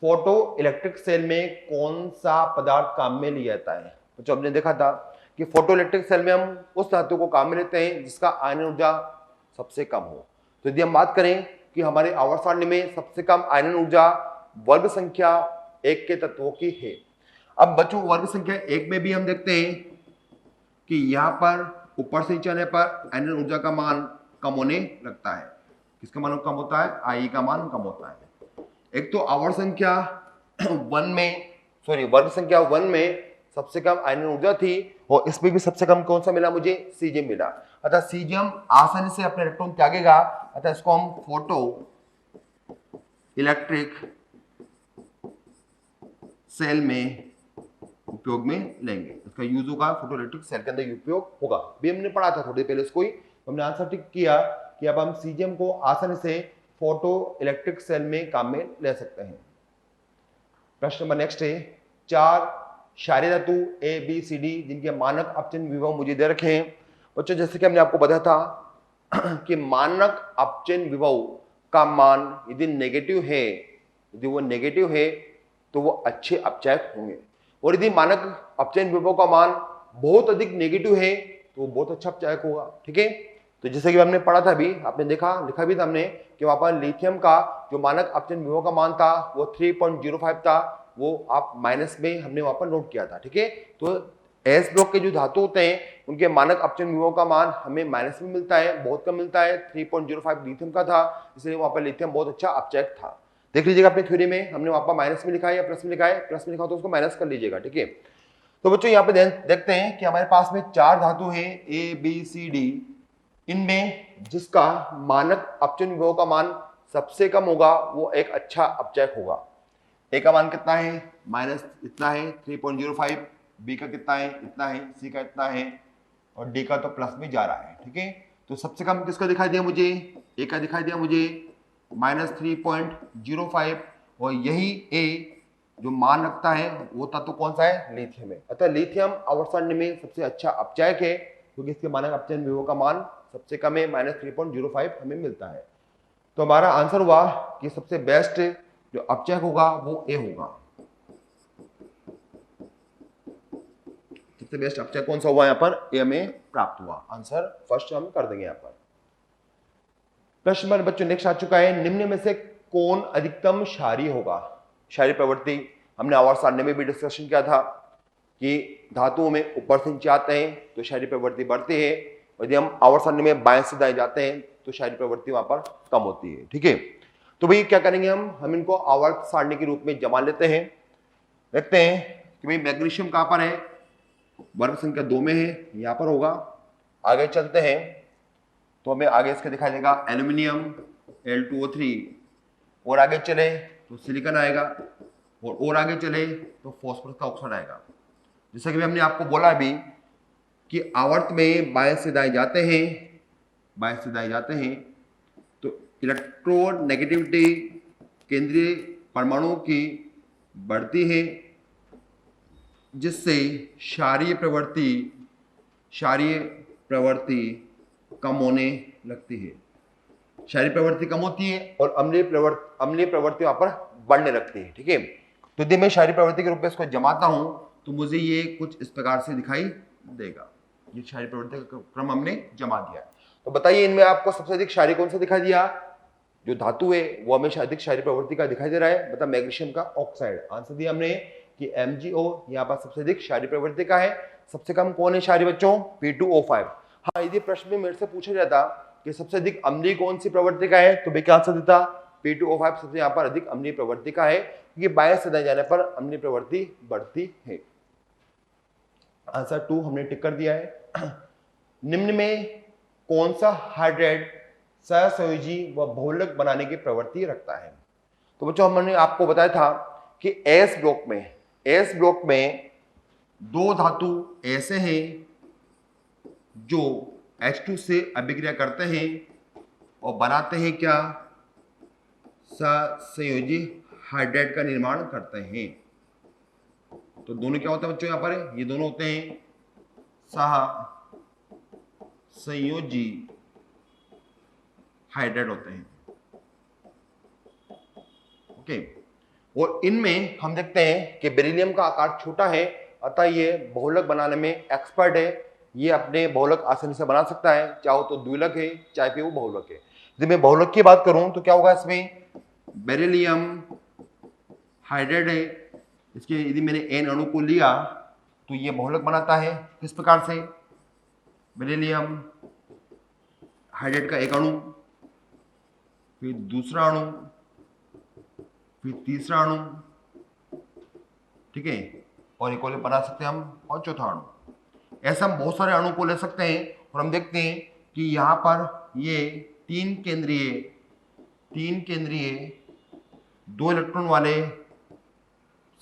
फोटो इलेक्ट्रिक सेल में कौन सा पदार्थ काम में लिया जाता है। तो हमने देखा था कि फोटो इलेक्ट्रिक सेल में हम उस धातु को काम में लेते हैं जिसका आयनन ऊर्जा सबसे कम हो। तो यदि हम बात करें कि हमारे आवर्त सारणी में सबसे कम आयनन ऊर्जा वर्ग संख्या 1 के तत्वों की है। अब बच्चों वर्ग संख्या 1 में भी हम देखते हैं कि यहाँ पर ऊपर से नीचे आने पर आयनन ऊर्जा का मान कम होने लगता है। किसका मान कम होता है, आई का मान कम होता है। एक तो आवर्त संख्या 1 में, सॉरी वर्ग संख्या 1 में सबसे कम आयनन ऊर्जा थी, और इसमें भी सबसे कम कौन सा मिला मुझे, सीजियम मिला। अतः सीजियम आसानी से अपने इलेक्ट्रॉन त्यागेगा, अतः इसको हम फोटो इलेक्ट्रिक सेल में उपयोग में लेंगे, इसका यूज होगा, फोटो इलेक्ट्रिक सेल के अंदर उपयोग होगा। भी हमने पढ़ा था थोड़ी पहले इसको ही, हमने आंसर टिक किया कि अब हम सीजियम को आसानी से फोटो इलेक्ट्रिक सेल में काम में ले सकते हैं। प्रश्न नंबर नेक्स्ट है, 4 क्षारीय धातु ABCD जिनके मानक अपचयन विभव मुझे दे रखे हैं। बच्चों जैसे कि हमने आपको बताया था कि मानक अपचयन विभव का मान यदि नेगेटिव है, यदि वो नेगेटिव है तो वो अच्छे अपचयक होंगे, और यदि मानक अपचयन विभव का मान बहुत अधिक नेगेटिव है तो वो बहुत अच्छा अपचयक होगा। ठीक है, तो जैसे कि हमने पढ़ा था अभी, आपने देखा लिखा भी था हमने कि वहां पर लिथियम का जो मानक अपचयन विभव का मान था वो 3.05 था, वो आप माइनस में हमने वहां पर नोट किया था। ठीक है, तो एस ब्लॉक के जो धातु होते हैं उनके मानक अपचयन विभव का मान हमें माइनस में मिलता है, बहुत कम मिलता है, 3.05 लिथियम का था, इसलिए वहां पर लिथियम बहुत अच्छा अपचयक था। देख लीजिएगा अपनी थ्योरी में हमने वहां पर माइनस में लिखा है या प्लस में लिखा है, प्लस में लिखा हो तो उसको माइनस कर लीजिएगा। ठीक है, तो बच्चों यहाँ पे देखते हैं कि हमारे पास में 4 धातु है ABCD, इनमें जिसका मानक अपचयन विभव का मान सबसे कम होगा वो एक अच्छा अपचयक होगा। ए का मान कितना है, माइनस इतना है 3.05, बी का कितना है, इतना है, सी का इतना है, और डी का तो प्लस में जा रहा है। ठीक है, तो सबसे कम किसका दिखाई दिया मुझे, ए का दिखाई दिया मुझे -3.05, और यही ए जो मान रखता है वो तत्व कौन सा है, लिथियम है। अतः लिथियम आवर्त सारणी में सबसे अच्छा अपचायक है क्योंकि इसके मानक अपचयन विभव का मान सबसे कम है, -3.05 हमें मिलता है। तो हमारा आंसर हुआ कि सबसे बेस्ट जो अपचयक होगा वो ए होगा। सबसे बेस्ट अपचयक कौन सा हुआ, यहाँ पर ए हमें प्राप्त हुआ। आंसर फर्स्ट हम कर देंगे यहाँ पर। प्रश्न नंबर बच्चों नेक्स्ट आ चुका है, निम्न में से कौन अधिकतम क्षारीय होगा। क्षारीय प्रवृत्ति हमने आवर्त सारणी में भी डिस्कशन किया था कि धातुओं में ऊपर से नीचे आते हैं तो क्षारीय प्रवृत्ति बढ़ती है, और यदि हम आवर्त सारणी में बाएं से दाएं जाते हैं तो क्षारीय प्रवृत्ति वहां पर कम होती है। ठीक है, तो भाई क्या करेंगे, हम इनको आवर्त सारणी के रूप में जमा लेते हैं। देखते हैं कि भाई मैग्नीशियम कहां पर है, वर्ग संख्या 2 में है, यहां पर होगा। आगे चलते हैं तो हमें आगे इसका दिखाई देगा एल्यूमिनियम Al2O3, और आगे चले तो सिलिकॉन आएगा, और आगे चले तो फास्फोरस का ऑक्साइड आएगा। जैसा कि हमने आपको बोला अभी कि आवर्त में बाएं से दाएं जाते हैं, बाएं से दाएं जाते हैं तो इलेक्ट्रोनेगेटिविटी केंद्रीय परमाणुओं की बढ़ती है, जिससे क्षारीय प्रवृत्ति कम होने लगती है। क्षारीय प्रवृत्ति कम होती है और अम्लीय प्रवृत्ति वहां पर बढ़ने लगती है। ठीक है, तो यदि मैं क्षारीय प्रवृत्ति के रूप में इसको जमाता हूं तो मुझे ये कुछ इस प्रकार से दिखाई देगा। ये क्षारीय प्रवृत्ति का क्रम हमने जमा दिया। तो बताइए इनमें आपको सबसे अधिक क्षारीय कौन सा दिखाई दिया, जो धातु है वो हमें अधिक क्षारीय प्रवृत्ति का दिखाई दे रहा है, मतलब मैग्नीशियम का ऑक्साइड। आंसर दिया हमने कि MgO यहाँ पर सबसे अधिक क्षारीय प्रवृत्ति का है। सबसे कम कौन है क्षारीय बच्चों, P2O5। हाँ, यदि प्रश्न में मेरे से पूछा जाता कि सबसे अधिक अम्लीय कौन सी प्रवृत्ति का है तो मैं क्या आंसर देता, P2O5 सबसे यहाँ पर अधिक अम्लीय प्रवृत्ति का है, क्योंकि बाएं से दाएं जाने पर अम्लीय प्रवृत्ति बढ़ती है। आंसर 2 हमने टिक कर दिया है। निम्न में कौन सा हाइड्राइड सहसंयोजी व बहुलक बनाने की प्रवृत्ति रखता है। तो बच्चों हमने आपको बताया था कि एस ब्लॉक में दो धातु ऐसे हैं जो H2 से अभिक्रिया करते हैं और बनाते हैं क्या, सहसंयोजी हाइड्राइड का निर्माण करते हैं। तो दोनों क्या होता है बच्चों, यहां पर ये दोनों होते हैं सहसंयोजी हाइड्राइड होते हैं। ओके, और इनमें हम देखते हैं कि बेरिलियम का आकार छोटा है, अतः ये बहुलक बनाने में एक्सपर्ट है। ये अपने बहुलक आसानी से बना सकता है, चाहे तो द्विलक है चाहे फिर वो बहुलक है। यदि मैं बहुलक की बात करूं तो क्या होगा, इसमें बेरिलियम हाइड्राइड है, इसके यदि मैंने N अणु को लिया तो ये बहुलक बनाता है। किस प्रकार से, बेरिलियम हाइड्राइड का एक अणु, फिर दूसरा अणु, फिर तीसरा अणु, ठीक है, और एक और बना सकते हैं हम, और चौथा अणु। ऐसा हम बहुत सारे अणु को ले सकते हैं और हम देखते हैं कि यहाँ पर ये तीन केंद्रीय 2 इलेक्ट्रॉन वाले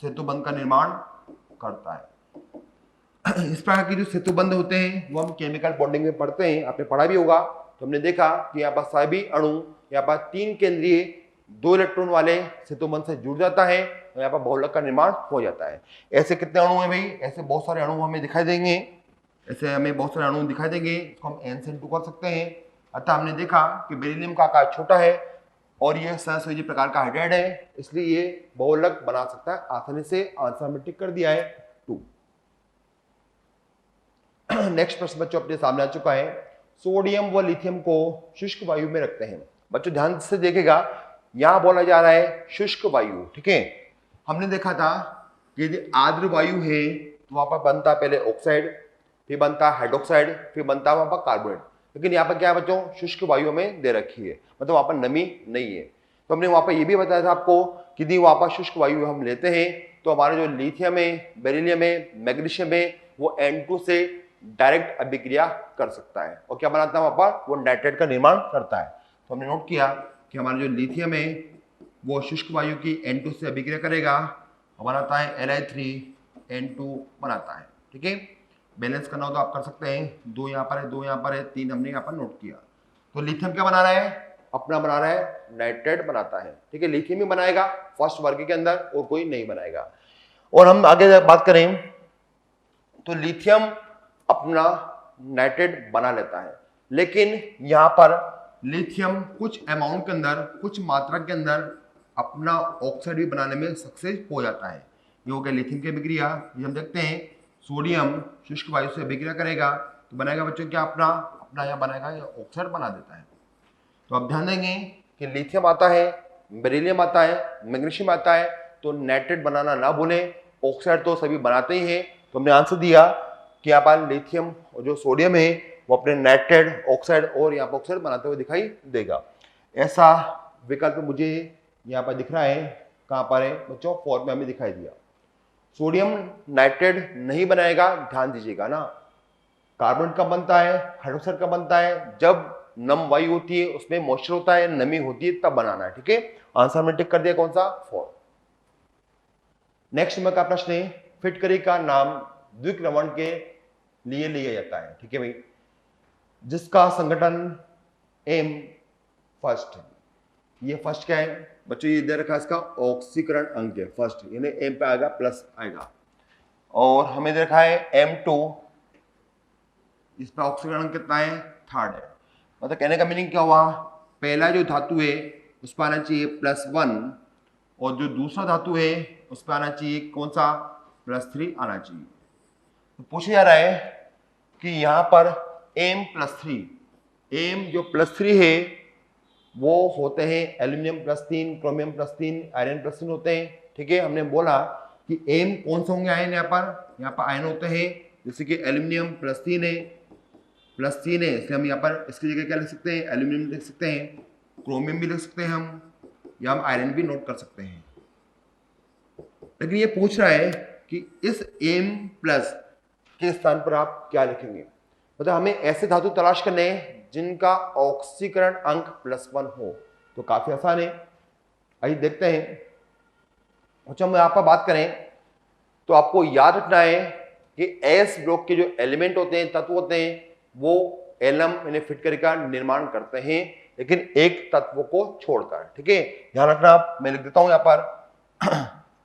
सेतुबंध का निर्माण करता है। इस प्रकार के जो सेतुबंध होते हैं वो हम केमिकल बॉन्डिंग में पढ़ते हैं, आपने पढ़ा भी होगा। तो हमने देखा कि यहाँ पर सभी अणु यहाँ पर 3 केंद्रीय 2 इलेक्ट्रॉन वाले सेतुबंध से जुड़ जाता है और यहाँ पर बहुलक का निर्माण हो जाता है। ऐसे कितने अणु हैं भाई, ऐसे बहुत सारे अणु हमें दिखाई देंगे, इसको हम N से 2 कर सकते हैं। अतः हमने देखा कि बेरिलियम का आकार छोटा है और यह सहसंयोजी प्रकार का हाइड्राइड है, इसलिए ये बहुलक बना सकता है आसानी से। आंसर में टिक कर दिया है 2। नेक्स्ट प्रश्न बच्चों अपने सामने आ चुका है, सोडियम व लिथियम को शुष्क वायु में रखते हैं। बच्चों ध्यान से देखिएगा, यहां बोला जा रहा है शुष्क वायु। ठीक है, हमने देखा था कि यदि आर्द्र वायु है तो वहां पर बनता पहले ऑक्साइड, फिर बनता हाइड्रोक्साइड, फिर बनता वहां पर कार्बोनेट। लेकिन यहाँ पर क्या है बच्चों, शुष्क वायु में दे रखी है, मतलब वहां पर नमी नहीं है। तो हमने वहां पर यह भी बताया था आपको कि यदि वहां पर शुष्क वायु हम लेते हैं तो हमारा जो लिथियम है, बेरिलियम है, मैग्नीशियम है, वो N2 से डायरेक्ट अभिक्रिया कर सकता है और क्या बनाता है वहां पर, वो नाइट्रेट का निर्माण करता है। तो हमने नोट किया कि हमारा जो लिथियम है वो शुष्क वायु की N2 से अभिक्रिया करेगा और बनाता है Li3N2 बनाता है। ठीक है, बैलेंस करना हो तो आप कर सकते हैं, 2 यहाँ पर है, 2 यहाँ पर है, 3 हमने यहाँ पर नोट किया। तो लिथियम क्या बना रहा है, अपना बना रहा है, नाइट्रेट बनाता है। ठीक है, लिथियम ही बनाएगा फर्स्ट वर्ग के अंदर और कोई नहीं बनाएगा। और हम आगे बात करें तो लिथियम अपना नाइट्रेट बना लेता है, लेकिन यहां पर लिथियम कुछ अमाउंट के अंदर, कुछ मात्रा के अंदर अपना ऑक्साइड भी बनाने में सक्सेस हो जाता है। ये हो गया लिथियम की अभिक्रिया। ये हम देखते हैं सोडियम शुष्क वायु से अभिक्रिया करेगा तो बनाएगा बच्चों क्या, अपना अपना यहाँ बनाएगा, या ऑक्साइड बना देता है। तो आप ध्यान देंगे कि लिथियम आता है, बेरिलियम आता है, मैग्नीशियम आता है, तो नाइट्रेट बनाना ना भूलें। ऑक्साइड तो सभी बनाते ही हैं। तो हमने आंसर दिया कि यहाँ पर लिथियम और जो सोडियम है वो अपने नाइट्रेट, ऑक्साइड और यहाँ पर ऑक्साइड बनाते हुए दिखाई देगा। ऐसा विकल्प मुझे यहाँ पर दिख रहा है, कहाँ पर है बच्चों, 4 में हमें दिखाई दिया। सोडियम नाइट्रेट नहीं बनाएगा, ध्यान दीजिएगा ना। कार्बन कब बनता है, हाइड्रोक्साइड कब बनता है, जब नम वायु होती है, उसमें मॉइस्चर होता है, नमी होती है, तब बनाना है। ठीक है, आंसर में टिक कर दिया कौन सा, 4। नेक्स्ट नंबर का प्रश्न है, फिटकरी का नाम द्विक्रमण के लिए लिया जाता है। ठीक है भाई, जिसका संगठन एम फर्स्ट है। ये फर्स्ट क्या है बच्चों, ये दे रखा है, इसका ऑक्सीकरण अंक है फर्स्ट, यानी एम पे आएगा प्लस आएगा। और हमें दे रखा है M2, इस पर ऑक्सीकरण अंक कितना है, थर्ड है। मतलब कहने का मीनिंग क्या हुआ, पहला जो धातु है उस पर आना चाहिए +1 और जो दूसरा धातु है उस पर आना चाहिए कौन सा, +3 आना चाहिए। तो पूछा जा रहा है कि यहाँ पर M+3, एम जो +3 है वो होते हैं एल्यूमिनियम +3, क्रोमियम +3, आयरन +3 होते हैं। ठीक है, हमने बोला कि एम कौन से होंगे आयन, यहाँ पर आयन होते हैं, जैसे कि एल्यूमिनियम +3 है, +3 है, इसलिए हम यहाँ पर इसकी जगह क्या लिख सकते हैं, एल्यूमिनियम लिख सकते हैं, क्रोमियम भी लिख सकते हैं हम, या हम आयरन भी नोट कर सकते हैं। लेकिन ये पूछ रहा है कि इस M+ के स्थान पर आप क्या लिखेंगे। मतलब हमें ऐसे धातु तलाश करने हैं जिनका ऑक्सीकरण अंक +1 हो। तो काफी आसान है, आइए देखते हैं। अच्छा, हम यहाँ पर बात करें तो आपको याद रखना है कि एस ब्लॉक के जो एलिमेंट होते हैं, तत्व होते हैं, वो एलम यानी फिटकरी का निर्माण करते हैं, लेकिन एक तत्व को छोड़कर। ठीक है, ध्यान रखना आप, मैं लिख देता हूं यहां पर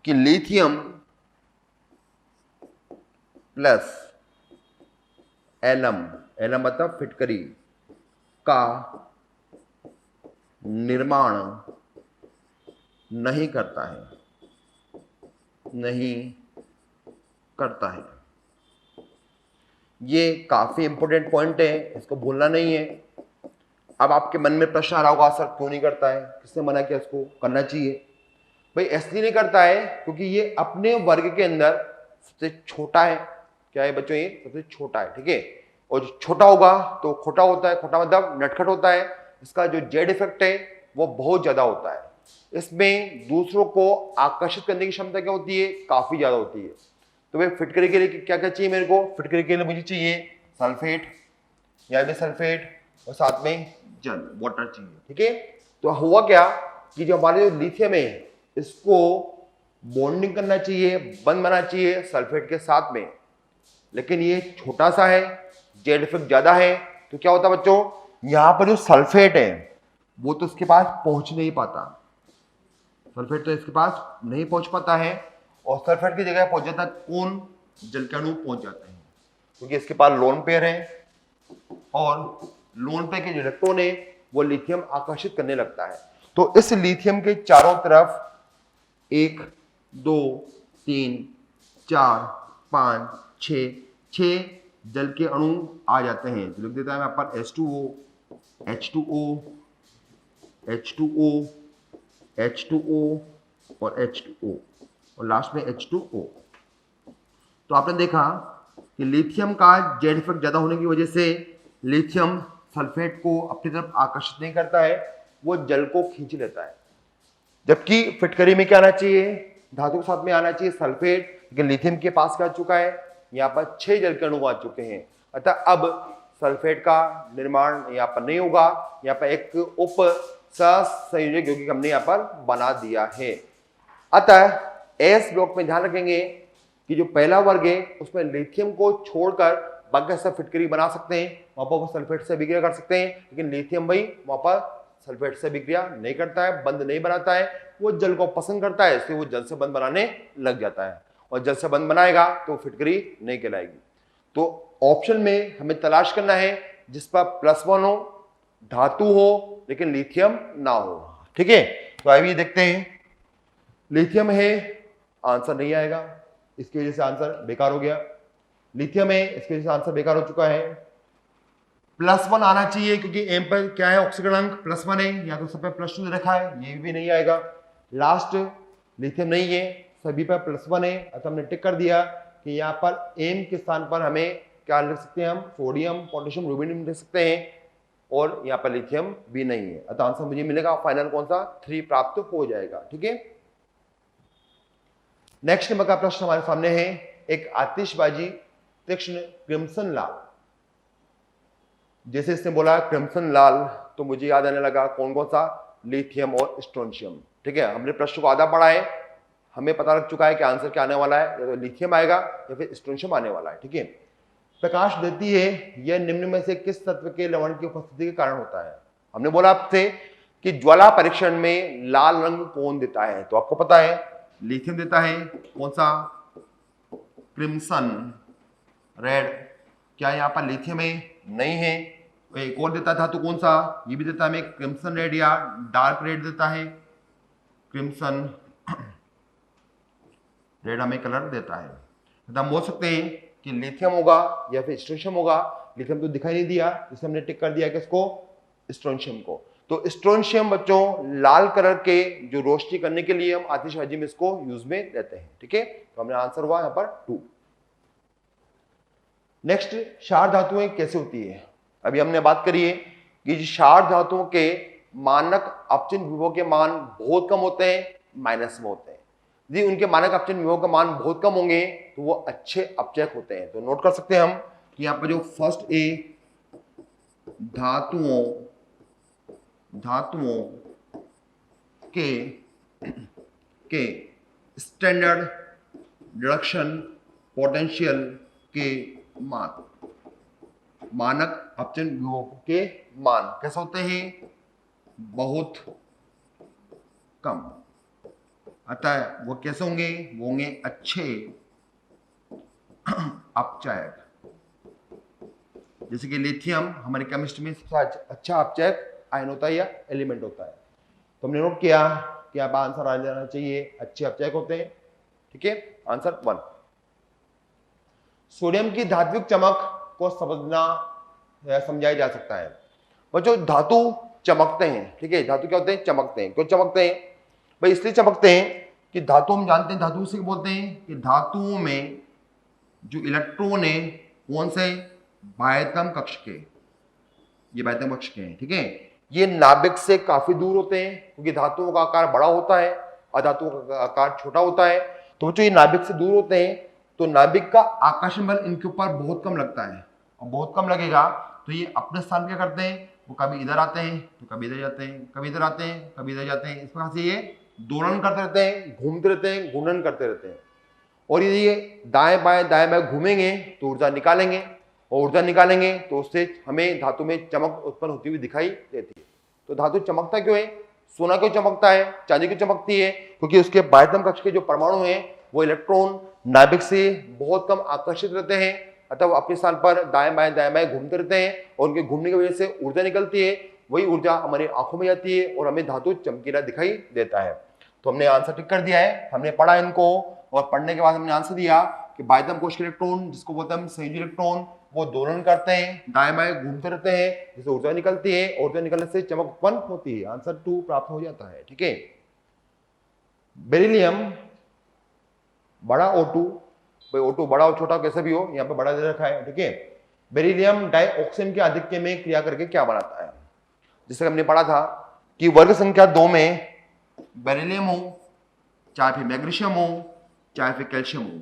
कि लिथियम प्लस एलम, एलम मतलब फिटकरी का निर्माण नहीं करता है, नहीं करता है। ये काफी इंपॉर्टेंट पॉइंट है, इसको भूलना नहीं है। अब आपके मन में प्रश्न आ रहा होगा, सर क्यों नहीं करता है, किसने मना किया इसको करना चाहिए। भाई इसलिए नहीं करता है क्योंकि ये अपने वर्ग के अंदर सबसे छोटा है। क्या है बच्चों, ये सबसे छोटा है। ठीक है, और जो छोटा होगा तो खोटा होता है, खोटा मतलब नटखट होता है। इसका जो जेड इफेक्ट है वो बहुत ज्यादा होता है। इसमें दूसरों को आकर्षित करने की क्षमता क्या होती है, काफी ज्यादा होती है। तो भाई फिटकरी के लिए क्या क्या चाहिए मेरे को, फिटकरी के लिए मुझे चाहिए सल्फेट या भी सल्फेट और साथ में जल, वाटर चाहिए। ठीक है, तो हुआ क्या कि जो हमारे जो लिथियम है इसको बॉन्डिंग करना चाहिए, बंद बनाना चाहिए सल्फेट के साथ में, लेकिन ये छोटा सा है, जेड इफेक्ट ज्यादा है। तो क्या होता है बच्चों, यहां पर जो सल्फेट है वो तो इसके पास पहुंच नहीं पाता, सल्फेट तो इसके पास नहीं पहुंच पाता है, और सल्फेट की जगह पहुंच जाता है कौन, जल के अणु पहुंच जाते हैं, क्योंकि इसके पास लोन पेयर है और लोन पेयर के जो इलेक्ट्रॉन है वो लिथियम आकर्षित करने लगता है। तो इस लिथियम के चारों तरफ 1 2 3 4 5 6 जल के अणु आ जाते हैं। तो लिख देता है मैं यहाँ पर H2O, H2O, H2O, H2O और H2O और लास्ट में H2O। तो आपने देखा कि लिथियम का जेड इफेक्ट ज्यादा होने की वजह से लिथियम सल्फेट को अपनी तरफ आकर्षित नहीं करता है, वो जल को खींच लेता है। जबकि फिटकरी में क्या आना चाहिए, धातु के साथ में आना चाहिए सल्फेट, लेकिन लिथियम के पास क्या आ चुका है, यहाँ पर 6 जल के अणु आ चुके हैं। अतः अब सल्फेट का निर्माण यहाँ पर नहीं होगा, यहाँ पर एक उप सहसंयोजक यौगिक हमने यहाँ पर बना दिया है। अतः एस ब्लॉक में ध्यान रखेंगे कि जो पहला वर्ग है उसमें लिथियम को छोड़कर बाकी सब फिटकरी बना सकते हैं, वहां पर वो सल्फेट से अभिक्रिया कर सकते हैं, लेकिन लिथियम भाई वहां पर सल्फेट से अभिक्रिया नहीं करता है, बंध नहीं बनाता है, वो जल को पसंद करता है, इसलिए वो जल से बंध बनाने लग जाता है, और जल से बंध बनाएगा तो फिटकरी नहीं कहलाएगी। तो ऑप्शन में हमें तलाश करना है जिस पर +1 हो, धातु हो, लेकिन लिथियम ना हो। ठीक है, तो आइए देखते हैं। लिथियम है, आंसर नहीं आएगा, इसकी वजह से आंसर बेकार हो गया। लिथियम है, इसकी वजह से आंसर बेकार हो चुका है। +1 आना चाहिए क्योंकि एम पर क्या है, ऑक्सीकरणांक +1 है, या तो सब पे +2 दे रखा है, ये भी नहीं आएगा। लास्ट लिथियम नहीं है, सभी पर +1 है, अतः हमने टिक कर दिया कि यहाँ पर एम के स्थान पर हमें क्या लिख सकते हैं, हम सोडियम, पोटेशियम, रुबिडियम लिख सकते हैं, और यहाँ पर लिथियम भी नहीं है, अतः आंसर मुझे मिलेगा फाइनल कौन सा, 3 प्राप्त हो जाएगा। ठीक है, नेक्स्ट नंबर का प्रश्न हमारे सामने है, एक आतिशबाजी तीक्ष्ण क्रिम्सन लाल। जैसे इसने बोला क्रिम्सन लाल, तो मुझे याद आने लगा कौन कौन सा, लिथियम और स्ट्रोंशियम। ठीक है, हमने प्रश्न को आधा पढ़ा है, हमें पता लग चुका है कि आंसर क्या आने वाला है, या तो लिथियम आएगा या फिर स्ट्रोंशियम आने वाला है। ठीक है, प्रकाश देती है, यह निम्न में से किस तत्व के लवण की उपस्थिति के कारण होता है। हमने बोला आपसे कि ज्वाला परीक्षण में लाल रंग कौन देता है, तो आपको पता है लिथियम देता है, कौन सा, क्रिम्सन रेड। क्या यहाँ पर लिथियम है, नहीं है। एक और देता था तो कौन सा, ये भी देता है हमें क्रिम्सन रेड या डार्क रेड देता है, क्रिम्सन रेड हमें कलर देता है। तो हम बोल सकते हैं कि लिथियम होगा या फिर स्ट्रोंशियम होगा। लिथियम तो दिखाई नहीं दिया, इसलिए हमने टिक कर दिया किसको, स्ट्रोंशियम को। तो स्ट्रोंशियम बच्चों लाल कलर के जो रोशनी करने के लिए हम आतिशबाजी में इसको यूज में लेते हैं। ठीक है, तो हमने आंसर हुआ यहां पर 2। नेक्स्ट, क्षार धातुएं कैसे होती है। अभी हमने बात करी है कि क्षार धातुओं के मानक अपचिह्न विभव के मान बहुत कम होते हैं, माइनस में होते हैं। यदि उनके मानक अपचिह्न विभव का मान बहुत कम होंगे तो वो अच्छे अपचयक होते हैं। तो नोट कर सकते हैं हम कि यहाँ पर जो फर्स्ट ए धातुओं के स्टैंडर्ड रिडक्शन पोटेंशियल के मान, मानक अपचयन विभव के मान कैसे होते हैं, बहुत कम। अतः वो कैसे होंगे, वो होंगे अच्छे अपचयक। जैसे कि लिथियम हमारे केमिस्ट्री में सबसे अच्छा अपचयक आयन होता है या एलिमेंट होता है। तो हमने नोट किया कि आप आंसर आ जाना चाहिए, अच्छे अपचयक होते हैं। ठीक है, आंसर 1। सोडियम की धात्विक चमक को समझना या समझाया जा सकता है। बच्चों धातु चमकते हैं, ठीक है, धातु क्या होते हैं, चमकते हैं। क्यों चमकते हैं भाई, इसलिए चमकते हैं कि धातु हम जानते हैं, धातु से बोलते हैं कि धातुओं में जो इलेक्ट्रॉन है कौन से, बाह्यतम कक्ष के, ये बाह्यतम कक्ष के हैं। ठीक है, ये नाभिक से काफी दूर होते हैं क्योंकि धातुओं का आकार बड़ा होता है और धातुओं का आकार छोटा होता है। तो बच्चों ये नाभिक से दूर होते हैं, तो नाभिक का आकर्षण बल इनके ऊपर बहुत कम लगता है, और बहुत कम लगेगा तो ये अपने स्थान क्या करते हैं, वो कभी इधर आते हैं तो कभी इधर जाते हैं, कभी इधर आते हैं कभी इधर जाते हैं। इस प्रकार से ये दोलन करते रहते हैं, घूमते रहते हैं, घूर्णन करते रहते हैं। और यदि ये दाएं बाएं घूमेंगे तो ऊर्जा निकालेंगे, और ऊर्जा निकालेंगे तो उससे हमें धातु में चमक उत्पन्न होती हुई दिखाई देती है। तो धातु चमकता क्यों है, सोना क्यों चमकता है, चांदी क्यों चमकती है, क्योंकि उसके बाह्यतम कक्ष के जो परमाणु हैं वो इलेक्ट्रॉन नाभिक से बहुत कम आकर्षित रहते हैं, अतः वो अपने स्थान पर दाएं बाएं घूमते रहते हैं, और उनके घूमने की वजह से ऊर्जा निकलती है, वही ऊर्जा हमारी आंखों में जाती है और हमें धातु चमकीला दिखाई देता है। तो हमने आंसर टिक कर दिया है, हमने पढ़ा इनको, और पढ़ने के बाद हमने आंसर दिया कि बाह्यतम कोश के इलेक्ट्रॉन, जिसको बोलते हैं हम संयोजी इलेक्ट्रॉन, वो दोलन करते हैं, दाएं बाएं घूमते रहते हैं, जिससे ऊर्जा निकलती है, ऊर्जा निकलने से चमक उत्पन्न होती है। आंसर 2 प्राप्त हो जाता है। ठीक है, बेरिलियम बड़ा O2, भाई O2 बड़ा हो छोटा कैसे भी हो, यहाँ पे बड़ा दे रखा है। ठीक है, बेरिलियम डाइऑक्सिन के आधिक्य में क्रिया करके क्या बनाता है। जैसे हमने पढ़ा था कि वर्ग संख्या 2 में बेरिलियम हो, चाहे फिर मैग्नीशियम हो, चाहे फिर कैल्शियम हो,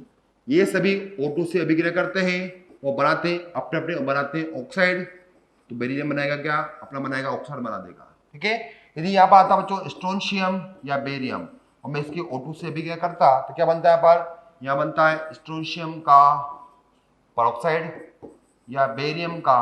ये सभी O2 से अभिक्रिया करते हैं, वो बनाते हैं अपने अपने बनाते हैं ऑक्साइड। तो बेरिलियम बनाएगा क्या, अपना बनाएगा ऑक्साइड बना देगा। ठीक है, यदि यहाँ पर आता बच्चों स्ट्रोंशियम या बेरियम, और मैं इसकी O2 से अभिक्रिया करता तो क्या बनता है, पर यहाँ बनता है स्ट्रोंशियम का परऑक्साइड या बेरियम का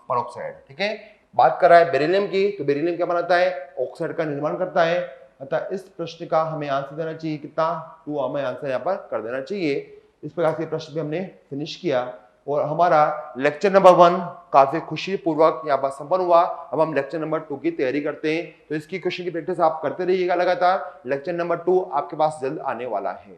परऑक्साइड। ठीक है, बात कर रहा है बेरिलियम की, तो बेरिलियम क्या बनाता है, ऑक्साइड का निर्माण करता है। अतः इस प्रश्न का हमें आंसर देना चाहिए कितना, 2 हमें आंसर यहाँ पर कर देना चाहिए। इस प्रकार से प्रश्न भी हमने फिनिश किया और हमारा लेक्चर नंबर 1 काफी खुशी पूर्वक यहाँ पर संपन्न हुआ। अब हम लेक्चर नंबर 2 की तैयारी करते हैं, तो इसकी क्वेश्चन की प्रैक्टिस आप करते रहिएगा लगातार। लेक्चर नंबर 2 आपके पास जल्द आने वाला है।